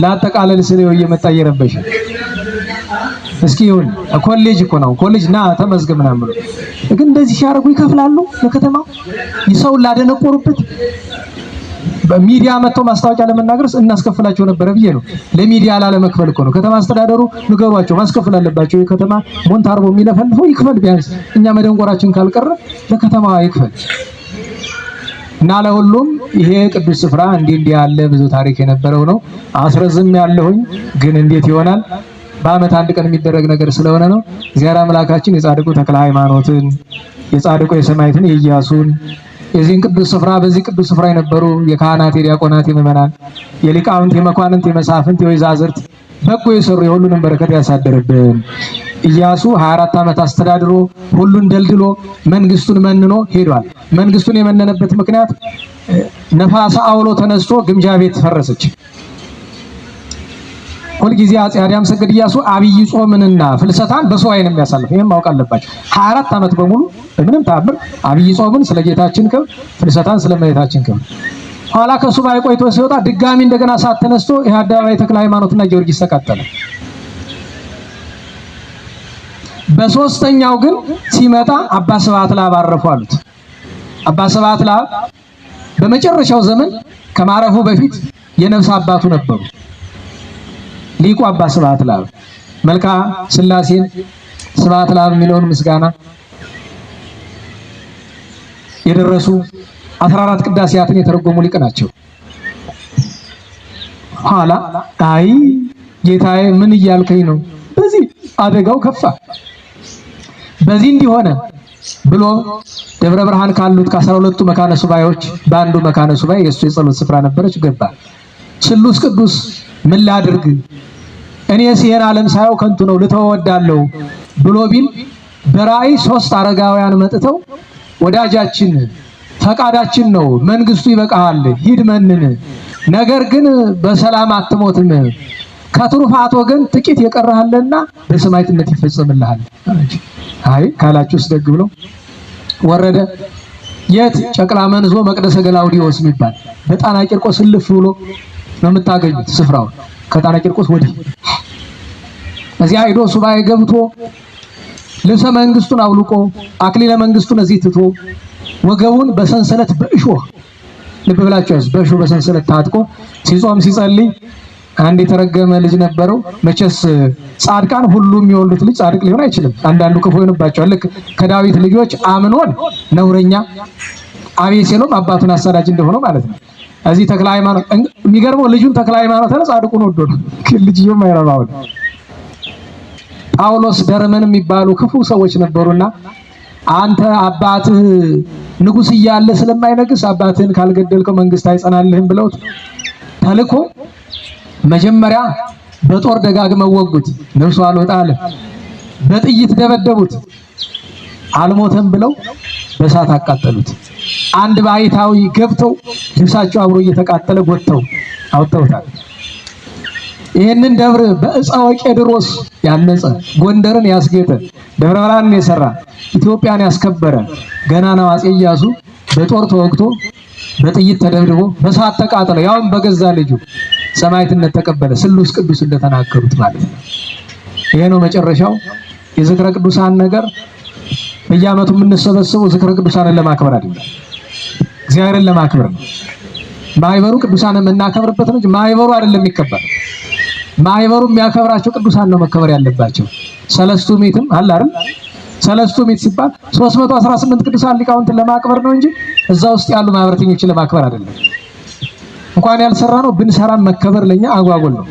ላጠቃለል ስለው እየመጣ እየረበሽ እስኪ ይሁን ኮሌጅ እኮ ነው። ኮሌጅ ና ተመዝገብ ምናምን ብሎ ግን እንደዚህ ሲያደርጉ ይከፍላሉ። ለከተማው ይሰው ላደነቆሩበት በሚዲያ መጥቶ ማስታወቂያ ለመናገር እናስከፍላቸው ነበር ብዬ ነው። ለሚዲያ ላለመክፈል እኮ ነው። ከተማ አስተዳደሩ ንገሯቸው ማስከፈል አለባቸው። የከተማ ሞንታርቦ የሚለፈልፈው ይክፈል። ቢያንስ እኛ መደንቆራችን ካልቀረ ለከተማዋ ይክፈል። እና ለሁሉም ይሄ ቅዱስ ስፍራ እንዲህ ያለ ብዙ ታሪክ የነበረው ነው። አስረዝም ያለሁኝ ግን እንዴት ይሆናል? በዓመት አንድ ቀን የሚደረግ ነገር ስለሆነ ነው። እግዚአብሔር አምላካችን የጻድቁ ተክለ ሃይማኖትን የጻድቁ የሰማዕትን የኢያሱን የዚህን ቅዱስ ስፍራ በዚህ ቅዱስ ስፍራ የነበሩ የካህናት የዲያቆናት የምእመናን የሊቃውንት የመኳንንት የመሳፍንት የወይዛዝርት በጎ የሰሩ የሁሉንም በረከት ያሳደረብን። ኢያሱ 24 ዓመት አስተዳድሮ ሁሉን ደልድሎ መንግስቱን መንኖ ሄዷል። መንግስቱን የመነነበት ምክንያት ነፋስ አውሎ ተነስቶ ግምጃ ቤት ፈረሰች። ሁልጊዜ አፄ አርያም ሰገድ ኢያሱ አብይ ጾምንና ፍልሰታን በሱባዔ ነው የሚያሳልፈው። ይሄን ማወቅ አለባቸው። 24 ዓመት በሙሉ በምንም ተአምር አብይ ጾምን ስለ ጌታችን ክብር፣ ፍልሰታን ስለ እመቤታችን ክብር። ኋላ ከሱባዔ ቆይቶ ሲወጣ ድጋሚ እንደገና ሰዓት ተነስቶ ይሄ አደባባይ ተክለ ሃይማኖትና ጊዮርጊስ ተቃጠለ። በሶስተኛው ግን ሲመጣ አባ ስብሐት ለአብ አረፉ አሉት። አባ ስብሐት ለአብ በመጨረሻው ዘመን ከማረፉ በፊት የነፍስ አባቱ ነበሩ። ሊቁ አባ ስብሐት ለአብ መልክአ ሥላሴን ስብሐት ለአብ የሚለውን ምስጋና የደረሱ 14 ቅዳሴያትን የተረጎሙ ሊቅ ናቸው። ኋላ አይ ጌታዬ ምን እያልከኝ ነው? በዚህ አደጋው ከፋ፣ በዚህ እንዲሆነ ብሎ ደብረ ብርሃን ካሉት ከ12ቱ መካነ ሱባኤዎች በአንዱ መካነ ሱባኤ የእሱ የጸሎት ስፍራ ነበረች። ገባ። ስሉስ ቅዱስ ምን ላድርግ እኔስ ይሄን ዓለም ሳየው ከንቱ ነው ልተወዳለሁ ብሎ ቢል በራእይ 3 አረጋውያን መጥተው ወዳጃችን ፈቃዳችን ነው፣ መንግስቱ ይበቃሃል፣ ሂድ መንን፣ ነገር ግን በሰላም አትሞትም፣ ከትሩፋት ወገን ጥቂት የቀረሃልና በሰማዕትነት ይፈጸምልሃል። አይ ካላችሁስ ደግ ብሎ ወረደ። የት? ጨቅላ መንዞ መቅደሰ ገላውዲዮስ የሚባል በጣና ቂርቆስ ልፍ ብሎ ነው የምታገኙት ስፍራው። ከጣና ቂርቆስ ወዲህ እዚያ ሄዶ ሱባኤ ገብቶ ልብሰ መንግስቱን አውልቆ አክሊለ መንግስቱን እዚህ ትቶ ወገቡን በሰንሰለት በእሾህ ልብ ብላችሁ በእሾህ በሰንሰለት ታጥቆ ሲጾም ሲጸልይ አንድ የተረገመ ልጅ ነበረው። መቼስ ጻድቃን ሁሉም የሚወልዱት ልጅ ጻድቅ ሊሆን አይችልም። አንዳንዱ ክፉ ይሆንባቸዋል። ልክ ከዳዊት ልጆች አምኖን ነውረኛ፣ አቤሴሎም አባቱን አሳዳጅ እንደሆነው ማለት ነው። እዚህ ተክለ ሃይማኖት የሚገርመው ልጁን ተክለ ሃይማኖት ነው ጻድቁን ወዶ ነው። ልጅየው ማይረባው ጳውሎስ ደርመን የሚባሉ ክፉ ሰዎች ነበሩና አንተ አባትህ ንጉስ እያለ ስለማይነግስ አባትህን ካልገደልከው መንግስት አይጸናልህም ብለውት ተልኮ መጀመሪያ በጦር ደጋግመው ወጉት። ነፍሱ አልወጣ አለ። በጥይት ደበደቡት። አልሞተም ብለው በእሳት አቃጠሉት። አንድ ባይታዊ ገብተው ልብሳቸው አብሮ እየተቃጠለ ጎተው አውጥተውታል። ይህንን ደብር በዕፀ ወቄድሮስ ያነጸ ጎንደርን ያስጌጠ ደብረ ብርሃንን የሰራ ኢትዮጵያን ያስከበረ ገናናው አፄ ኢያሱ በጦር ተወግቶ በጥይት ተደብድቦ በሳት ተቃጠለ። ያውም በገዛ ልጁ ሰማዕትነት ተቀበለ። ስሉስ ቅዱስ እንደተናገሩት ማለት ነው። ይሄ ነው መጨረሻው። የዝክረ ቅዱሳን ነገር በየዓመቱ የምንሰበሰበው ዝክረ ቅዱሳንን ለማክበር አይደለም፣ እግዚአብሔርን ለማክበር ነው። ማህበሩ ቅዱሳንን የምናከብርበት ነው እንጂ ማህበሩ አይደለም የሚከበር። ማህበሩ የሚያከብራቸው ቅዱሳን ነው መከበር ያለባቸው። ሰለስቱ ምዕትም አለ አይደል? ሰለስቱ ምዕት ሲባል 318 ቅዱሳን ሊቃውንትን ለማክበር ነው እንጂ እዛ ውስጥ ያሉ ማህበረተኞችን ለማክበር አይደለም። እንኳን ያልሰራ ነው ብንሰራም መከበር ለኛ አጓጉል ነው።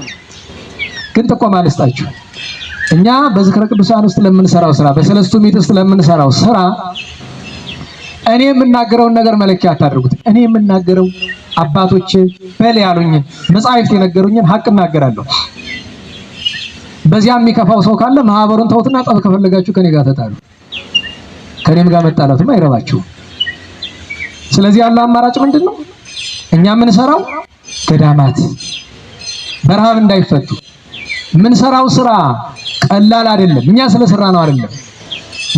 ግን ጥቆማ ልስጣችሁ። እኛ በዝክረ ቅዱሳን ውስጥ ለምንሰራው ስራ፣ በሰለስቱ ምዕት ውስጥ ለምንሰራው ስራ እኔ የምናገረውን ነገር መለኪያ አታድርጉት። እኔ የምናገረው አባቶቼ በል ያሉኝን መጻሕፍት የነገሩኝን ሐቅ እናገራለሁ። በዚያ የሚከፋው ሰው ካለ ማህበሩን ተውትና ጠብ ከፈለጋችሁ ከኔ ጋር ተጣሉ። ከኔም ጋር መጣላትም አይረባችሁም። ስለዚህ ያለው አማራጭ ምንድነው? እኛ የምንሰራው ገዳማት በረሃብ እንዳይፈቱ የምንሰራው ስራ ቀላል አይደለም። እኛ ስለሰራ ነው አይደለም።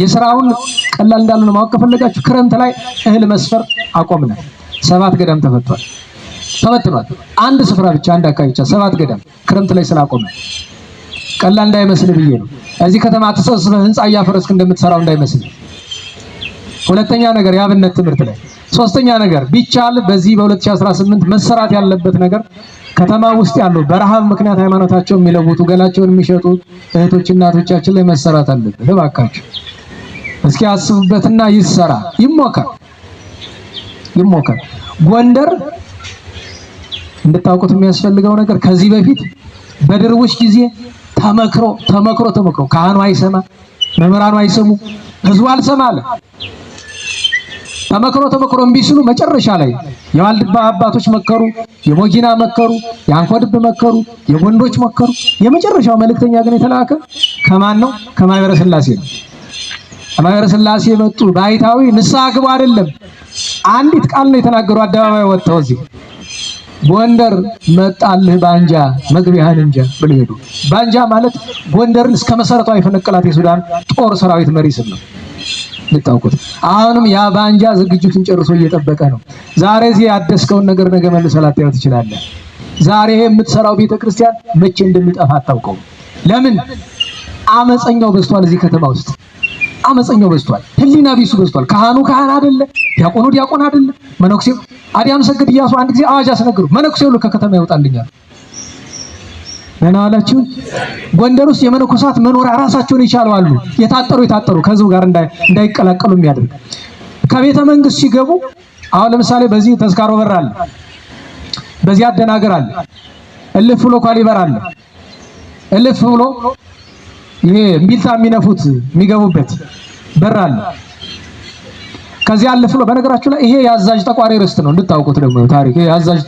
የስራውን ቀላል እንዳልሆነ ማወቅ ከፈለጋችሁ ክረምት ላይ እህል መስፈር አቆምነ። 7 ገዳም ተፈቷል። አንድ ስፍራ ብቻ አንድ አካባቢ ብቻ 7 ገዳም ክረምት ላይ ስላቆመ ቀላል እንዳይመስል ብዬ ነው። እዚህ ከተማ ተሰብስበህ ህንጻ እያፈረስክ እንደምትሰራው እንዳይመስል። ሁለተኛ ነገር የአብነት ትምህርት ላይ፣ ሶስተኛ ነገር ቢቻል በዚህ በ2018 መሰራት ያለበት ነገር ከተማ ውስጥ ያሉ በረሃብ ምክንያት ሃይማኖታቸውን የሚለውጡ ገላቸውን የሚሸጡ እህቶች እናቶቻችን ላይ መሰራት አለበት። እባካችሁ እስኪ አስቡበትና ይሰራ፣ ይሞከር። ጎንደር እንድታውቁት የሚያስፈልገው ነገር ከዚህ በፊት በድርውሽ ጊዜ ተመክሮ ካህኑ አይሰማ፣ መምህራኑ አይሰሙ፣ ህዝቡ አልሰማ አለ። ተመክሮ እምቢ ሲሉ መጨረሻ ላይ የዋልድባ አባቶች መከሩ፣ የሞጊና መከሩ፣ የአንኮድብ መከሩ፣ የጎንዶች መከሩ። የመጨረሻው መልእክተኛ ግን የተላከ ከማን ነው? ከማኅበረ ሥላሴ ነው። ከማኅበረ ሥላሴ የመጡ ባይታዊ ንስሐ ግቡ አይደለም፣ አንዲት ቃል ነው የተናገሩ። አደባባይ ወጥተው እዚህ ጎንደር መጣልህ ባንጃ መግቢያህን እንጃ ብለው ሄዱ። ባንጃ ማለት ጎንደርን እስከ መሰረቷ የፈነቀላት የሱዳን ጦር ሰራዊት መሪ ስም ነው ልታውቁት። አሁንም ያ ባንጃ ዝግጅቱን ጨርሶ እየጠበቀ ነው። ዛሬ እዚህ ያደስከውን ነገር ነገ መልሰህ ላታየው ትችላለህ። ዛሬ የምትሰራው ቤተክርስቲያን መቼ እንደሚጠፋ አታውቀው። ለምን? አመፀኛው በዝቷል። እዚህ ከተማ ውስጥ አመፀኛው በዝቷል። ህሊና ቢሱ በዝቷል። ካህኑ ካህን አይደለ፣ ዲያቆኑ ዲያቆን አይደለ፣ መነኩሴው አዲያም ሰግድ ኢያሱ አንድ ጊዜ አዋጅ አስነገሩ። መነኩሴው ሁሉ ከከተማ ይወጣልኛል። ምን አላችሁ? ጎንደር ውስጥ የመነኮሳት መኖሪያ ራሳቸውን ይቻላሉ። የታጠሩ ከህዝቡ ጋር እንዳይቀላቀሉ የሚያደርግ ከቤተ መንግስት ሲገቡ፣ አሁን ለምሳሌ በዚህ ተስካሮ በር አለ፣ በዚህ አደናገር አለ፣ እልፍ ብሎ ኳሊበር አለ፣ እልፍ ብሎ ይሄ እምቢልታ የሚነፉት የሚገቡበት በር አለ። ከዚህ አልፍ ብሎ በነገራችሁ ላይ ይሄ የአዛዥ ጠቋሪ ርስት ነው እንድታውቁት። ደግሞ ታሪክ ይሄ የአዛዥ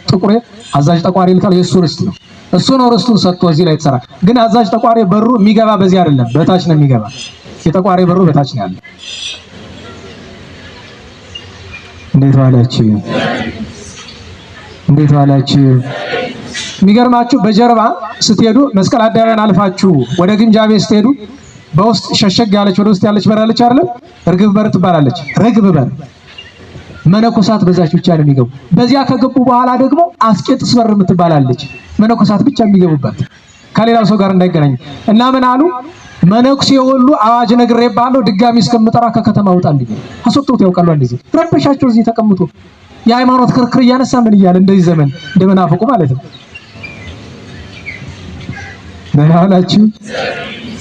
ጥቁሬ አዛዥ ጠቋሪ ልካል የሱ ርስት ነው። እሱ ነው ርስቱን ሰጥቶ እዚህ ላይ ተሰራ። ግን አዛዥ ጠቋሪ በሩ የሚገባ በዚህ አይደለም፣ በታች ነው የሚገባ። የጠቋሪ በሩ በታች ነው ያለው። እንዴት ዋላችሁ? የሚገርማችሁ በጀርባ ስትሄዱ መስቀል አደባባይን አልፋችሁ ወደ ግምጃ ቤት ስትሄዱ በውስጥ ሸሸግ ያለች ወደ ውስጥ ያለች በር አለች አይደል? እርግብ በር ትባላለች። ርግብ በር መነኮሳት በዛች ብቻ ነው የሚገቡ። በዚያ ከገቡ በኋላ ደግሞ አስቄጥስ በር የምትባላለች መነኮሳት ብቻ የሚገቡባት ከሌላው ሰው ጋር እንዳይገናኙ እና ምን አሉ መነኩሴ ሁሉ አዋጅ ነግሬብሃለሁ፣ ድጋሚ እስከምጠራ ከከተማ ውጣልኝ። አስወጥተውት ያውቃሉ። እንደዚህ ረበሻቸው። እዚህ ተቀምጦ የሃይማኖት ክርክር እያነሳ ምን እያለ እንደዚህ ዘመን እንደመናፈቁ ማለት ነው። በላላችሁ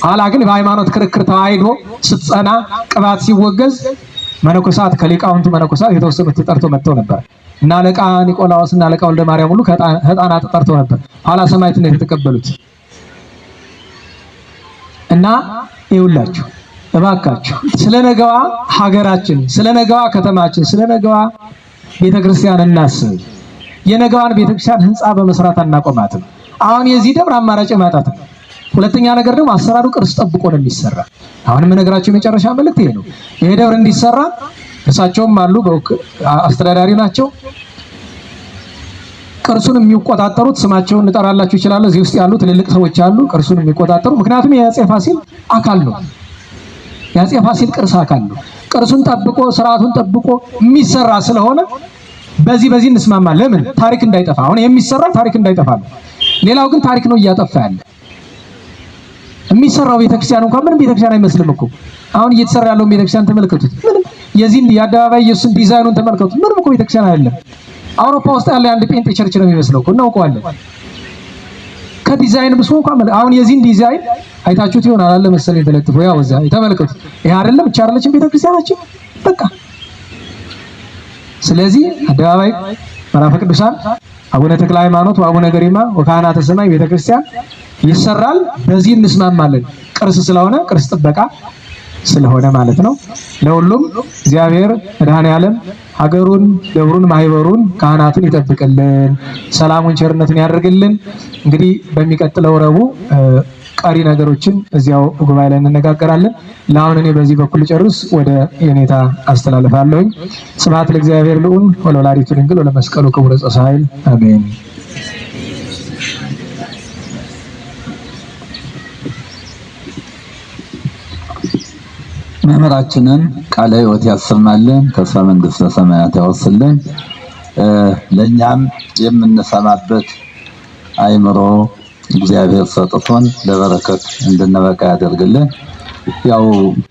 ኋላ ግን በሃይማኖት ክርክር ተዋሂዶ ስትጸና ቅባት ሲወገዝ መነኮሳት ከሊቃውንቱ መነኮሳት የተወሰኑት ተጠርተው መጥተው ነበር እና አለቃ ኒቆላዎስ እና አለቃ ወልደ ማርያም ሁሉ ከህጣናት ተጠርተው ነበር። ኋላ ሰማዕትነት የተቀበሉት እና ይውላችሁ እባካችሁ ስለነገዋ ሀገራችን፣ ስለነገዋ ከተማችን፣ ስለነገዋ ቤተክርስቲያን እናስብ። የነገዋን ቤተክርስቲያን ህንጻ በመስራት አናቆማትም። አሁን የዚህ ደብር አማራጭ ማጣት ነው። ሁለተኛ ነገር ደግሞ አሰራሩ ቅርስ ጠብቆ ነው የሚሰራ። አሁን የምነግራችሁ የመጨረሻ መልእክት ይሄ ነው። ይሄ ደብር እንዲሰራ እርሳቸውም አሉ፣ አስተዳዳሪ ናቸው። ቅርሱን የሚቆጣጠሩት ስማቸውን እንጠራላችሁ ይችላል። እዚህ ውስጥ ያሉ ትልልቅ ሰዎች አሉ ቅርሱን የሚቆጣጠሩ። ምክንያቱም የአፄ ፋሲል አካል ነው። የአፄ ፋሲል ቅርስ አካል ነው። ቅርሱን ጠብቆ ስርዓቱን ጠብቆ የሚሰራ ስለሆነ በዚህ እንስማማ። ለምን ታሪክ እንዳይጠፋ። አሁን የሚሰራ ታሪክ እንዳይጠፋ ነው። ሌላው ግን ታሪክ ነው እያጠፋ ያለ። የሚሰራው ቤተክርስቲያን እንኳን ምንም ቤተክርስቲያን አይመስልም እኮ። አሁን እየተሰራ ያለው ቤተክርስቲያን ተመልከቱት። ምንም የዚህን የአደባባይ ኢየሱስን ዲዛይኑን ተመልከቱት። ምንም እኮ ቤተክርስቲያን አይደለም። አውሮፓ ውስጥ ያለ አንድ ጴንጤ ቸርች ነው የሚመስለው እኮ እናውቀዋለን። ከዲዛይን ብሶ እንኳን አሁን የዚህን ዲዛይን አይታችሁት ይሆናል አለ መሰለኝ ተለጥፎ ያው እዛ ተመልከቱት። ይሄ አይደለም ብቻ አይደለችም ቤተክርስቲያናችን በቃ። ስለዚህ አደባባይ ምዕራፈ ቅዱሳን አቡነ ተክለ ሃይማኖት ወአቡነ ገሪማ ወካህናተ ሰማይ ቤተክርስቲያን ይሰራል። በዚህ እንስማማለን። ቅርስ ስለሆነ ቅርስ ጥበቃ ስለሆነ ማለት ነው። ለሁሉም እግዚአብሔር መድኃኔዓለም ሀገሩን፣ ደብሩን፣ ማህበሩን፣ ካህናቱን ይጠብቅልን፣ ሰላሙን ቸርነቱን ያደርግልን። እንግዲህ በሚቀጥለው ረቡዕ ቀሪ ነገሮችን እዚያው ጉባኤ ላይ እንነጋገራለን። ለአሁን እኔ በዚህ በኩል ጨርስ ወደ የኔታ አስተላልፋለሁኝ። ስብሐት ለእግዚአብሔር ልዑል ወለወላዲቱ ድንግል ወለመስቀሉ ክቡር ዕፀ ኃይል አሜን። መምህራችንን ቃለ ሕይወት ያሰማልን፣ ተስፋ መንግስተ ሰማያት ያወርስልን። ለኛም የምንሰማበት አይምሮ እግዚአብሔር ሰጥቶን ለበረከት እንድንበቃ ያደርግልን። ያው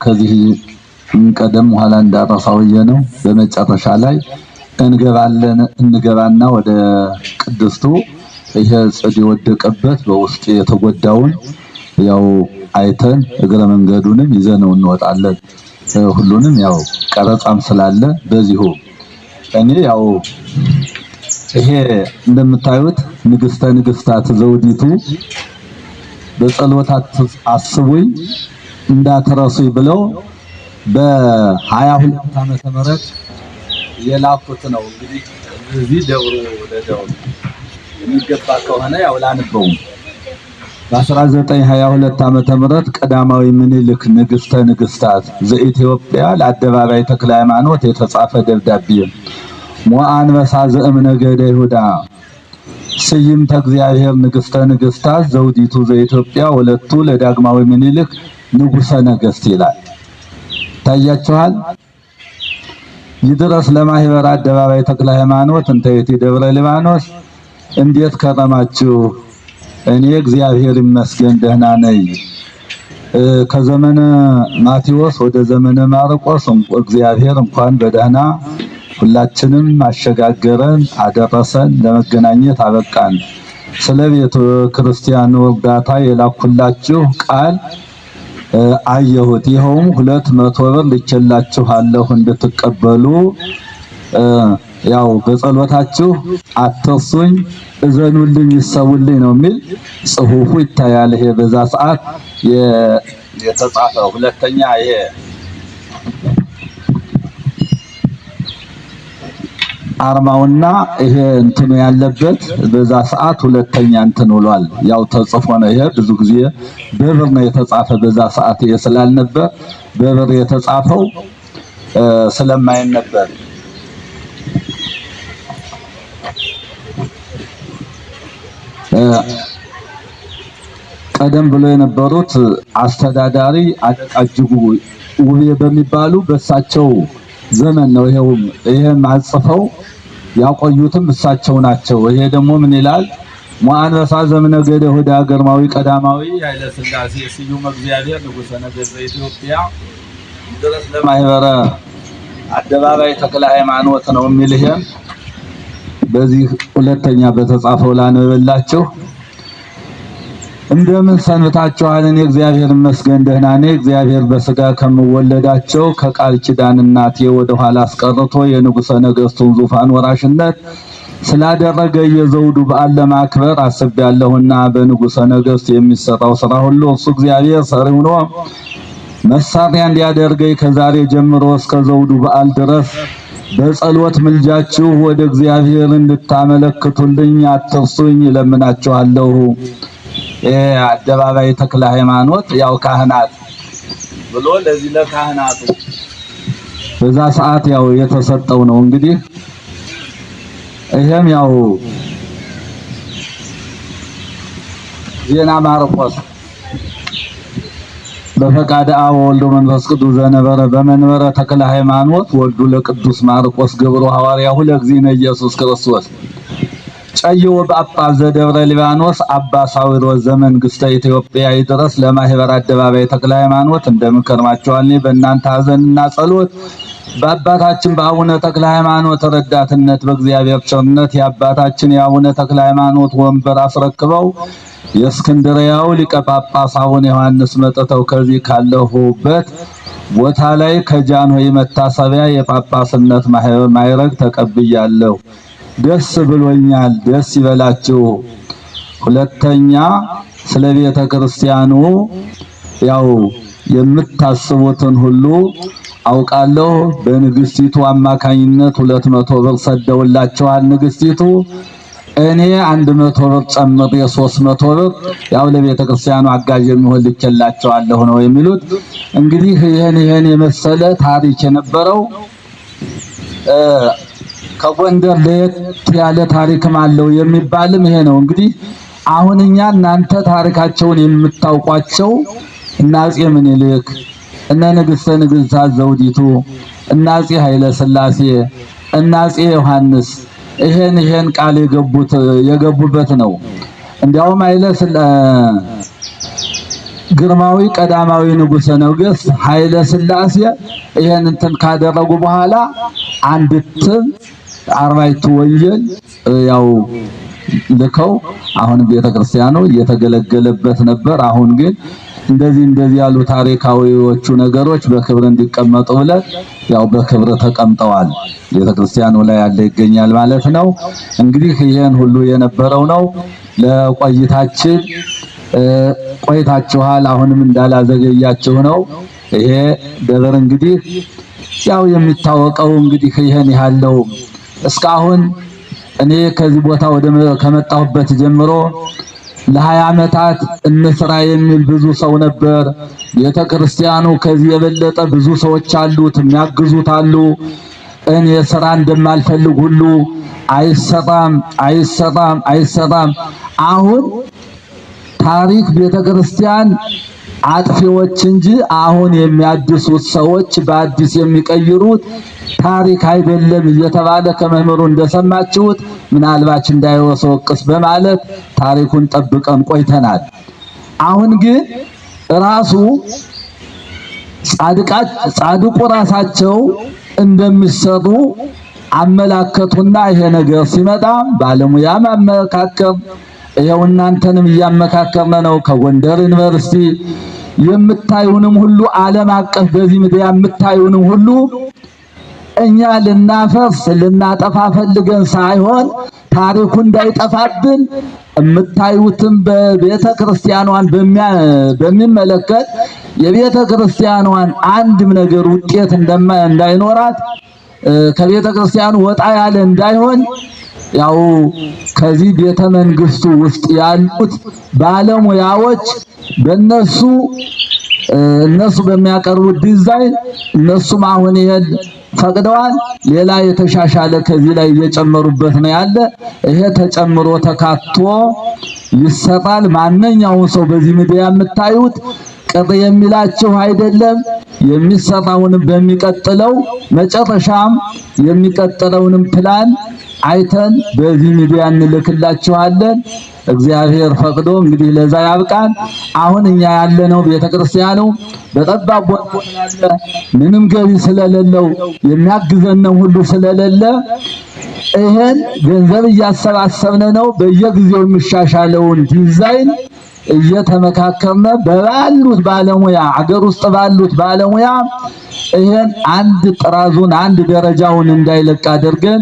ከዚህ ቀደም ኋላ እንዳረሳውየ ነው። በመጨረሻ ላይ እንገባና ወደ ቅድስቱ ይሄ ጽድ የወደቀበት በውስጥ የተጎዳውን ያው አይተን እግረ መንገዱንም ይዘነው እንወጣለን። ሁሉንም ያው ቀረጻም ስላለ በዚሁ እኔ ያው ይሄ እንደምታዩት ንግስተ ንግስታት ዘውዲቱ በጸሎታት አስቡኝ እንዳትረሱኝ ብለው በ22 ዓመተ ምህረት የላኩት ነው። እንግዲህ እዚህ ደብሩ ለደብሩ የሚገባ ከሆነ ያው ላንበው በ1922 ዓመተ ምህረት ቀዳማዊ ምኒልክ ንግስተ ንግስታት ዘኢትዮጵያ ለአደባባይ ተክለ ሃይማኖት የተጻፈ ደብዳቤ ሞአንበሳ ዘእምነገደ ይሁዳ ስይምተ እግዚአብሔር ንግስተ ንግስታት ዘውዲቱ ዘኢትዮጵያ ወለቱ ለዳግማዊ ምኒልክ ንጉሰ ነገስት ይላል። ታያችኋል። ይድረስ ለማህበር አደባባይ ተክለ ሃይማኖት እንተ የቲ ደብረ ሊባኖስ። እንዴት ከረማችሁ? እኔ እግዚአብሔር ይመስገን ደህና ነኝ። ከዘመነ ማቴዎስ ወደ ዘመነ ማርቆስ እግዚአብሔር እንኳን በደህና ሁላችንም አሸጋገረን አደረሰን፣ ለመገናኘት አበቃን። ስለ ቤተ ክርስቲያኑ እርዳታ የላኩላችሁ ቃል አየሁት። ይኸውም 200 ብር ልኬላችኋለሁ እንድትቀበሉ ያው በጸሎታችሁ አትርሱኝ፣ እዘኑልኝ፣ ይሰውልኝ ነው የሚል ጽሁፉ ይታያል። ይሄ በዛ ሰዓት የተጻፈው ሁለተኛ ይሄ አርማውና ይሄ እንትኑ ያለበት በዛ ሰዓት ሁለተኛ እንትን ውሏል። ያው ተጽፎ ነው። ይሄ ብዙ ጊዜ በብር ነው የተጻፈ። በዛ ሰዓት ይሄ ስላልነበር በብር የተጻፈው ስለማይነበር ቀደም ብሎ የነበሩት አስተዳዳሪ እጅጉ ውቤ በሚባሉ በሳቸው ዘመን ነው። ይሄም አጽፈው ያቆዩትም እሳቸው ናቸው። ይሄ ደግሞ ምን ይላል? ሞአንበሳ ዘእምነገደ ይሁዳ ግርማዊ ቀዳማዊ ኃይለ ሥላሴ ስዩም እግዚአብሔር ንጉሠ ነገሥት ዘኢትዮጵያ ድረስ ለማህበረ አደባባይ ተክለ ሃይማኖት ነው የሚል ይሄም በዚህ ሁለተኛ በተጻፈው ላነበላችሁ። እንደምን ሰንብታችኋል? እኔ እግዚአብሔር ይመስገን ደህና ነኝ። እግዚአብሔር በስጋ ከምወለዳቸው ከቃል ኪዳን እናቴ ወደ ኋላ አስቀርቶ የንጉሠ ነገሥቱን ዙፋን ወራሽነት ስላደረገ የዘውዱ በዓል ለማክበር አስቤያለሁና በንጉሠ ነገሥት የሚሰራው ስራ ሁሉ እሱ እግዚአብሔር ሰሪው ነው መሳሪያ እንዲያደርገኝ ከዛሬ ጀምሮ እስከ ዘውዱ በዓል ድረስ በጸሎት ምልጃችሁ ወደ እግዚአብሔር እንድታመለክቱልኝ አትርሱኝ እለምናችኋለሁ። አደባባይ ተክለ ሃይማኖት ያው ካህናት ብሎ ለዚህ ለካህናቱ በዛ ሰዓት ያው የተሰጠው ነው። እንግዲህ ይሄም ያው ዜና ማርቆስ በፈቃደ አብ ወልድ መንፈስ ቅዱስ ዘነበረ በመንበረ ተክለ ሃይማኖት ወልዱ ለቅዱስ ማርቆስ ገብሩ ሐዋርያሁ ለእግዚእነ ኢየሱስ ክርስቶስ ጨየው በጳጳስ ዘደብረ ሊባኖስ አባ ሳዊሮስ ዘመንግስተ ኢትዮጵያ ይድረስ ለማህበር አደባባይ ተክለ ሃይማኖት እንደምከርማቸዋል። በእናንተ ሐዘንና ጸሎት በአባታችን በአቡነ ተክለ ሃይማኖት ረዳትነት በእግዚአብሔር ቸርነት የአባታችን የአቡነ ተክለ ሃይማኖት ወንበር አስረክበው የእስክንድርያው ሊቀ ጳጳስ አቡነ ዮሐንስ መጥተው ከዚህ ካለሁበት ቦታ ላይ ከጃንሆይ መታሰቢያ የጳጳስነት ማዕረግ ተቀብያለሁ። ደስ ብሎኛል። ደስ ይበላችሁ። ሁለተኛ ስለ ቤተ ክርስቲያኑ ያው የምታስቡትን ሁሉ አውቃለሁ። በንግስቲቱ አማካኝነት 200 ብር ሰደውላችኋል። ንግስቲቱ እኔ 100 ብር ጨምሬ 300 ብር ያው ለቤተ ክርስቲያኑ አጋዥ የሚሆን ልኬላቸዋለሁ ነው የሚሉት። እንግዲህ ይሄን የመሰለ ታሪክ የነበረው ከጎንደር ለየት ያለ ታሪክም አለው የሚባልም ይሄ ነው። እንግዲህ አሁን እኛ እናንተ ታሪካቸውን የምታውቋቸው እና አፄ ምኒልክ እና ንግስተ ንግሥታት ዘውዲቱ እና አፄ ኃይለ ሥላሴ እና አፄ ዮሐንስ ይሄን ቃል የገቡበት ነው። እንዲያውም ግርማዊ ቀዳማዊ ንጉሠ ነገሥት ኃይለ ሥላሴ ይሄን እንትን ካደረጉ በኋላ አንድ እትም 40 ወንጌል ያው ልከው አሁን ቤተክርስቲያኑ እየተገለገለበት ነበር። አሁን ግን እንደዚህ ያሉ ታሪካዊዎቹ ነገሮች በክብር እንዲቀመጡ ብለን ያው በክብር ተቀምጠዋል። ቤተክርስቲያኑ ላይ ያለ ይገኛል ማለት ነው። እንግዲህ ይሄን ሁሉ የነበረው ነው። ለቆይታችን ቆይታችኋል። አሁንም እንዳላዘገያችሁ ነው። ይሄ ደብር እንግዲህ ያው የሚታወቀው እንግዲህ ይሄን ያለው እስካሁን እኔ ከዚህ ቦታ ከመጣሁበት ጀምሮ ለ20 ዓመታት እንስራ የሚል ብዙ ሰው ነበር። ቤተክርስቲያኑ ከዚህ የበለጠ ብዙ ሰዎች አሉት፣ የሚያግዙት አሉ። እኔ ስራ እንደማልፈልግ ሁሉ አይሰራም። አሁን ታሪክ ቤተክርስቲያን አጥፊዎች እንጂ አሁን የሚያድሱት ሰዎች በአዲስ የሚቀይሩት ታሪክ አይደለም እየተባለ ከመምህሩ እንደሰማችሁት ምናልባት እንዳይወሰወቅስ በማለት ታሪኩን ጠብቀን ቆይተናል። አሁን ግን ራሱ ጻድቁ ራሳቸው እንደሚሰሩ አመላከቱና ይሄ ነገር ሲመጣ ባለሙያ ማመካከር ይሄው እናንተንም እያመካከርነ ነው። ከጎንደር ዩኒቨርሲቲ የምታዩንም ሁሉ ዓለም አቀፍ በዚህ ምድር የምታዩንም ሁሉ እኛ ልናጠፋ ፈልገን ሳይሆን ታሪኩ እንዳይጠፋብን የምታዩትን በቤተ ክርስቲያኗን በሚመለከት የቤተ ክርስቲያኗን አንድም ነገር ውጤት እንዳይኖራት ከቤተ ክርስቲያኑ ወጣ ያለ እንዳይሆን ያው ከዚህ ቤተ መንግስቱ ውስጥ ያሉት ባለሙያዎች እነሱ በሚያቀርቡት ዲዛይን እነሱም አሁን ይሄን ፈቅደዋል። ሌላ የተሻሻለ ከዚህ ላይ እየጨመሩበት ነው ያለ። ይሄ ተጨምሮ ተካቶ ይሰራል። ማንኛውም ሰው በዚህ ሚዲያ የምታዩት ቅር የሚላችሁ አይደለም። የሚሰራውን በሚቀጥለው መጨረሻም የሚቀጥለውንም ፕላን አይተን በዚህ ሚዲያ እንልክላችኋለን። እግዚአብሔር ፈቅዶ እንግዲህ ለዛ ያብቃን። አሁን እኛ ያለነው ቤተክርስቲያኑ በጠባብ ቦታ ያለ ምንም ገቢ ስለሌለው የሚያግዘን ሁሉ ስለሌለ ይሄን ገንዘብ እያሰባሰብን ነው። በየጊዜው የሚሻሻለውን ዲዛይን እየተመካከርነ ባሉት ባለሙያ አገር ውስጥ ባሉት ባለሙያ ይሄን አንድ ጥራዙን አንድ ደረጃውን እንዳይለቅ አድርገን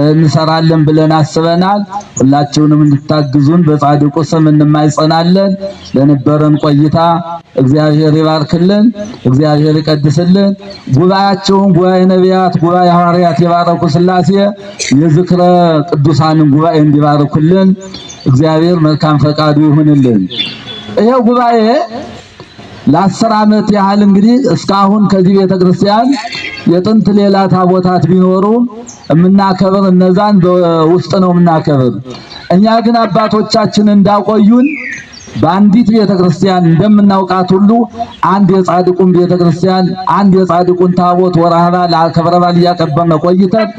እንሰራለን ብለን አስበናል። ሁላችሁንም እንድታግዙን በጻድቁ ስም እንማጸናለን። ለነበረን ቆይታ እግዚአብሔር ይባርክልን፣ እግዚአብሔር ይቀድስልን። ጉባኤያችሁን ጉባኤ ነቢያት፣ ጉባኤ ሐዋርያት የባረኩ ሥላሴ የዝክረ ቅዱሳንን ጉባኤ እንዲባርኩልን እግዚአብሔር መልካም ፈቃዱ ይሁንልን። ይሄ ጉባኤ ለ10 ዓመት ያህል እንግዲህ እስካሁን ከዚህ ቤተክርስቲያን የጥንት ሌላ ታቦታት ቢኖሩ የምናከብር እነዛን በውስጥ ነው የምናከብር። እኛ ግን አባቶቻችን እንዳቆዩን በአንዲት ቤተክርስቲያን እንደምናውቃት ሁሉ አንድ የጻድቁን ቤተክርስቲያን አንድ የጻድቁን ታቦት ወርሃ በዓል ክብረ በዓል እያከበርን ቆይተን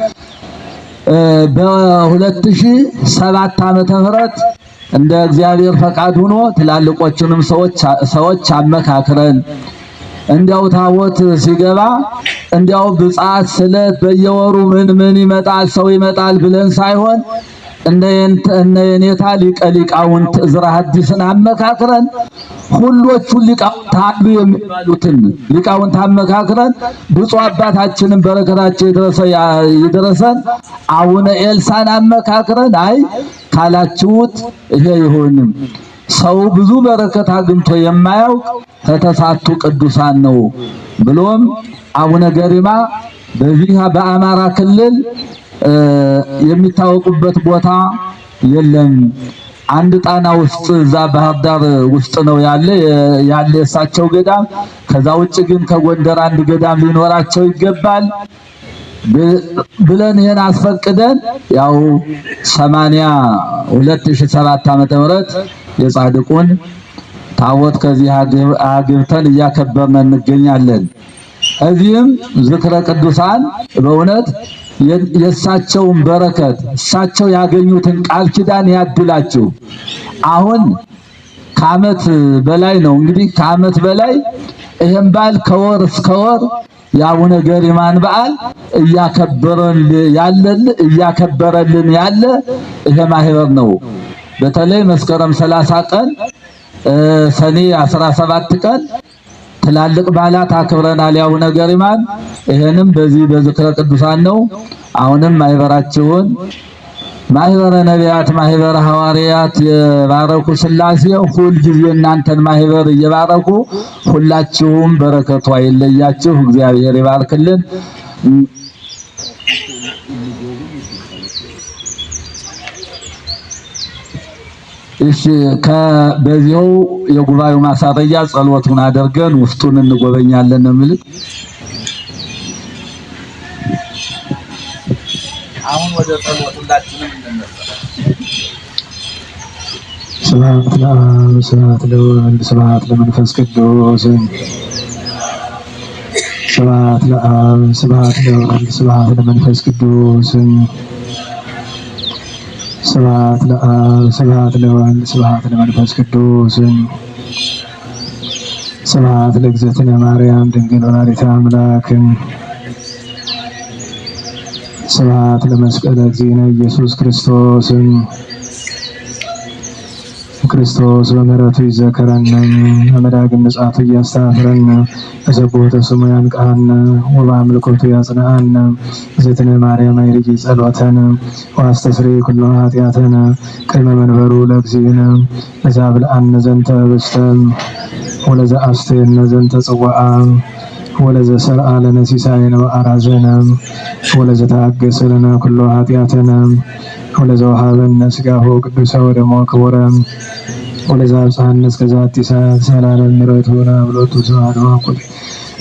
በ2007 ዓመተ ምህረት እንደ እግዚአብሔር ፈቃድ ሆኖ ትላልቆቹንም ሰዎች አመካክረን እንዲያው ታቦት ሲገባ እንዲያው ብጻት ስለት በየወሩ ምን ይመጣል ሰው ይመጣል ብለን ሳይሆን እነ የኔታ ሊቃውንት ዕዝራ ሐዲስን አመካክረን ሁሎቹ ሊቃውንት አሉ የሚባሉትን ሊቃውንት አመካክረን ብፁዕ አባታችንን በረከታቸው ይድረሰን አቡነ ኤልሳን አመካክረን አይ ካላችሁት ይሄ ይሁንም ሰው ብዙ በረከት አግኝቶ የማያውቅ ከተሳቱ ቅዱሳን ነው ብሎም አቡነ ገሪማ በዚህ በአማራ ክልል የሚታወቁበት ቦታ የለም። አንድ ጣና ውስጥ እዛ ባህር ዳር ውስጥ ነው ያለ የእሳቸው ገዳም። ከዛ ውጭ ግን ከጎንደር አንድ ገዳም ሊኖራቸው ይገባል ብለን ይሄን አስፈቅደን ያው 2007 ዓመተ ምህረት የጻድቁን ታቦት ከዚህ አግብተን እያከበርን እንገኛለን። እዚህም ዝክረ ቅዱሳን በእውነት የእሳቸውን በረከት እሳቸው ያገኙትን ቃል ኪዳን ያድላችሁ። አሁን ከዓመት በላይ ነው እንግዲህ ከዓመት በላይ ይሄን በዓል ከወር እስከ ወር የአቡነ ገሪማን በዓል እያከበረልን ያለ ይሄ ማህበር ነው። በተለይ መስከረም 30 ቀን ሰኔ 17 ቀን ትላልቅ በዓላት አክብረናል የአቡነ ገሪማን። ይሄንም በዚህ በዝክረ ቅዱሳን ነው። አሁንም ማህበራችሁን ማህበረ ነቢያት ማህበረ ሐዋርያት የባረኩ ሥላሴ ሁል ጊዜ እናንተን ማህበር እየባረኩ ሁላችሁም በረከቱ አይለያችሁ፣ እግዚአብሔር ይባርክልን። እሺ በዚሁ የጉባኤው ማሳረጃ ጸሎቱን አድርገን ውስጡን እንጎበኛለን ነው የሚል። አሁን ወደ ጸሎቱ ሁላችንም እንነሳ። ስብሐት ለአብ ስብሐት ለወልድ ስብሐት ለመንፈስ ቅዱስ ስብሐት ለአብ ስብሐት ለወልድ ስብሐት ለመንፈስ ቅዱስ ስብሐት ለአብ ስብሐት ለወልድ ስብሐት ለመንፈስ ቅዱስ ስብሐት ለእግዝእትነ ማርያም ድንግል ወላዲተ አምላክ ስብሐት ለመስቀለ እግዚእነ ኢየሱስ ክርስቶስ ክርስቶስ በምሕረቱ ይዘከረን በመዳግም ምጽአቱ እያስተፍረን በዘቦተ ስሙ ያንቃን ወበአምልኮቱ ያጽንዓን እግዝእትነ ማርያም አይርጊ ጸሎተነ ወአስተስሪ ኩሎ ኃጢአተነ ቅድመ መንበሩ ለእግዚእነ ለዘአብልዐነ ዘንተ ኅብስተ ወለዘአስተየነ ዘንተ ጽዋዓ ወለዘሰርዓ ለነ ሲሳየነ ወአራዘነ ወለዘተአገሠ ለነ ኩሎ ኃጢአተነ ወለዘወሀበነ ሥጋሁ ቅዱሰ ወደሞ ክቡረ ወለዘአብጽሐነ እስከ ዛቲ ሰዓት ሰላም ምሕረቱ ለአብሎቱ ስብሐት ወኩል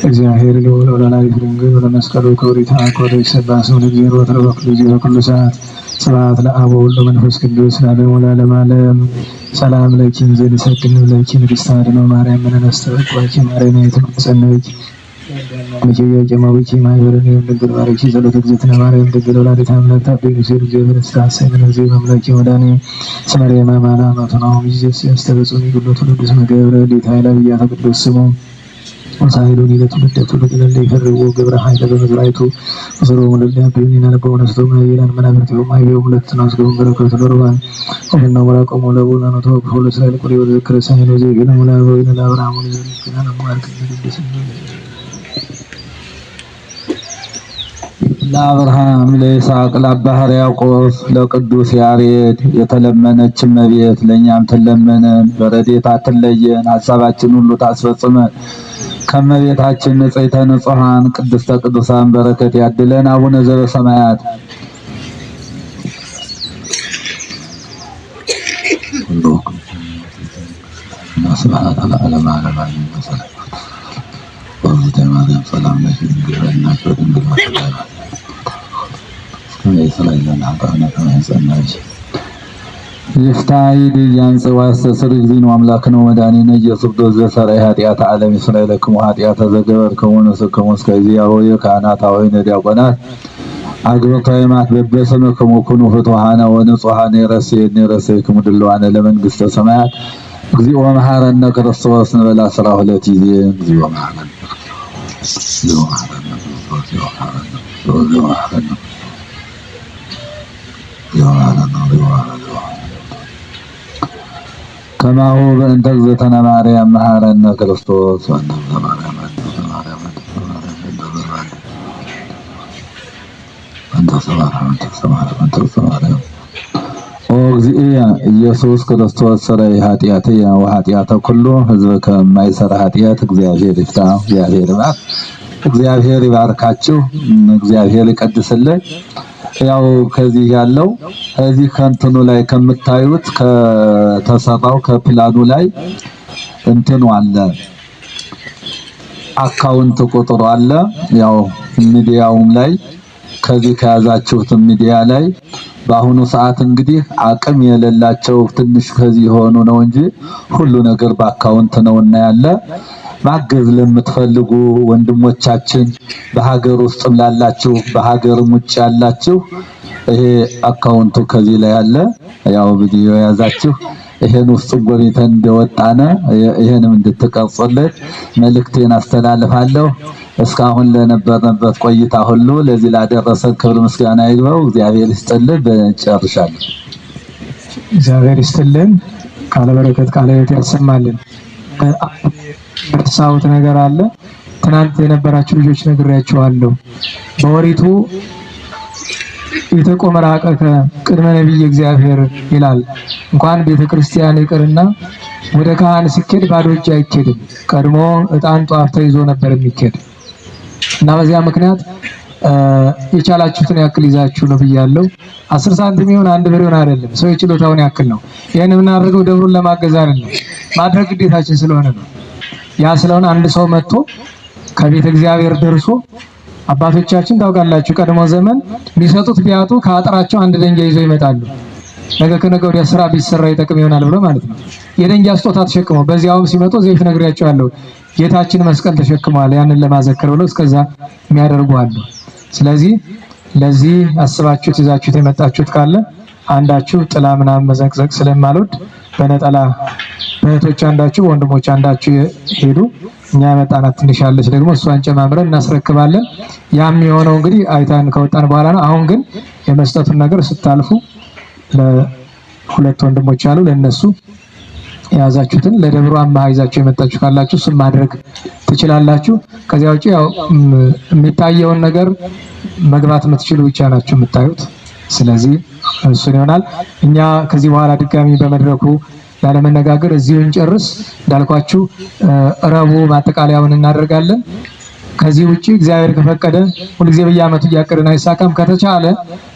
እግዚአብሔር ልዑል ወለወላዲቱ ድንግል ወለመስቀሉ ክቡር ይትሐኮር ይትሰብሐ ስሙ ለእግዚአብሔር ወትረ በኩሉ ጊዜ በኩሉ ሰዓት ስብሐት ለአብ ወወልድ ወመንፈስ ቅዱስ ለዓለሙ ለዓለመ ዓለም። ሰላም ለኪ ዘንሰግድ ለኪ ንግሥተ አድኅኖ ማርያም መነነስተወኪ ማርያም የተመጸነች መጀያጀማዊኪ ማይበረን ድንግል ባረኪ ጸሎተ እግዝእትነ ማርያም ድንግል ወላዲተ አምላክ ታቤኑ ሲል እግዚአብሔር ስታሰይ መንዜ መምላኪ ወዳኔ ስመሪያ ማማና ማቶናው ሚዜስ ያስተበጹኒ ሁሉ ትውልድ እስመ ገብረ ሊት ኃይለ ብያተ ቅዱስ ስሙ ወሳይሉኒ ለትውልድ ለለ ይፈርዎ ግብረ ኃይለ በመዝራይቱ ወዘሮ ወለለ ያብዩኒና ለበወነስቶ ማይላን መናብርቲው ማይቤው ሁለት ነው ዝገቡ በረከቱ ለሩባን ወመና ወራቆሙ ለቡና ነው ተወክፎ ለእስራኤል ቁሪ ወዘክረ ሳይኖ ዘይገና ወላበው ይነ ለአብርሃም ወለዘሪክና ለሙባረክ ቅዱስ ለአብርሃም ለይስሐቅ ለአባ ሕርያቆስ ለቅዱስ ያሬድ የተለመነች እመቤት ለእኛም ትለመነን፣ በረድኤታ አትለየን፣ ሐሳባችን ሁሉ ታስፈጽመን። ከእመቤታችን ንጽሕተ ንጹሐን ቅድስተ ቅዱሳን በረከት ያድለን። አቡነ ዘበሰማያት ስብሐት ለዓለመ ዓለም ማርያም ሰላም ለኪ ድንግል በእናትሽ በድንግል ወለደች ከመይሰላይለን አባነ ከመይጸናች ይፍታይ ዲያንጽዋ ሰስርግ ዚኑ አምላክነ ወዳኒነ ኢየሱስ ክርስቶስ ዘሰራይ ኃጢአት ዓለም እስራኤልክሙ ኃጢአት ዘገበርክሙ ነስክሙ እስከዚያ ሆየ ካህናት ሆይነ ዲያቆናት አግብርታዊ ማት በበሰመክሙ ኩኑ ፍቱሃነ ወንጹሃነ ረሴክሙ ድልዋነ ለመንግሥተ ሰማያት እግዚኦ መሐረነ ክርስቶስ ንበላ 12 ጊዜ እግዚኦ መሐረነ ከማሁ በእንተ እግዝእትነ ማርያም መሐረነ ክርስቶስ ኦ እግዚእየ ኢየሱስ ክርስቶስ ሰረይ ኃጢአትየ ወኃጢአተ ኩሉ ሕዝብ ከማይሰራ ኃጢአት እግዚአብሔር ይፍታ። እግዚአብሔር ይባርካችሁ፣ እግዚአብሔር ይቀድስልን። ያው ከዚህ ያለው እዚህ ከእንትኑ ላይ ከምታዩት ከተሰራው ከፕላኑ ላይ እንትኑ አለ፣ አካውንት ቁጥሩ አለ። ያው ሚዲያውም ላይ ከዚህ ከያዛችሁት ሚዲያ ላይ በአሁኑ ሰዓት እንግዲህ አቅም የሌላቸው ትንሽ ከዚህ ሆኑ ነው እንጂ ሁሉ ነገር በአካውንት ነውና ያለ ማገዝ ለምትፈልጉ ወንድሞቻችን በሀገር ውስጥም ላላችሁ በሀገርም ውጭ ያላችሁ ይሄ አካውንቱ ከዚህ ላይ አለ። ያው ቪዲዮ ያዛችሁ ይሄን ውስጥ ጎብኝተን እንደወጣነ ይሄንም እንድትቀርጹለት መልእክቴን አስተላልፋለሁ። እስካሁን ለነበርንበት ቆይታ ሁሉ ለዚህ ላደረሰን ክብር ምስጋና ይግባው። እግዚአብሔር ይስጥልን። በጨርሻለሁ። እግዚአብሔር ይስጥልን። ቃለ በረከት ቃለ ሕይወት ያሰማልን። የረሳሁት ነገር አለ። ትናንት የነበራችሁ ልጆች ነግሬያችኋለሁ። በወሪቱ የተቆመ ራቀከ ቅድመ ነቢይ እግዚአብሔር ይላል። እንኳን ቤተክርስቲያን ይቅርና ወደ ካህን ሲኬድ ባዶ እጅ አይኬድም። ቀድሞ ዕጣን ጧፍ ተይዞ ነበር የሚኬድ እና በዚያ ምክንያት የቻላችሁትን ያክል ይዛችሁ ነው ብያለሁ። 10 ሳንቲም ይሁን 1 ብር ይሁን አይደለም፣ ሰው የችሎታውን ያክል ነው። ይሄን የምናደርገው ደብሩን ለማገዝ አይደለም፣ ማድረግ ግዴታችን ስለሆነ ነው። ያ ስለሆነ አንድ ሰው መጥቶ ከቤተ እግዚአብሔር ደርሶ አባቶቻችን ታውቃላችሁ፣ ቀድሞ ዘመን ቢሰጡት ቢያጡ ከአጥራቸው አንድ ደንጋይ ይዘው ይመጣሉ። ነገ ከነገ ወዲያ ስራ ቢሰራ ይጠቅም ይሆናል ብሎ ማለት ነው። የደንጋይ ስጦታ ተሸክመው በዚያውም ሲመጡ ዘይት ነግሬያቸዋለሁ። ጌታችን መስቀል ተሸክመዋል። ያንን ለማዘከር ብለው እስከዛ የሚያደርጉ አሉ። ስለዚህ ለዚህ አስባችሁት ይዛችሁት የመጣችሁት ካለ አንዳችሁ ጥላ ምናምን መዘቅዘቅ ስለማልወድ በነጠላ እህቶች አንዳችሁ ወንድሞች አንዳችሁ ሄዱ። እኛ ያመጣናት ትንሽ አለች ደግሞ እሷን ጨማምረን እናስረክባለን። ያም የሆነው እንግዲህ አይታን ከወጣን በኋላ ነው። አሁን ግን የመስጠቱን ነገር ስታልፉ ለሁለት ወንድሞች አሉ፣ ለነሱ የያዛችሁትን ለደብሩ አማሃ ይዛችሁ የመጣችሁ ካላችሁ እሱን ማድረግ ትችላላችሁ። ከዚያ ውጪ ያው የሚታየውን ነገር መግባት የምትችሉ ብቻ ናችሁ የምታዩት። ስለዚህ እሱን ይሆናል። እኛ ከዚህ በኋላ ድጋሚ በመድረኩ ላለመነጋገር እዚሁ እንጨርስ። እንዳልኳችሁ ረቡዕ ማጠቃለያውን እናደርጋለን። ከዚህ ውጪ እግዚአብሔር ከፈቀደ ሁልጊዜ በየዓመቱ እያቀድን አይሳካም። ከተቻለ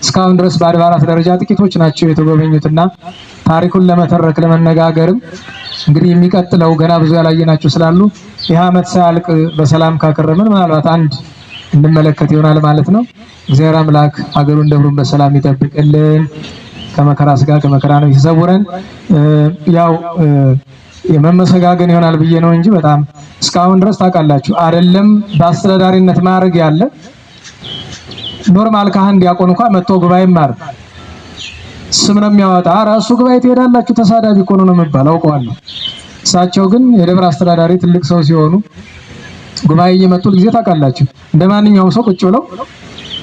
እስካሁን ድረስ በአድባራት ደረጃ ጥቂቶች ናቸው የተጎበኙትና ታሪኩን ለመተረክ ለመነጋገርም እንግዲህ የሚቀጥለው ገና ብዙ ያላየናቸው ስላሉ ይህ ዓመት ሳያልቅ በሰላም ካከረመን ምናልባት አንድ እንመለከት ይሆናል ማለት ነው። እግዚአብሔር አምላክ ሀገሩን ደብሩን በሰላም ይጠብቅልን፣ ከመከራ ስጋ ከመከራ ነው ይሰውረን። ያው የመመሰጋገን ይሆናል ብዬ ነው እንጂ በጣም እስካሁን ድረስ ታውቃላችሁ አይደለም በአስተዳዳሪነት ማድረግ ያለ ኖርማል ካህን ዲያቆን እንኳን መጥቶ ጉባኤ ማር ስም ነው የሚያወጣ። ራሱ ጉባኤ ትሄዳላችሁ ተሳዳቢ እኮ ነው የሚባለው አውቀዋለሁ። እሳቸው ግን የደብር አስተዳዳሪ ትልቅ ሰው ሲሆኑ ጉባኤ እየመጡ ጊዜ ታውቃላችሁ እንደማንኛውም ሰው ቁጭ ብለው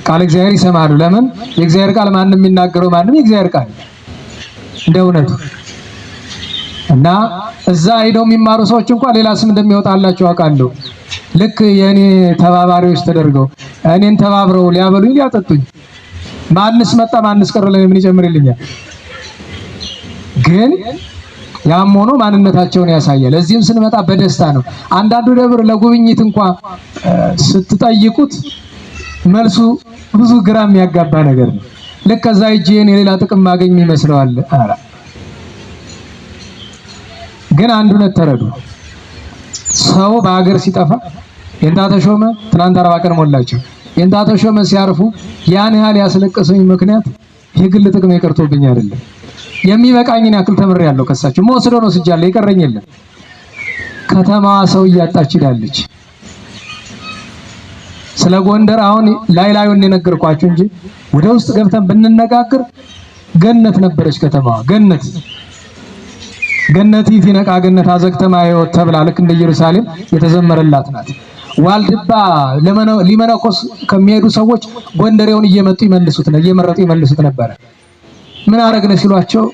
ቃል እግዚአብሔር ይሰማሉ። ለምን የእግዚአብሔር ቃል ማንንም የሚናገረው ማንንም የእግዚአብሔር ቃል እንደ እውነቱ እና እዛ ሄደው የሚማሩ ሰዎች እንኳን ሌላ ስም እንደሚወጣላቸው አውቃለሁ። ልክ የኔ ተባባሪዎች ተደርገው እኔን ተባብረው ሊያበሉኝ ሊያጠጡኝ ማንስ መጣ ማንስ ቀረ ለኔ ምን ይጨምርልኛል? ግን ያም ሆኖ ማንነታቸውን ያሳያል። እዚህም ስንመጣ በደስታ ነው። አንዳንዱ ደብር ለጉብኝት እንኳን ስትጠይቁት መልሱ ብዙ ግራ የሚያጋባ ነገር ነው። ልክ ከዛ እጄን የሌላ ጥቅም ማገኝ ይመስለዋል። አራ ግን አንዱን ተረዱ። ሰው በአገር ሲጠፋ የእንታ ተሾመ ትናንት 40 ቀን ሞላቸው። የእንታ ተሾመ ሲያርፉ ያን ያህል ያስለቀሰኝ ምክንያት የግል ጥቅም ይቀርቶብኝ አይደለም። የሚበቃኝን ያክል ተምሬያለሁ ከሳቸው መወስደው ነው ስጃለሁ የቀረኝ የለም። ከተማ ሰው እያጣች ሄዳለች። ስለ ጎንደር አሁን ላዩን የነገርኳችሁ እንጂ ወደ ውስጥ ገብተን ብንነጋገር ገነት ነበረች ከተማዋ። ገነት ይነቃ ገነት አዘግተማ ሕይወት ተብላ ልክ እንደ ኢየሩሳሌም የተዘመረላት ናት። ዋልድባ ሊመነኮስ ከሚሄዱ ሰዎች ጎንደሬውን እየመረጡ ይመልሱት ነበር። ምን አረግነ ሲሏቸው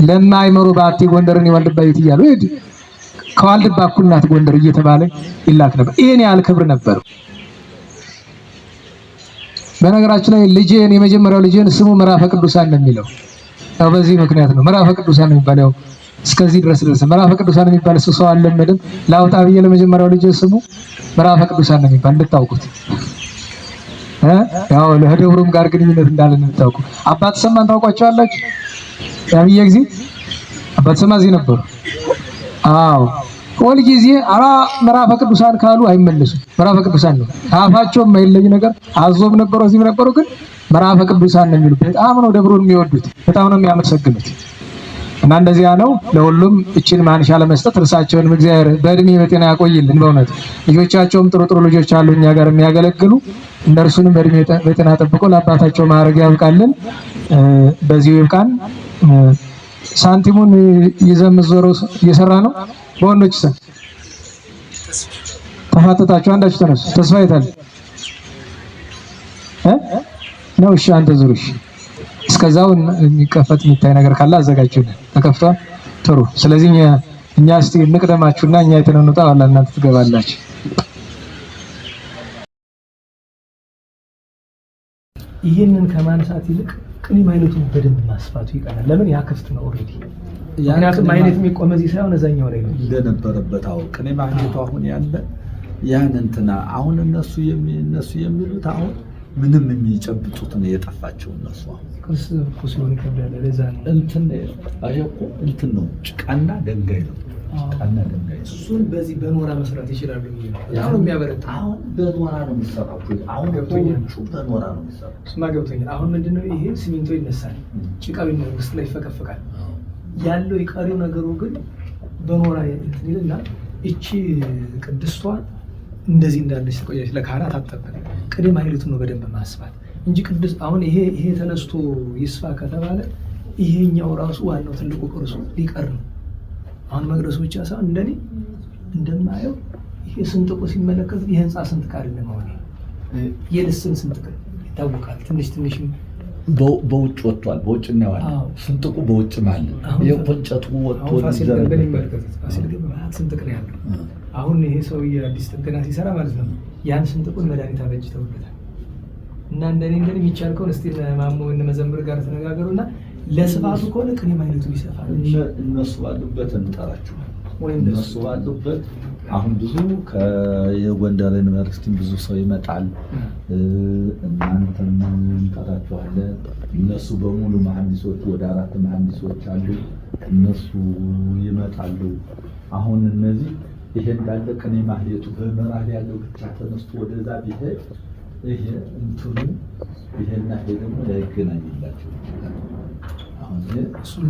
ለማይመሩ ባቲ ጎንደርን ይዋልድባ ቤት እያሉ ሄድ ከዋልድባ እኩል ናት ጎንደር እየተባለ ይላክ ነበር። ይሄን ያህል ክብር ነበር። በነገራችን ላይ ልጄን የመጀመሪያው ልጄን ስሙ ምዕራፈ ቅዱሳን ነው የሚለው በዚህ ምክንያት ነው። ምዕራፈ ቅዱሳን ነው የሚባለው እስከዚህ ድረስ ምዕራፈ ቅዱሳን የሚባል ሰው አልለመድም። ላውጣ ብዬ ለመጀመሪያው ልጄ ስሙ ምዕራፈ ቅዱሳን ነው የሚባል እንድታውቁት ያው ለደብሩም ጋር ግንኙነት እንዳለን እንድታውቁ። አባት ሰማን ታውቋቸዋላችሁ? ያብዬ ጊዜ አባት ሰማ እዚህ ነበሩ። አዎ ሁል ጊዜ ምዕራፈ ቅዱሳን ካሉ አይመለሱም። ምዕራፈ ቅዱሳን ነው አፋቸው የማይለይ ነገር አዞም ነበሩ እዚህም ነበሩ፣ ግን ምዕራፈ ቅዱሳን ነው የሚሉት። በጣም ነው ደብሩን የሚወዱት፣ በጣም ነው የሚያመሰግኑት። እና እንደዚያ ነው። ለሁሉም እቺን ማንሻ ለመስጠት እርሳቸውንም እግዚአብሔር በእድሜ በጤና ያቆይልን። በእውነት ልጆቻቸውም ጥሩ ልጆች አሉ እኛ ጋር የሚያገለግሉ፣ እነርሱንም በእድሜ በጤና ጠብቆ ለአባታቸው ማዕረግ ያብቃልን። በዚሁ ይብቃን። ሳንቲሙን ይዘም ዞሮ እየሰራ ነው። በወንዶች ሰን ተፋጠጣችሁ አንዳችሁ ተነሱ። ተስፋ የታለ ነው? እሺ አንተ ዙርሽ እስከዛው የሚከፈት የሚታይ ነገር ካለ አዘጋጁልን። ተከፍቷል። ጥሩ። ስለዚህ እኛ እስቲ እንቅደማችሁና እኛ የተነኑታ ዋላ እናንተ ትገባላችሁ። ይህንን ከማንሳት ይልቅ ቅኔ ማይነቱን በደንብ ማስፋቱ ይቀናል። ለምን ያከፍት ነው ኦሬዲ። ምክንያቱም ማይነት የሚቆም እዚህ ሳይሆን እዛኛው ላይ ነው እንደነበረበት። አዎ ቅኔ ማይነቱ አሁን ያለ ያን እንትና አሁን እነሱ የሚሉት አሁን ምንም የሚጨብጡት ነው የጠፋቸው። እነሱ አሁን ክርስቶስ ሆነ ከብዳለ ለዛ ነው እንትን ነው ጭቃና ድንጋይ ነው። ጭቃና ድንጋይ እሱን በዚህ በኖራ መስራት ይችላሉ። አሁን የሚያበረታ አሁን በኖራ ነው የሚሰራው። አሁን ገብቶኛል። በኖራ ነው የሚሰራው። ስማ ገብቶኛል። አሁን ምንድነው ይሄ ሲሚንቶ ይነሳል፣ ጭቃው ውስጥ ላይ ይፈቀፈቃል ያለው የቀሪው ነገሩ ግን በኖራ እንትን ይልና እቺ ቅድስቷን እንደዚህ እንዳለች ተቆያች ለካህናት አጠበቅ ቅኔ ማህሌቱ ነው በደንብ ማስፋት እንጂ ቅዱስ አሁን ይሄ ተነስቶ ይስፋ ከተባለ ይሄኛው ራሱ ዋናው ትልቁ ቅርሱ ሊቀር ነው። አሁን መቅደሱ ብቻ ሳይሆን እንደኔ እንደማየው ይሄ ስንጥቁ ሲመለከት የህንፃ ስንጥቅ አይደለም። አሁን የልስን ስንጥቅ ይታወቃል። ትንሽ በውጭ ወጥቷል። በውጭ ነው ያለው ስንጥቁ በውጭ ማለት የቆንጨቱ ወጥቶ ፋሲል ግንብ ስንጥቅ ነው ያለው። አሁን ይሄ ሰውዬ አዲስ ጥገና ሲሰራ ማለት ነው ያን ስንጥቁን መድኃኒት አበጅተውበታል። እና እንደኔ የሚቻል ከሆነ እስቲ ማሞ እነ መዘምር ጋር ተነጋገሩና ለስፋቱ ከሆነ ቅኔ ማይነቱ ይሰፋል። እነሱ ባሉበት እንጠራቸው ወይ እነሱ ባሉበት አሁን ብዙ ከየጎንደር ዩኒቨርሲቲ ብዙ ሰው ይመጣል። እናንተም እንጠራቸዋለን። እነሱ በሙሉ መሐንዲሶች ወደ 4 መሐንዲሶች አሉ። እነሱ ይመጣሉ። አሁን እነዚህ ይሄ እንዳለ ቅኔ ማህሌቱ በመራል ያለው ብቻ ተነስቶ ወደዛ ቢሄድ ይሄ እንትኑ ይሄና ይሄ ደግሞ ላይገናኝላቸው ይችላል። አሁን እሱማ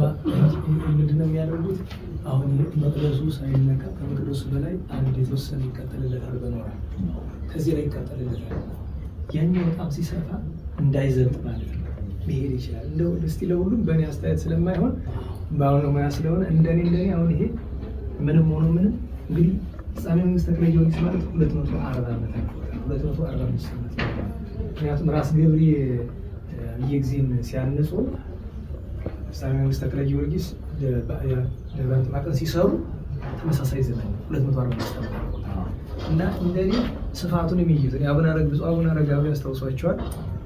ምንድነው የሚያደርጉት? አሁን መቅደሱ ሳይነካ ከመቅደሱ በላይ አንድ የተወሰነ ይቀጥልለታል በኖራ ከዚህ ላይ ይቀጥልለታል። ያኛው በጣም ሲሰፋ እንዳይዘልጥ ማለት ነው መሄድ ይችላል። እንደው እስቲ ለሁሉም በእኔ አስተያየት ስለማይሆን ባለሙያ ስለሆነ እንደኔ አሁን ይሄ ምንም ሆኖ ምንም እንግዲህ ፍጻሜ መንግስት ተክለ ጊዮርጊስ ማለት 240 ዓመት 245 ዓመት። ምክንያቱም ራስ ገብሬ የጊዜን ሲያንጹ ፍጻሜ መንግስት ተክለ ጊዮርጊስ ደብረ ጥማቅን ሲሰሩ ተመሳሳይ ዘመን 245 ዓመት እና እንደኔ ስፋቱን የሚይዙት አቡነ አረጋዊ ያስታውሷቸዋል።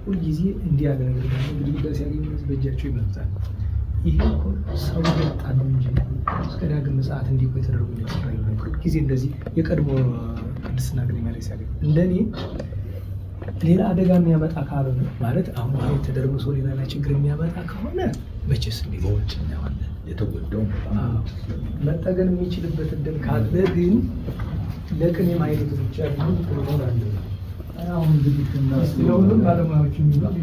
ሁልጊዜ እንዲህ ያለ ነገር እንግዲህ ጉዳይ ሲያገኙ በእጃቸው ይመጣል። ይሄ ሰው ወጣ ነው እንጂ እስከዳግም ምጽአት እንዲቆይ ተደርጎ እንደተሰራ ነበር። ጊዜ እንደዚህ የቀድሞ ቅድስና ግን ማለት ሲያገኝ እንደኔ ሌላ አደጋ የሚያመጣ ካልሆነ ማለት አሁን ይሄ ተደርጎ ሌላ ላይ ችግር የሚያመጣ ከሆነ መቼስ እንዲወጭ ነው የተጎዳው መጠገን የሚችልበት እድል ካለ ግን ለቅኔ ማህሌቱ ብቻ ነው ተወራለ ለሁሉም ባለሙያዎች የሚሉት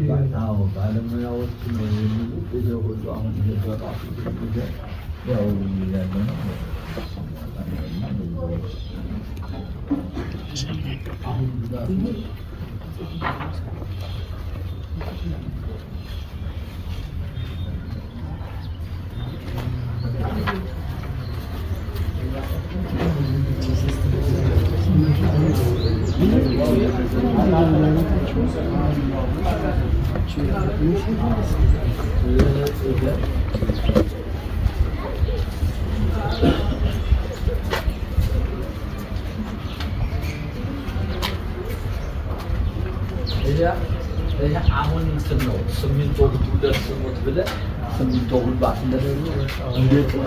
ባለሙያዎች ነው የሚሉት። ይሄ ሁሉ አሁን በራሱ ያው ያለ ነው። አሁን እንትን ነው ሲሚንቶ ደርሰውት ብለህ ሲሚንቶ ሁሉ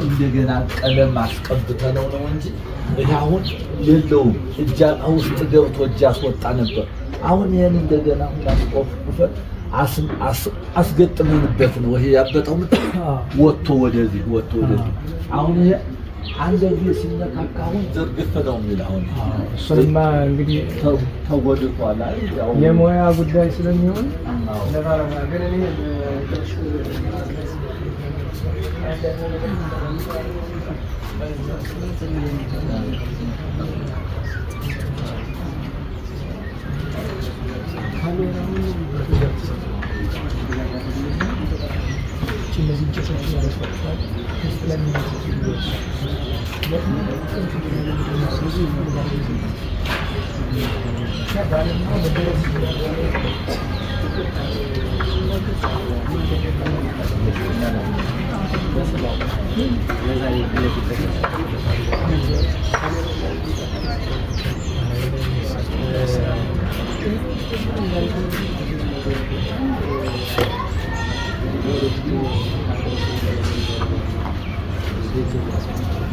እንደገና ቀለም አስቀብተነው ነው እንጂ ይሄ አሁን የለውም። እጃ ውስጥ ገብቶ እጅ አስወጣ ነበር። አሁን ይሄን እንደገና አስቆፍፈን አስገጥመንበት ነው ይሄ ያበጠው ወጥቶ ወደዚህ አሁን ይሄ አንድ ጊዜ ሲነካካ አሁን ዘርግፍ ነው የሚል አሁን እሱንማ እንግዲህ ተጎድቷል። የሙያ ጉዳይ ስለሚሆን ለባለሙያ ግን እኔ Thank you.